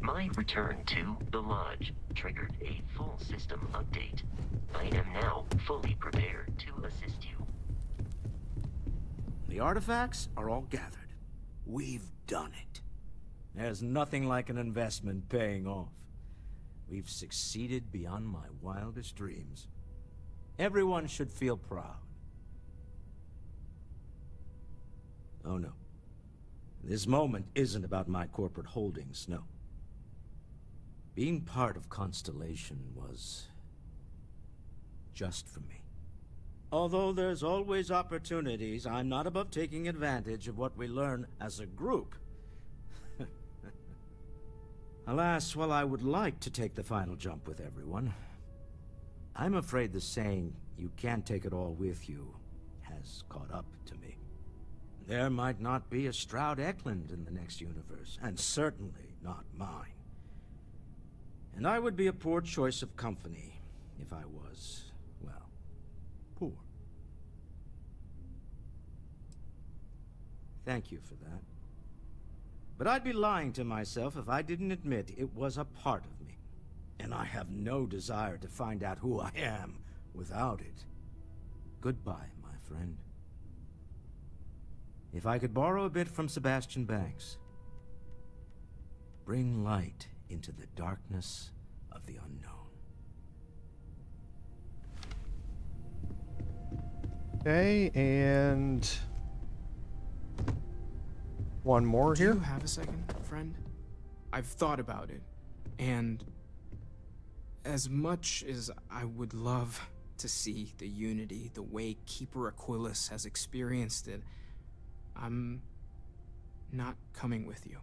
My return to the Lodge triggered a full system update. I am now fully prepared to assist you. The artifacts are all gathered. We've done it. There's nothing like an investment paying off. We've succeeded beyond my wildest dreams. Everyone should feel proud. Oh no. This moment isn't about my corporate holdings, no. Being part of Constellation was just for me. Although there's always opportunities, I'm not above taking advantage of what we learn as a group. Alas, while I would like to take the final jump with everyone, I'm afraid the saying, "you can't take it all with you," has caught up to me. There might not be a Stroud Eklund in the next universe, and certainly not mine. And I would be a poor choice of company if I was, well, poor. Thank you for that. But I'd be lying to myself if I didn't admit it was a part of me. And I have no desire to find out who I am without it. Goodbye, my friend. If I could borrow a bit from Sebastian Banks, bring light into the darkness of the unknown. Okay, and one more here. Do you have a second, friend? I've thought about it, and as much as I would love to see the Unity the way Keeper Aquilus has experienced it, I'm not coming with you.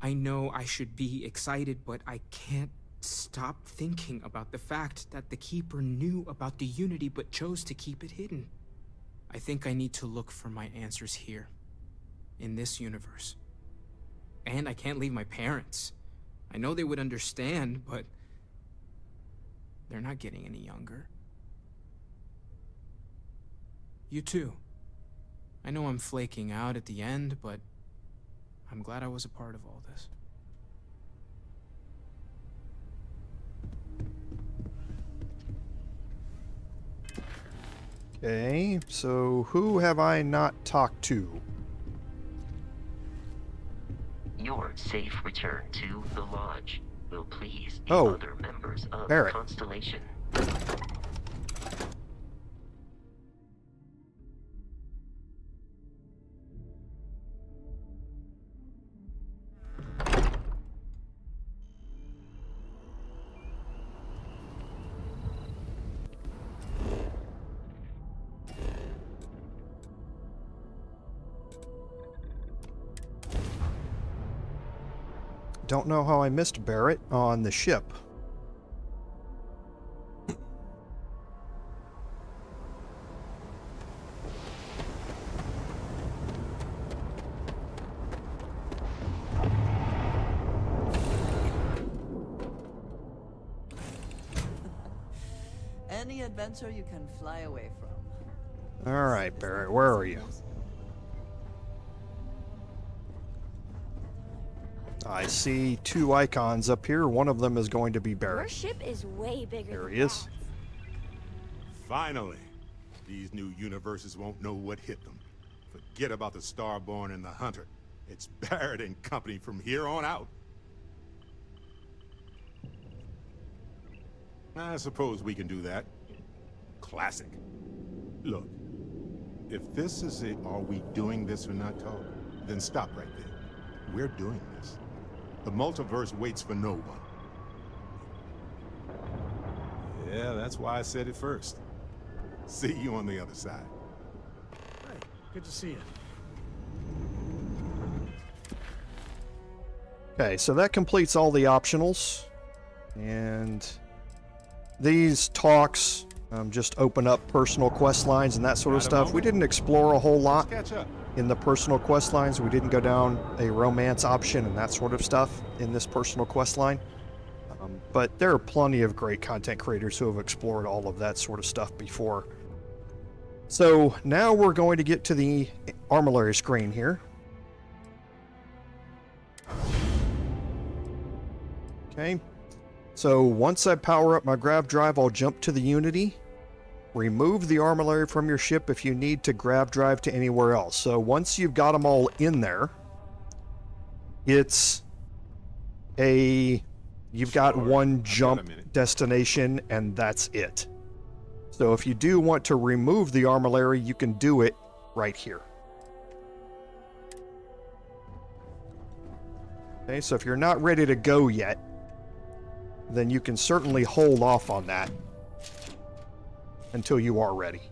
I know I should be excited, but I can't stop thinking about the fact that the Keeper knew about the Unity but chose to keep it hidden. I think I need to look for my answers here, in this universe. And I can't leave my parents. I know they would understand, but they're not getting any younger. You too. I know I'm flaking out at the end, but I'm glad I was a part of all this. Okay, so who have I not talked to? Your safe return to the Lodge will please the Oh, other members of Barrett. Constellation. Don't know how I missed Barrett on the ship. Any adventure you can fly away from. All right, Barrett, where are you? I see two icons up here. One of them is going to be Your Barrett. ship is way bigger There than he is. Finally, these new universes won't know what hit them. Forget about the Starborn and the Hunter. It's Barrett and company from here on out. I suppose we can do that. Classic. Look, if this is a "are we doing this or not" talk, then stop right there. We're doing this. The multiverse waits for no one. Yeah, that's why I said it first. See you on the other side. Hey, good to see you. Okay, so that completes all the optionals. And these talks just open up personal quest lines and that sort of stuff. We didn't explore a whole lot Catch up. in the personal quest lines. We didn't go down a romance option and that sort of stuff in this personal quest line. But there are plenty of great content creators who have explored all of that sort of stuff before. So now we're going to get to the Armillary screen here. Okay. So once I power up my grav drive, I'll jump to the Unity. Remove the Armillary from your ship if you need to grav drive to anywhere else. So once you've got them all in there, it's you've got one jump destination and that's it. So if you do want to remove the Armillary, you can do it right here. Okay, so if you're not ready to go yet, then you can certainly hold off on that until you are ready.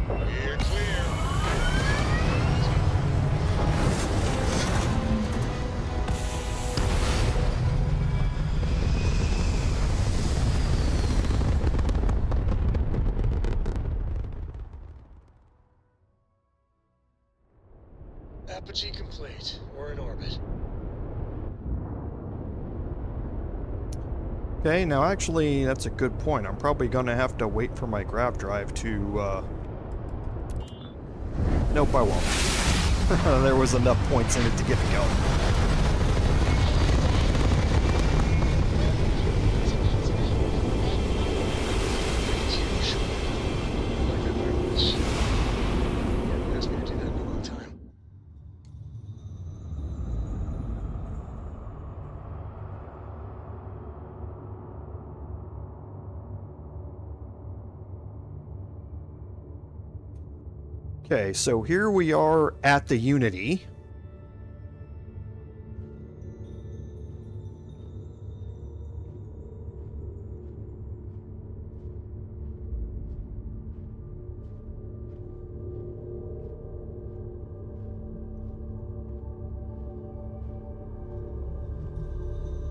We're clear. Apogee complete. We're in orbit. Okay, now actually, that's a good point. I'm probably going to have to wait for my grav drive to, Nope, I won't. There was enough points in it to get me going. Okay, so here we are at the Unity.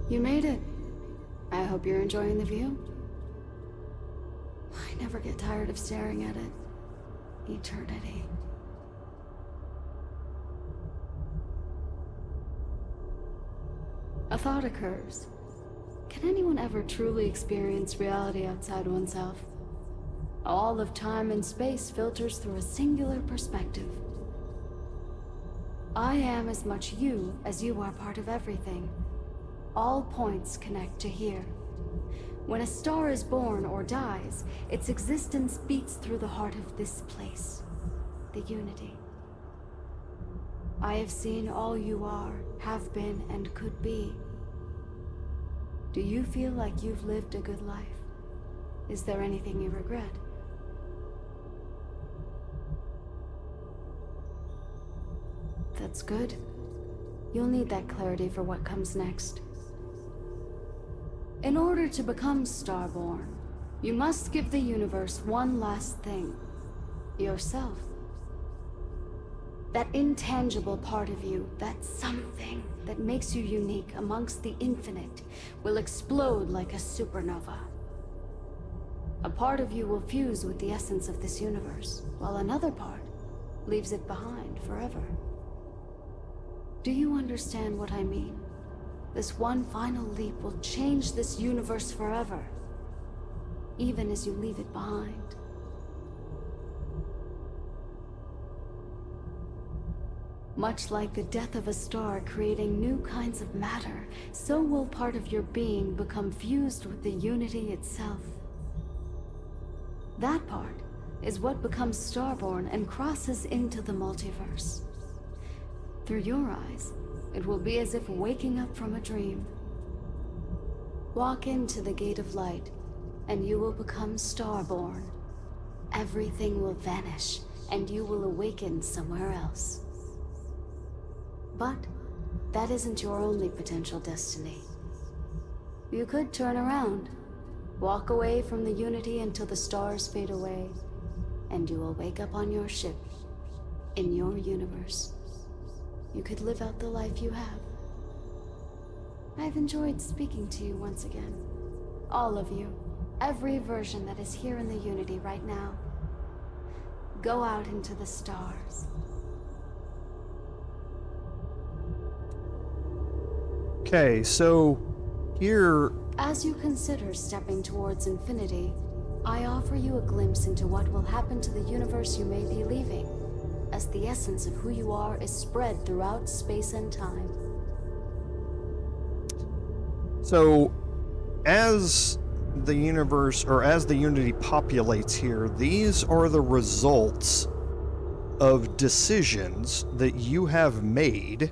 You made it. I hope you're enjoying the view. I never get tired of staring at it. Eternity. A thought occurs. Can anyone ever truly experience reality outside oneself? All of time and space filters through a singular perspective. I am as much you as you are part of everything. All points connect to here. When a star is born or dies, its existence beats through the heart of this place, the Unity. I have seen all you are, have been, and could be. Do you feel like you've lived a good life? Is there anything you regret? That's good. You'll need that clarity for what comes next. In order to become Starborn, you must give the universe one last thing. Yourself. That intangible part of you, that something that makes you unique amongst the infinite, will explode like a supernova. A part of you will fuse with the essence of this universe, while another part leaves it behind forever. Do you understand what I mean? This one final leap will change this universe forever, even as you leave it behind. Much like the death of a star creating new kinds of matter, so will part of your being become fused with the Unity itself. That part is what becomes Starborn and crosses into the multiverse. Through your eyes, it will be as if waking up from a dream. Walk into the Gate of Light, and you will become Starborn. Everything will vanish, and you will awaken somewhere else. But that isn't your only potential destiny. You could turn around, walk away from the Unity until the stars fade away, and you will wake up on your ship, in your universe. You could live out the life you have. I've enjoyed speaking to you once again. All of you. Every version that is here in the Unity right now. Go out into the stars. Okay, so here... As you consider stepping towards infinity, I offer you a glimpse into what will happen to the universe you may be leaving. as the essence of who you are is spread throughout space and time. So, as the universe, or as the Unity populates here, these are the results of decisions that you have made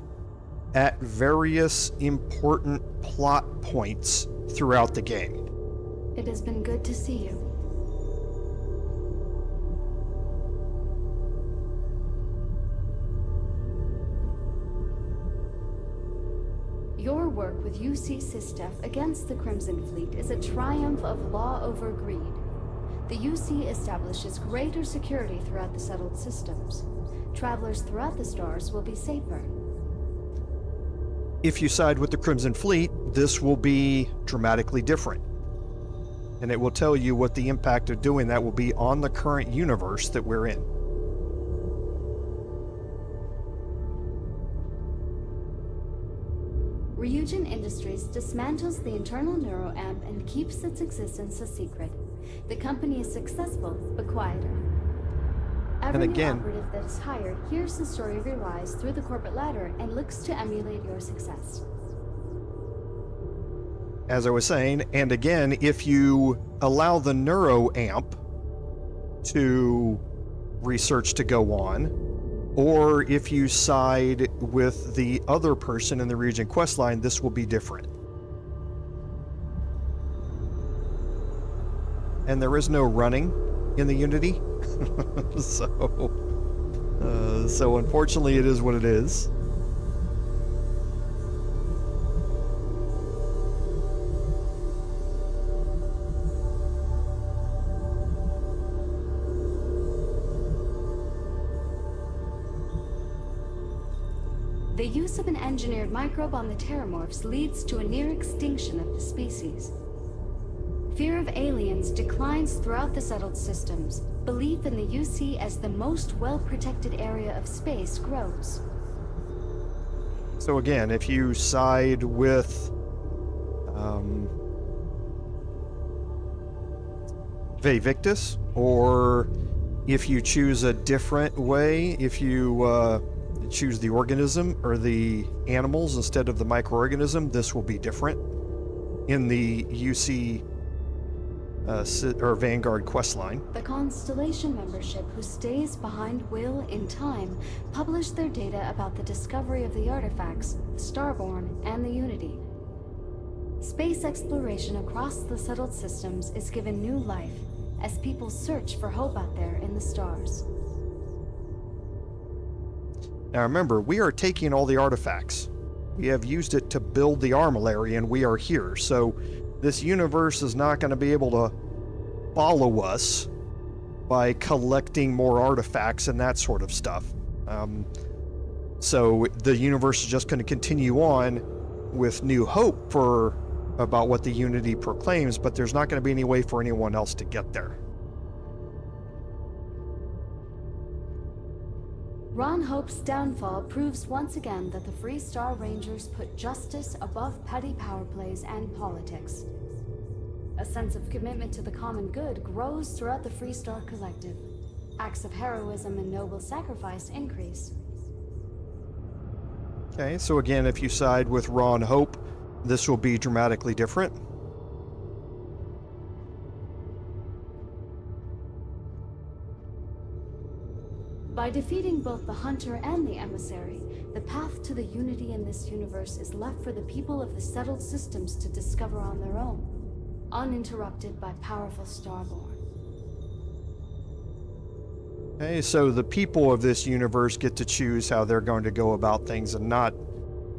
at various important plot points throughout the game. It has been good to see you. Your work with UC Sistef against the Crimson Fleet is a triumph of law over greed. The UC establishes greater security throughout the settled systems. Travelers throughout the stars will be safer. If you side with the Crimson Fleet, this will be dramatically different. And it will tell you what the impact of doing that will be on the current universe that we're in. Ryujin Industries dismantles the internal neuroamp and keeps its existence a secret. The company is successful, but quieter. Every new operative that is hired hears the story of your rise through the corporate ladder and looks to emulate your success. As I was saying, and again, if you allow the neuroamp to research to go on, or if you side with the other person in the region questline, this will be different. And there is no running in the Unity, so unfortunately it is what it is. The use of an engineered microbe on the Terramorphs leads to a near extinction of the species. Fear of aliens declines throughout the settled systems. Belief in the UC as the most well-protected area of space grows. So again, if you side with Vevictus, or if you choose a different way, if you choose the organism or the animals instead of the microorganism, this will be different in the UC or Vanguard questline. The Constellation membership who stays behind will, in time, publish their data about the discovery of the artifacts, the Starborn, and the Unity. Space exploration across the settled systems is given new life as people search for hope out there in the stars. Now remember, we are taking all the artifacts. We have used it to build the Armillary, and we are here. So this universe is not going to be able to follow us by collecting more artifacts and that sort of stuff. So the universe is just going to continue on with new hope for about what the Unity proclaims, but there's not going to be any way for anyone else to get there. Ron Hope's downfall proves once again that the Free Star Rangers put justice above petty power plays and politics. A sense of commitment to the common good grows throughout the Free Star Collective. Acts of heroism and noble sacrifice increase. Okay, so again, if you side with Ron Hope, this will be dramatically different. By defeating both the Hunter and the Emissary, the path to the Unity in this universe is left for the people of the settled systems to discover on their own, uninterrupted by powerful Starborn. Okay, so the people of this universe get to choose how they're going to go about things, and not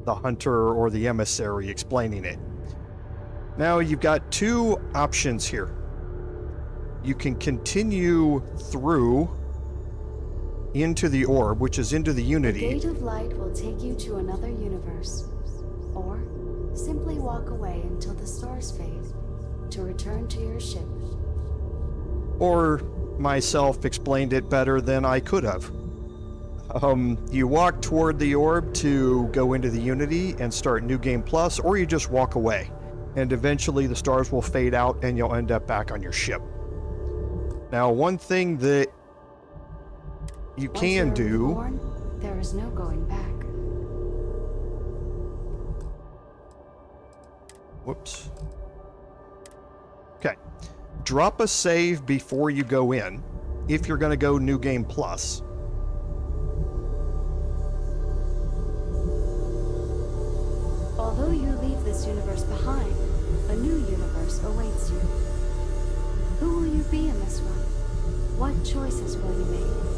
the Hunter or the Emissary explaining it. Now you've got two options here. You can continue through into the orb, which is into the Unity. The Gate of Light will take you to another universe. Or simply walk away until the stars fade, to return to your ship. Or myself explained it better than I could have. You walk toward the orb to go into the Unity and start New Game Plus, or you just walk away. And eventually the stars will fade out and you'll end up back on your ship. Now, one thing that you Once can you're do... reborn, there is no going back. Whoops. Okay. Drop a save before you go in, if you're going to go New Game Plus. Although you leave this universe behind, a new universe awaits you. Who will you be in this one? What choices will you make?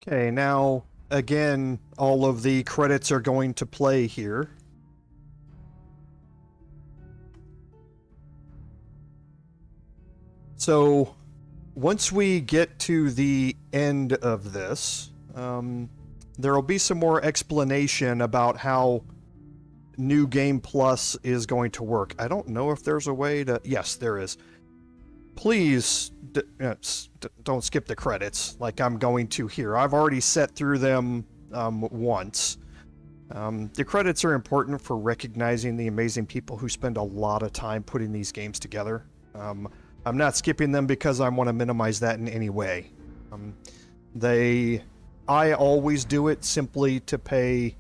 Okay, now, again, all of the credits are going to play here. So, once we get to the end of this, there will be some more explanation about how New Game Plus is going to work. I don't know if there's a way to... Yes, there is. Please don't skip the credits like I'm going to here. I've already set through them once. The credits are important for recognizing the amazing people who spend a lot of time putting these games together. I'm not skipping them because I want to minimize that in any way. I always do it simply to pay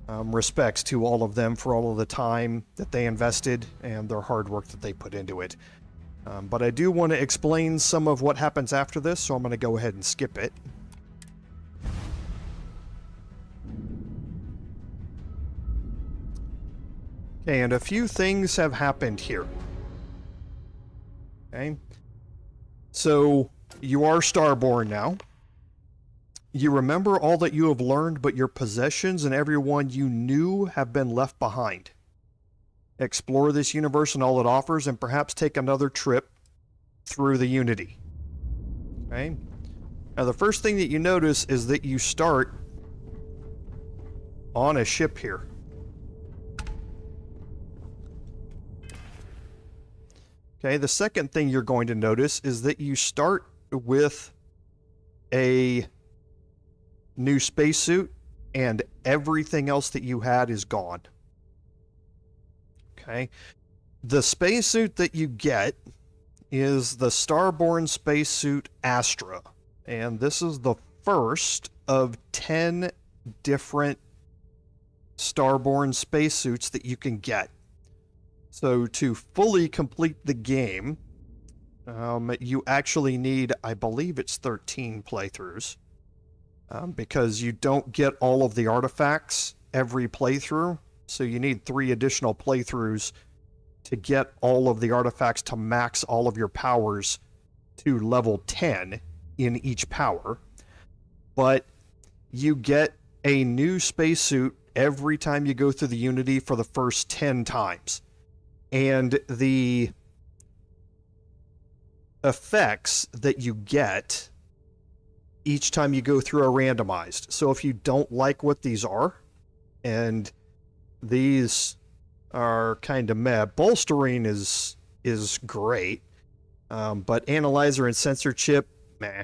respects to all of them for all of the time that they invested and their hard work that they put into it. But I do want to explain some of what happens after this, so I'm going to go ahead and skip it. Okay, and a few things have happened here. Okay. So, you are Starborn now. You remember all that you have learned, but your possessions and everyone you knew have been left behind. Explore this universe and all it offers, and perhaps take another trip through the Unity. Okay? Now, the first thing that you notice is that you start on a ship here. Okay, the second thing you're going to notice is that you start with a new spacesuit, and everything else that you had is gone. Okay. The spacesuit that you get is the Starborn spacesuit Astra, and this is the first of 10 different Starborn spacesuits that you can get. So to fully complete the game, you actually need, I believe it's 13 playthroughs, because you don't get all of the artifacts every playthrough. So you need 3 additional playthroughs to get all of the artifacts to max all of your powers to level 10 in each power. But you get a new spacesuit every time you go through the Unity for the first 10 times. And the effects that you get each time you go through are randomized. So if you don't like what these are, and these are kind of meh, bolstering is great, but analyzer and sensor chip, meh.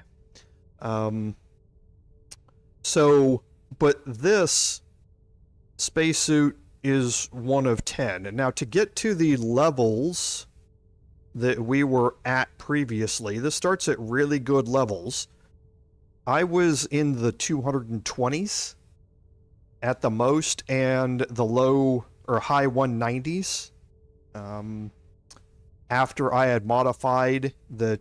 But this spacesuit is 1 of 10. And now to get to the levels that we were at previously, this starts at really good levels. I was in the 220s at the most, and the low or high 190s after I had modified the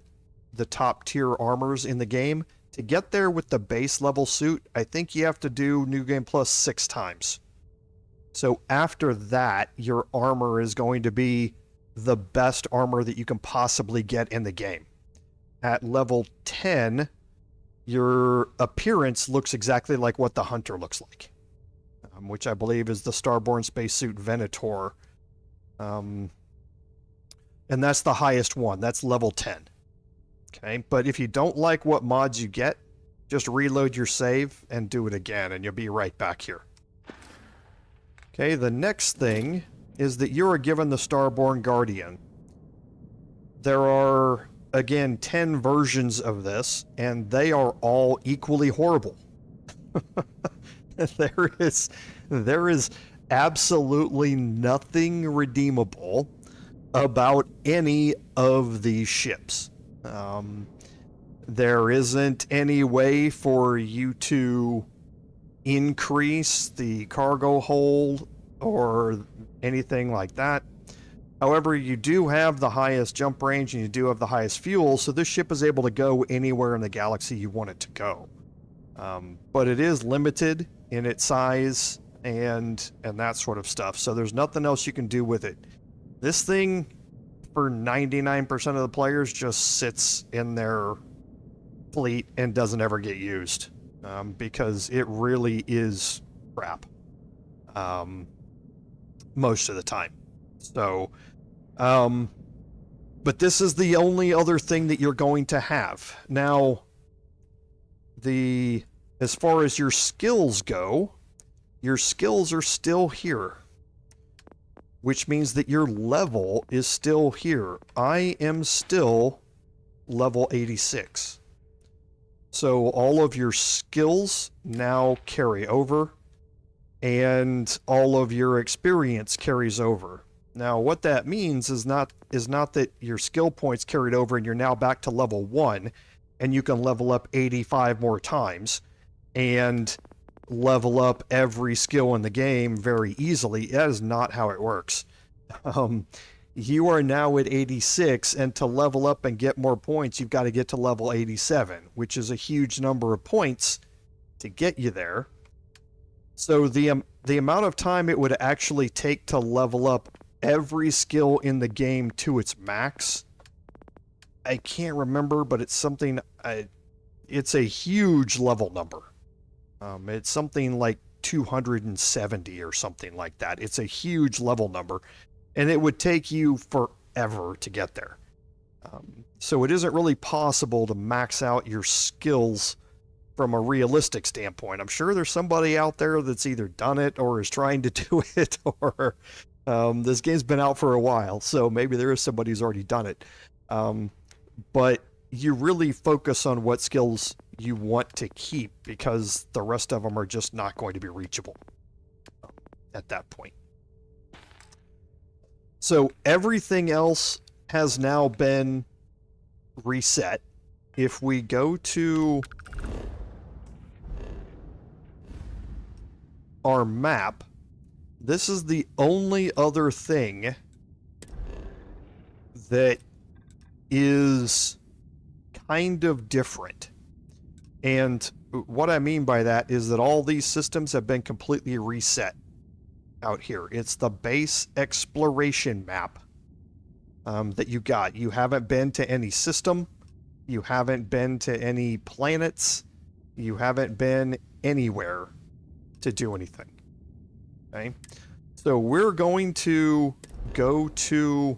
top tier armors in the game. To get there with the base level suit, I think you have to do New Game Plus 6 times. So after that, your armor is going to be the best armor that you can possibly get in the game. At level 10, your appearance looks exactly like what the Hunter looks like, which I believe is the Starborn spacesuit Venator. And that's the highest one. That's level 10. Okay, but if you don't like what mods you get, just reload your save and do it again, and you'll be right back here. Okay, the next thing is that you are given the Starborn Guardian. There are, again, 10 versions of this, and they are all equally horrible. There is absolutely nothing redeemable about any of these ships. There isn't any way for you to increase the cargo hold or anything like that. However, you do have the highest jump range and you do have the highest fuel, so this ship is able to go anywhere in the galaxy you want it to go. But it is limited in its size and that sort of stuff, so there's nothing else you can do with it. This thing, for 99% of the players, just sits in their fleet and doesn't ever get used, because it really is crap most of the time. So, but this is the only other thing that you're going to have. Now, as far as your skills go, your skills are still here, which means that your level is still here. I am still level 86. So all of your skills now carry over, and all of your experience carries over. Now, what that means is not that your skill points carried over and you're now back to level 1, and you can level up 85 more times, and level up every skill in the game very easily. That is not how it works. You are now at 86, and to level up and get more points, you've got to get to level 87, which is a huge number of points to get you there. So the amount of time it would actually take to level up every skill in the game to its max, I can't remember, but it's something, it's a huge level number. It's something like 270 or something like that. It's a huge level number, and it would take you forever to get there. So it isn't really possible to max out your skills from a realistic standpoint. I'm sure there's somebody out there that's either done it or is trying to do it, or this game's been out for a while, so maybe there is somebody who's already done it. But you really focus on what skills you want to keep, because the rest of them are just not going to be reachable at that point. So everything else has now been reset. If we go to our map, this is the only other thing that is kind of different. And what I mean by that is that all these systems have been completely reset out here. It's the base exploration map that you got. You haven't been to any system. You haven't been to any planets. You haven't been anywhere to do anything. Okay? So we're going to go to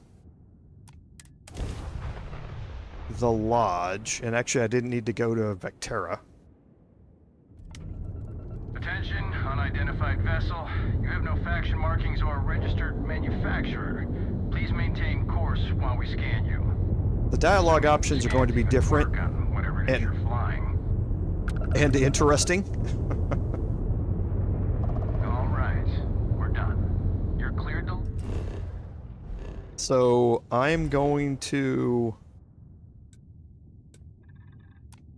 the lodge, and actually I didn't need to go to Vectera. Attention, unidentified vessel. You have no faction markings or a registered manufacturer. Please maintain course while we scan you. The dialogue options are going to be different and interesting. All right, we're done. You're cleared to... So I'm going to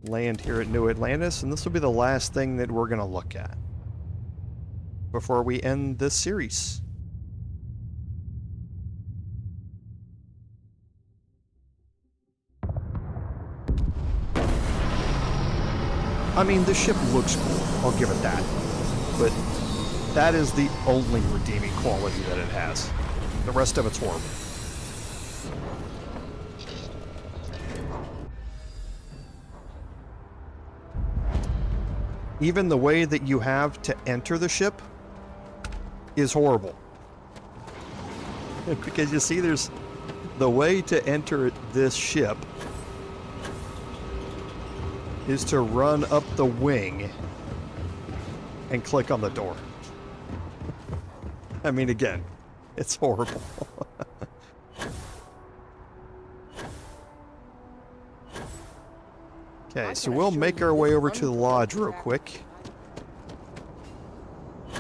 land here at New Atlantis, and this will be the last thing that we're going to look at before we end this series. I mean, the ship looks cool, I'll give it that. But that is the only redeeming quality that it has. The rest of it's horrible. Even the way that you have to enter the ship is horrible. Because you see, there's the way to enter this ship is to run up the wing and click on the door. I mean, again, it's horrible. Okay, so we'll make our way over to the lodge real quick.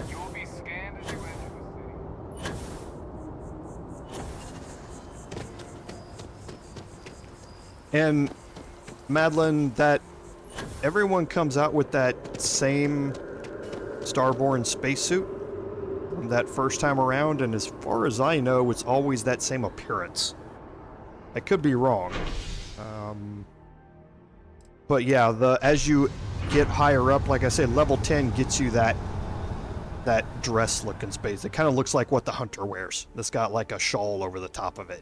You will be scanned as you enter the city. And Madeline, that everyone comes out with that same Starborn spacesuit that first time around, and as far as I know, it's always that same appearance. I could be wrong. But yeah, as you get higher up, like I said, level 10 gets you that dress-looking space. It kind of looks like what the Hunter wears. That's got like a shawl over the top of it.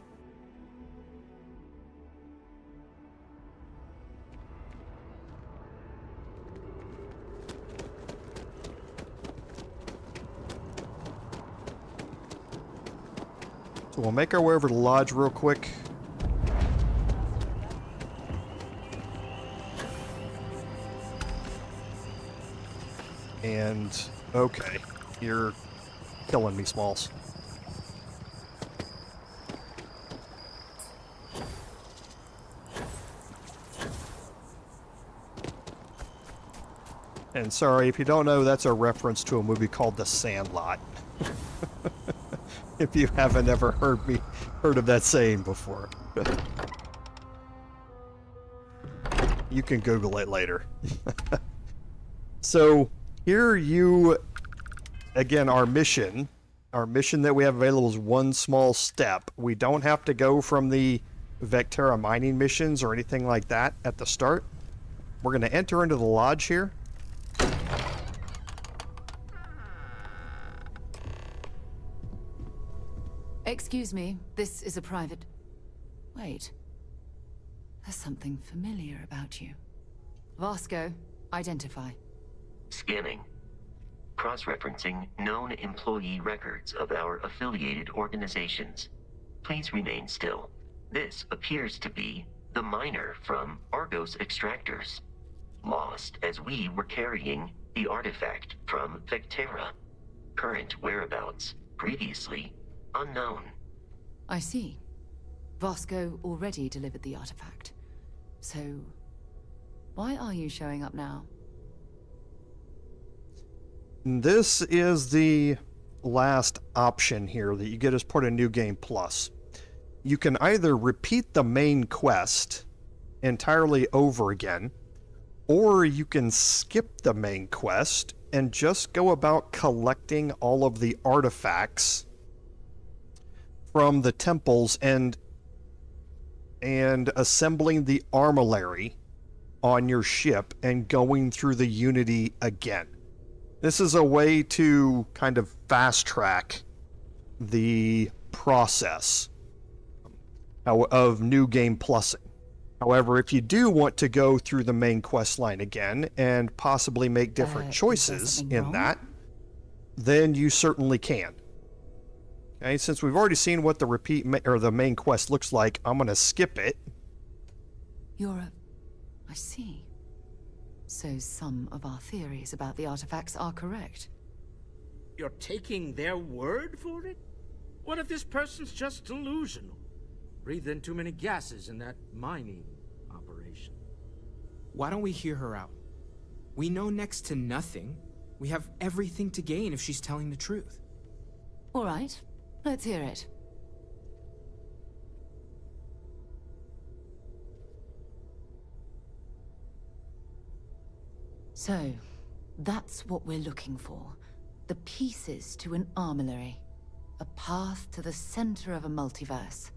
So we'll make our way over to the lodge real quick. And, okay, you're killing me, Smalls. And sorry, if you don't know, that's a reference to a movie called The Sandlot. If you haven't ever heard of that saying before. You can Google it later. So, here again, our mission that we have available is one small step. We don't have to go from the Vectera mining missions or anything like that at the start. We're going to enter into the lodge here. Excuse me, this is a private... Wait. There's something familiar about you. Vasco, identify. Scanning. Cross-referencing known employee records of our affiliated organizations. Please remain still. This appears to be the miner from Argos Extractors. Lost as we were carrying the artifact from Vectera. Current whereabouts, previously unknown. I see. Vasco already delivered the artifact. So, why are you showing up now? This is the last option here that you get as part of New Game Plus. You can either repeat the main quest entirely over again, or you can skip the main quest and just go about collecting all of the artifacts from the temples and assembling the Armillary on your ship and going through the Unity again. This is a way to kind of fast track the process of New Game Plusing. However, if you do want to go through the main quest line again and possibly make different choices in that, then you certainly can. Okay, since we've already seen what the or the main quest looks like, I'm gonna skip it. I see. So some of our theories about the artifacts are correct. You're taking their word for it? What if this person's just delusional? Breathed in too many gases in that mining operation. Why don't we hear her out? We know next to nothing. We have everything to gain if she's telling the truth. All right, let's hear it. So, that's what we're looking for. The pieces to an armillary. A path to the center of a multiverse.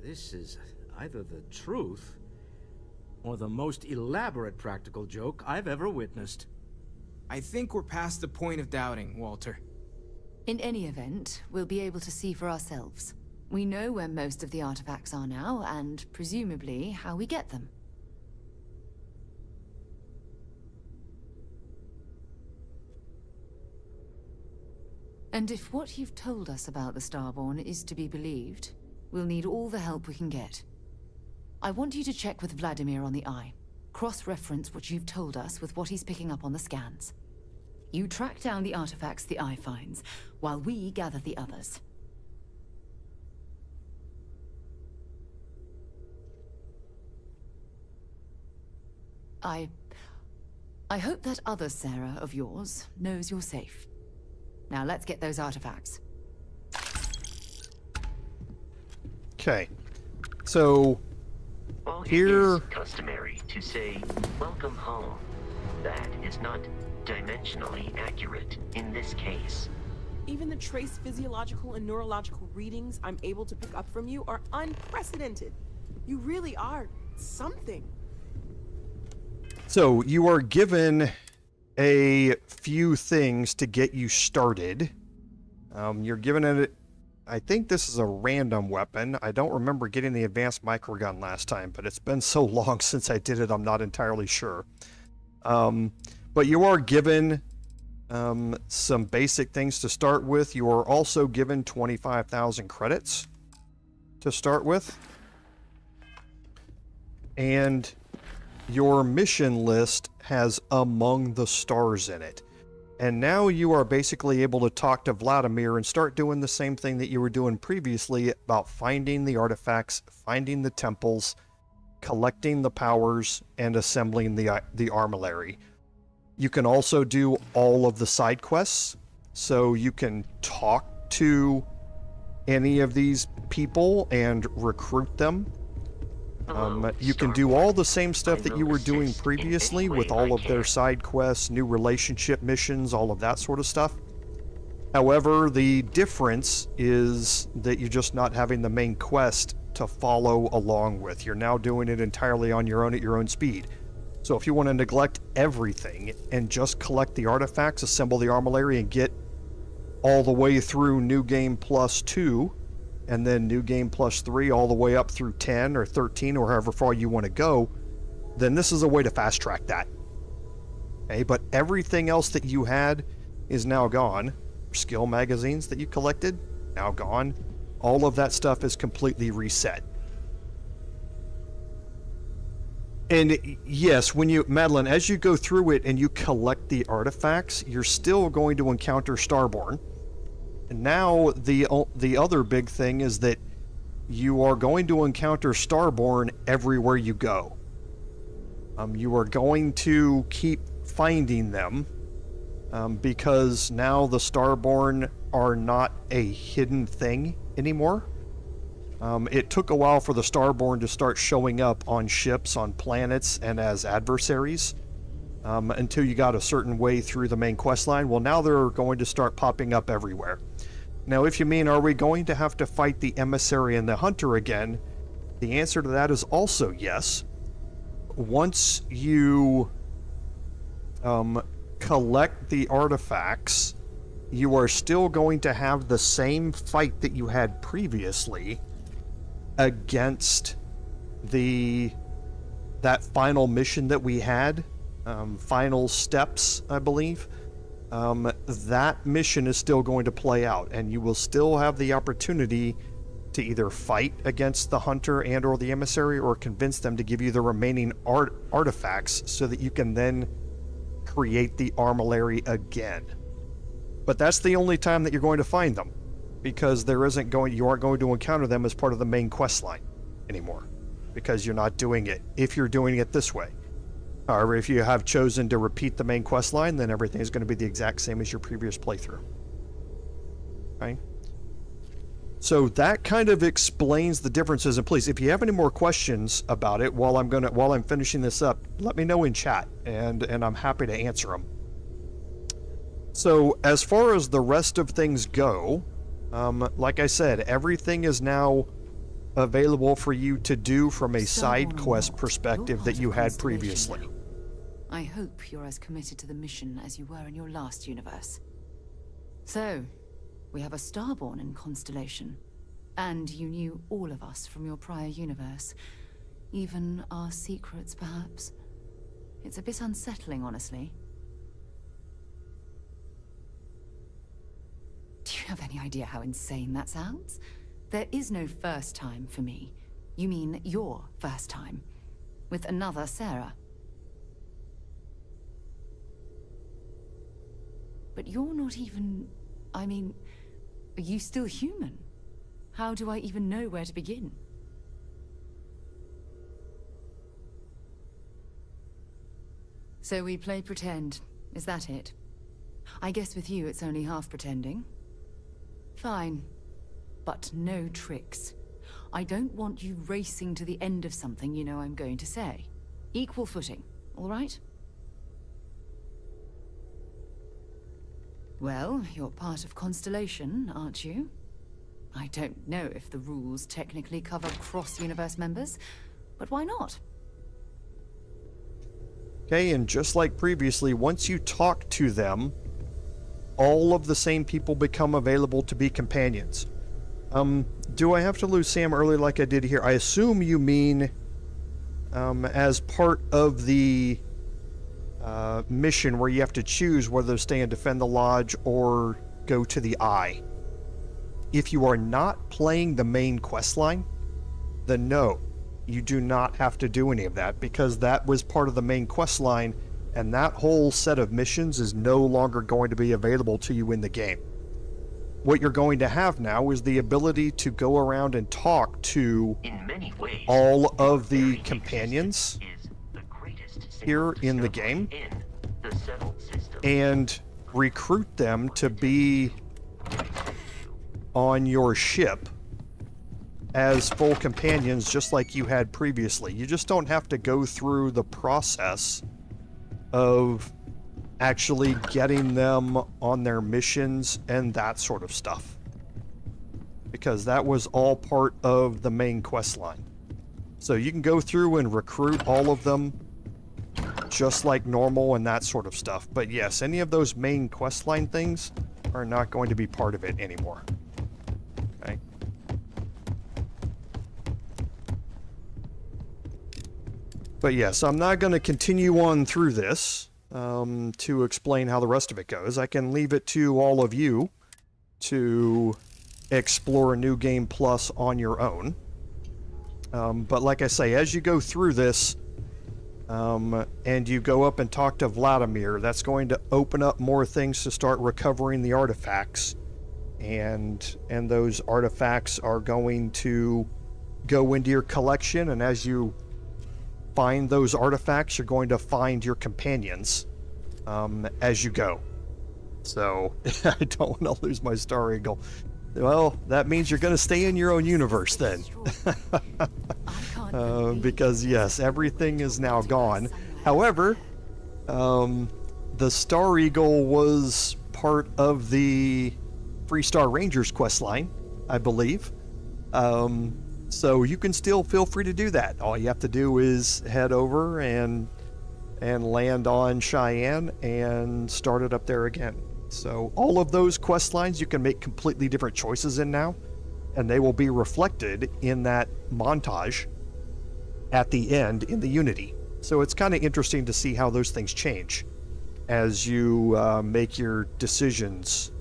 This is either the truth, or the most elaborate practical joke I've ever witnessed. I think we're past the point of doubting, Walter. In any event, we'll be able to see for ourselves. We know where most of the artifacts are now, and presumably how we get them. And if what you've told us about the Starborn is to be believed, we'll need all the help we can get. I want you to check with Vladimir on the Eye. Cross-reference what you've told us with what he's picking up on the scans. You track down the artifacts the Eye finds, while we gather the others. I hope that other Sarah of yours knows you're safe. Now let's get those artifacts. Okay. So While here it is customary to say, "Welcome home," that is not dimensionally accurate in this case. Even the trace physiological and neurological readings I'm able to pick up from you are unprecedented. You really are something. So you are given a few things to get you started. You're given it. I think this is a random weapon. I don't remember getting the advanced microgun last time, but it's been so long since I did it, I'm not entirely sure. But you are given some basic things to start with. You are also given 25,000 credits to start with. And your mission list has Among the Stars in it. And now you are basically able to talk to Vladimir and start doing the same thing that you were doing previously about finding the artifacts, finding the temples, collecting the powers, and assembling the Armillary. You can also do all of the side quests, so you can talk to any of these people and recruit them. You can do all the same stuff that you were doing previously with all of their side quests, new relationship missions, all of that sort of stuff. However, the difference is that you're just not having the main quest to follow along with. You're now doing it entirely on your own at your own speed. So if you want to neglect everything and just collect the artifacts, assemble the Armillary, and get all the way through New Game Plus 2, and then New Game Plus 3 all the way up through 10 or 13 or however far you want to go, then this is a way to fast track that. Okay, but everything else that you had is now gone. Skill magazines that you collected, now gone. All of that stuff is completely reset. And yes, when you, Madeline, as you go through it and you collect the artifacts, you're still going to encounter Starborn. And now the other big thing is that you are going to encounter Starborn everywhere you go. You are going to keep finding them because now the Starborn are not a hidden thing anymore. It took a while for the Starborn to start showing up on ships, on planets, and as adversaries until you got a certain way through the main quest line. Well, now they're going to start popping up everywhere. Now, if you mean, are we going to have to fight the Emissary and the Hunter again? The answer to that is also yes. Once you collect the artifacts, you are still going to have the same fight that you had previously against that final mission that we had, final steps, I believe. that mission is still going to play out, and you will still have the opportunity to either fight against the hunter and or the emissary, or convince them to give you the remaining artifacts so that you can then create the Armillary again. But that's the only time that you're going to find them, because you aren't going to encounter them as part of the main quest line anymore, because you're not doing it if you're doing it this way. However, if you have chosen to repeat the main quest line, then everything is going to be the exact same as your previous playthrough. Okay? So that kind of explains the differences. And please, if you have any more questions about it while I'm finishing this up, let me know in chat, and I'm happy to answer them. So as far as the rest of things go, like I said, everything is now available for you to do from a side quest perspective that you had previously. I hope you're as committed to the mission as you were in your last universe. So, we have a Starborn in Constellation, and you knew all of us from your prior universe. Even our secrets, perhaps. It's a bit unsettling, honestly. Do you have any idea how insane that sounds? There is no first time for me. You mean your first time. With another Sarah. But you're not even... I mean, are you still human? How do I even know where to begin? So we play pretend, is that it? I guess with you it's only half pretending. Fine. But no tricks. I don't want you racing to the end of something you know I'm going to say. Equal footing, all right? Well, you're part of Constellation, aren't you? I don't know if the rules technically cover cross-universe members, but why not? Okay, and just like previously, once you talk to them, all of the same people become available to be companions. Do I have to lose Sam early like I did here? I assume you mean as part of the mission where you have to choose whether to stay and defend the lodge or go to the Eye. If you are not playing the main quest line, then no, you do not have to do any of that, because that was part of the main quest line, and that whole set of missions is no longer going to be available to you in the game. What you're going to have now is the ability to go around and talk to all of the companions here in the game and recruit them to be on your ship as full companions, just like you had previously. You just don't have to go through the process of actually getting them on their missions and that sort of stuff, because that was all part of the main quest line. So you can go through and recruit all of them just like normal and that sort of stuff. But yes, any of those main quest line things are not going to be part of it anymore. Okay. But yes, I'm not going to continue on through this to explain how the rest of it goes. I can leave it to all of you to explore New Game Plus on your own. But like I say, as you go through this, and you go up and talk to Vladimir, that's going to open up more things to start recovering the artifacts. And those artifacts are going to go into your collection, and as you find those artifacts, you're going to find your companions as you go. So, I don't want to lose my Star Eagle. Well, that means you're going to stay in your own universe then. Because yes, everything is now gone. However, the Star Eagle was part of the Freestar Rangers questline, I believe. So you can still feel free to do that. All you have to do is head over and land on Cheyenne and start it up there again. So all of those quest lines you can make completely different choices in now, and they will be reflected in that montage at the end in the Unity. So it's kind of interesting to see how those things change as you make your decisions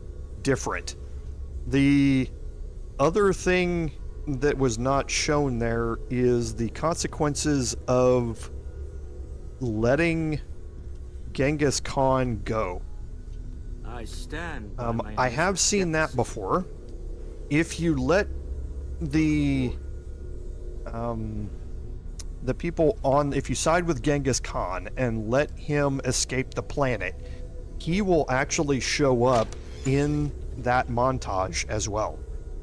different. The other thing that was not shown there is the consequences of letting Genghis Khan go. I stand by my I have seen that before. If you let the people on, if you side with Genghis Khan and let him escape the planet, he will actually show up in that montage as well.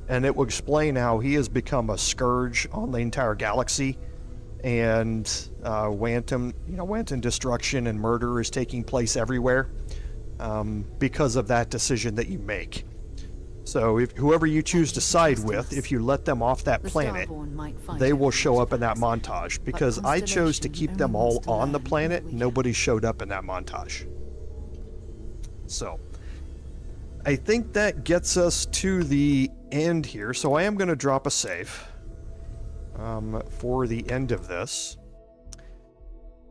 And it will explain how he has become a scourge on the entire galaxy, and wanton destruction and murder is taking place everywhere because of that decision that you make. So if whoever you choose to side with, if you let them off that planet, they will show up in that montage. Because I chose to keep them all on the planet, nobody showed up in that montage. So I think that gets us to the end here. So I am going to drop a save for the end of this.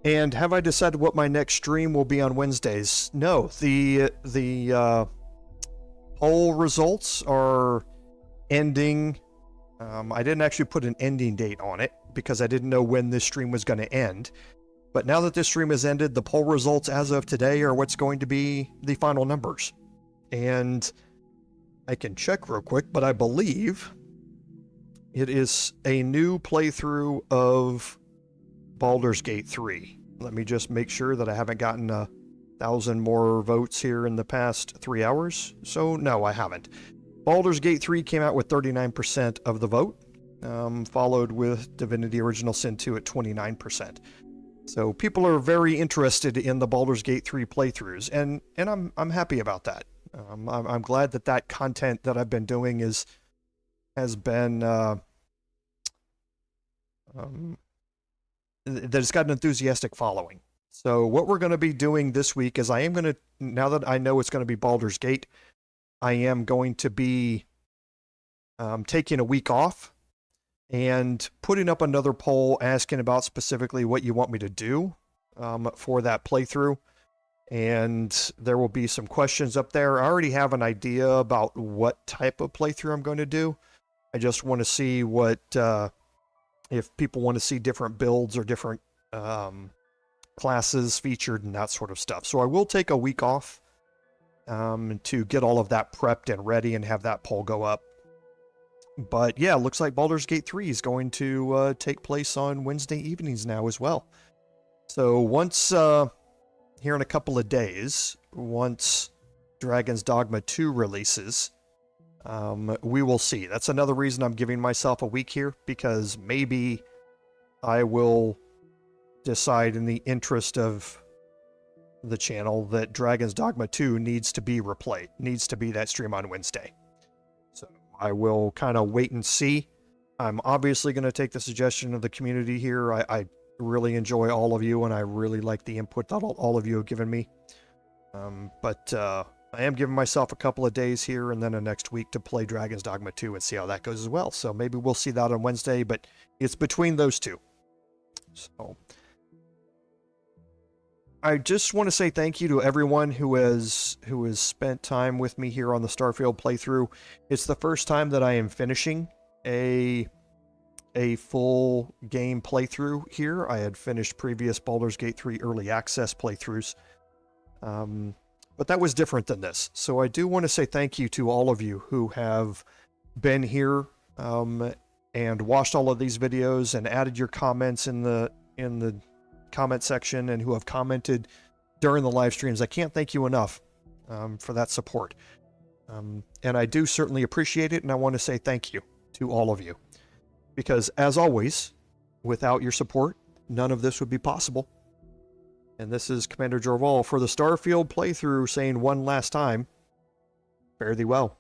And have I decided what my next stream will be on Wednesdays? No, the poll results are ending. I didn't actually put an ending date on it because I didn't know when this stream was going to end. But now that this stream has ended, the poll results as of today are what's going to be the final numbers. And I can check real quick, but I believe it is a new playthrough of Baldur's Gate 3. Let me just make sure that I haven't gotten 1,000 more votes here in the past 3 hours. So no, I haven't. Baldur's Gate 3 came out with 39% of the vote, followed with Divinity Original Sin 2 at 29%. So people are very interested in the Baldur's Gate 3 playthroughs, and I'm happy about that. I'm glad that that content that I've been doing has been that it's got an enthusiastic following. So what we're going to be doing this week is I am going to, now that I know it's going to be Baldur's Gate, I am going to be taking a week off and putting up another poll asking about specifically what you want me to do for that playthrough. And there will be some questions up there. I already have an idea about what type of playthrough I'm going to do. I just want to see what, if people want to see different builds or different classes featured and that sort of stuff. So I will take a week off to get all of that prepped and ready and have that poll go up. But yeah, looks like Baldur's Gate 3 is going to take place on Wednesday evenings now as well. So once, here in a couple of days, once Dragon's Dogma 2 releases, we will see. That's another reason I'm giving myself a week here, because maybe I will decide in the interest of the channel that Dragon's Dogma 2 needs to be replayed, needs to be that stream on Wednesday. So I will kind of wait and see. I'm obviously going to take the suggestion of the community here. I really enjoy all of you, and I really like the input that all of you have given me. But I am giving myself a couple of days here and then a next week to play Dragon's Dogma 2 and see how that goes as well. So maybe we'll see that on Wednesday, but it's between those two. So I just want to say thank you to everyone who has spent time with me here on the Starfield playthrough. It's the first time that I am finishing a full game playthrough here. I had finished previous Baldur's Gate 3 early access playthroughs. But that was different than this. So I do want to say thank you to all of you who have been here and watched all of these videos and added your comments in the comment section, and who have commented during the live streams. I can't thank you enough for that support. And I do certainly appreciate it, and I want to say thank you to all of you. Because as always, without your support, none of this would be possible. And this is Commander Jorval for the Starfield playthrough saying one last time, fare thee well.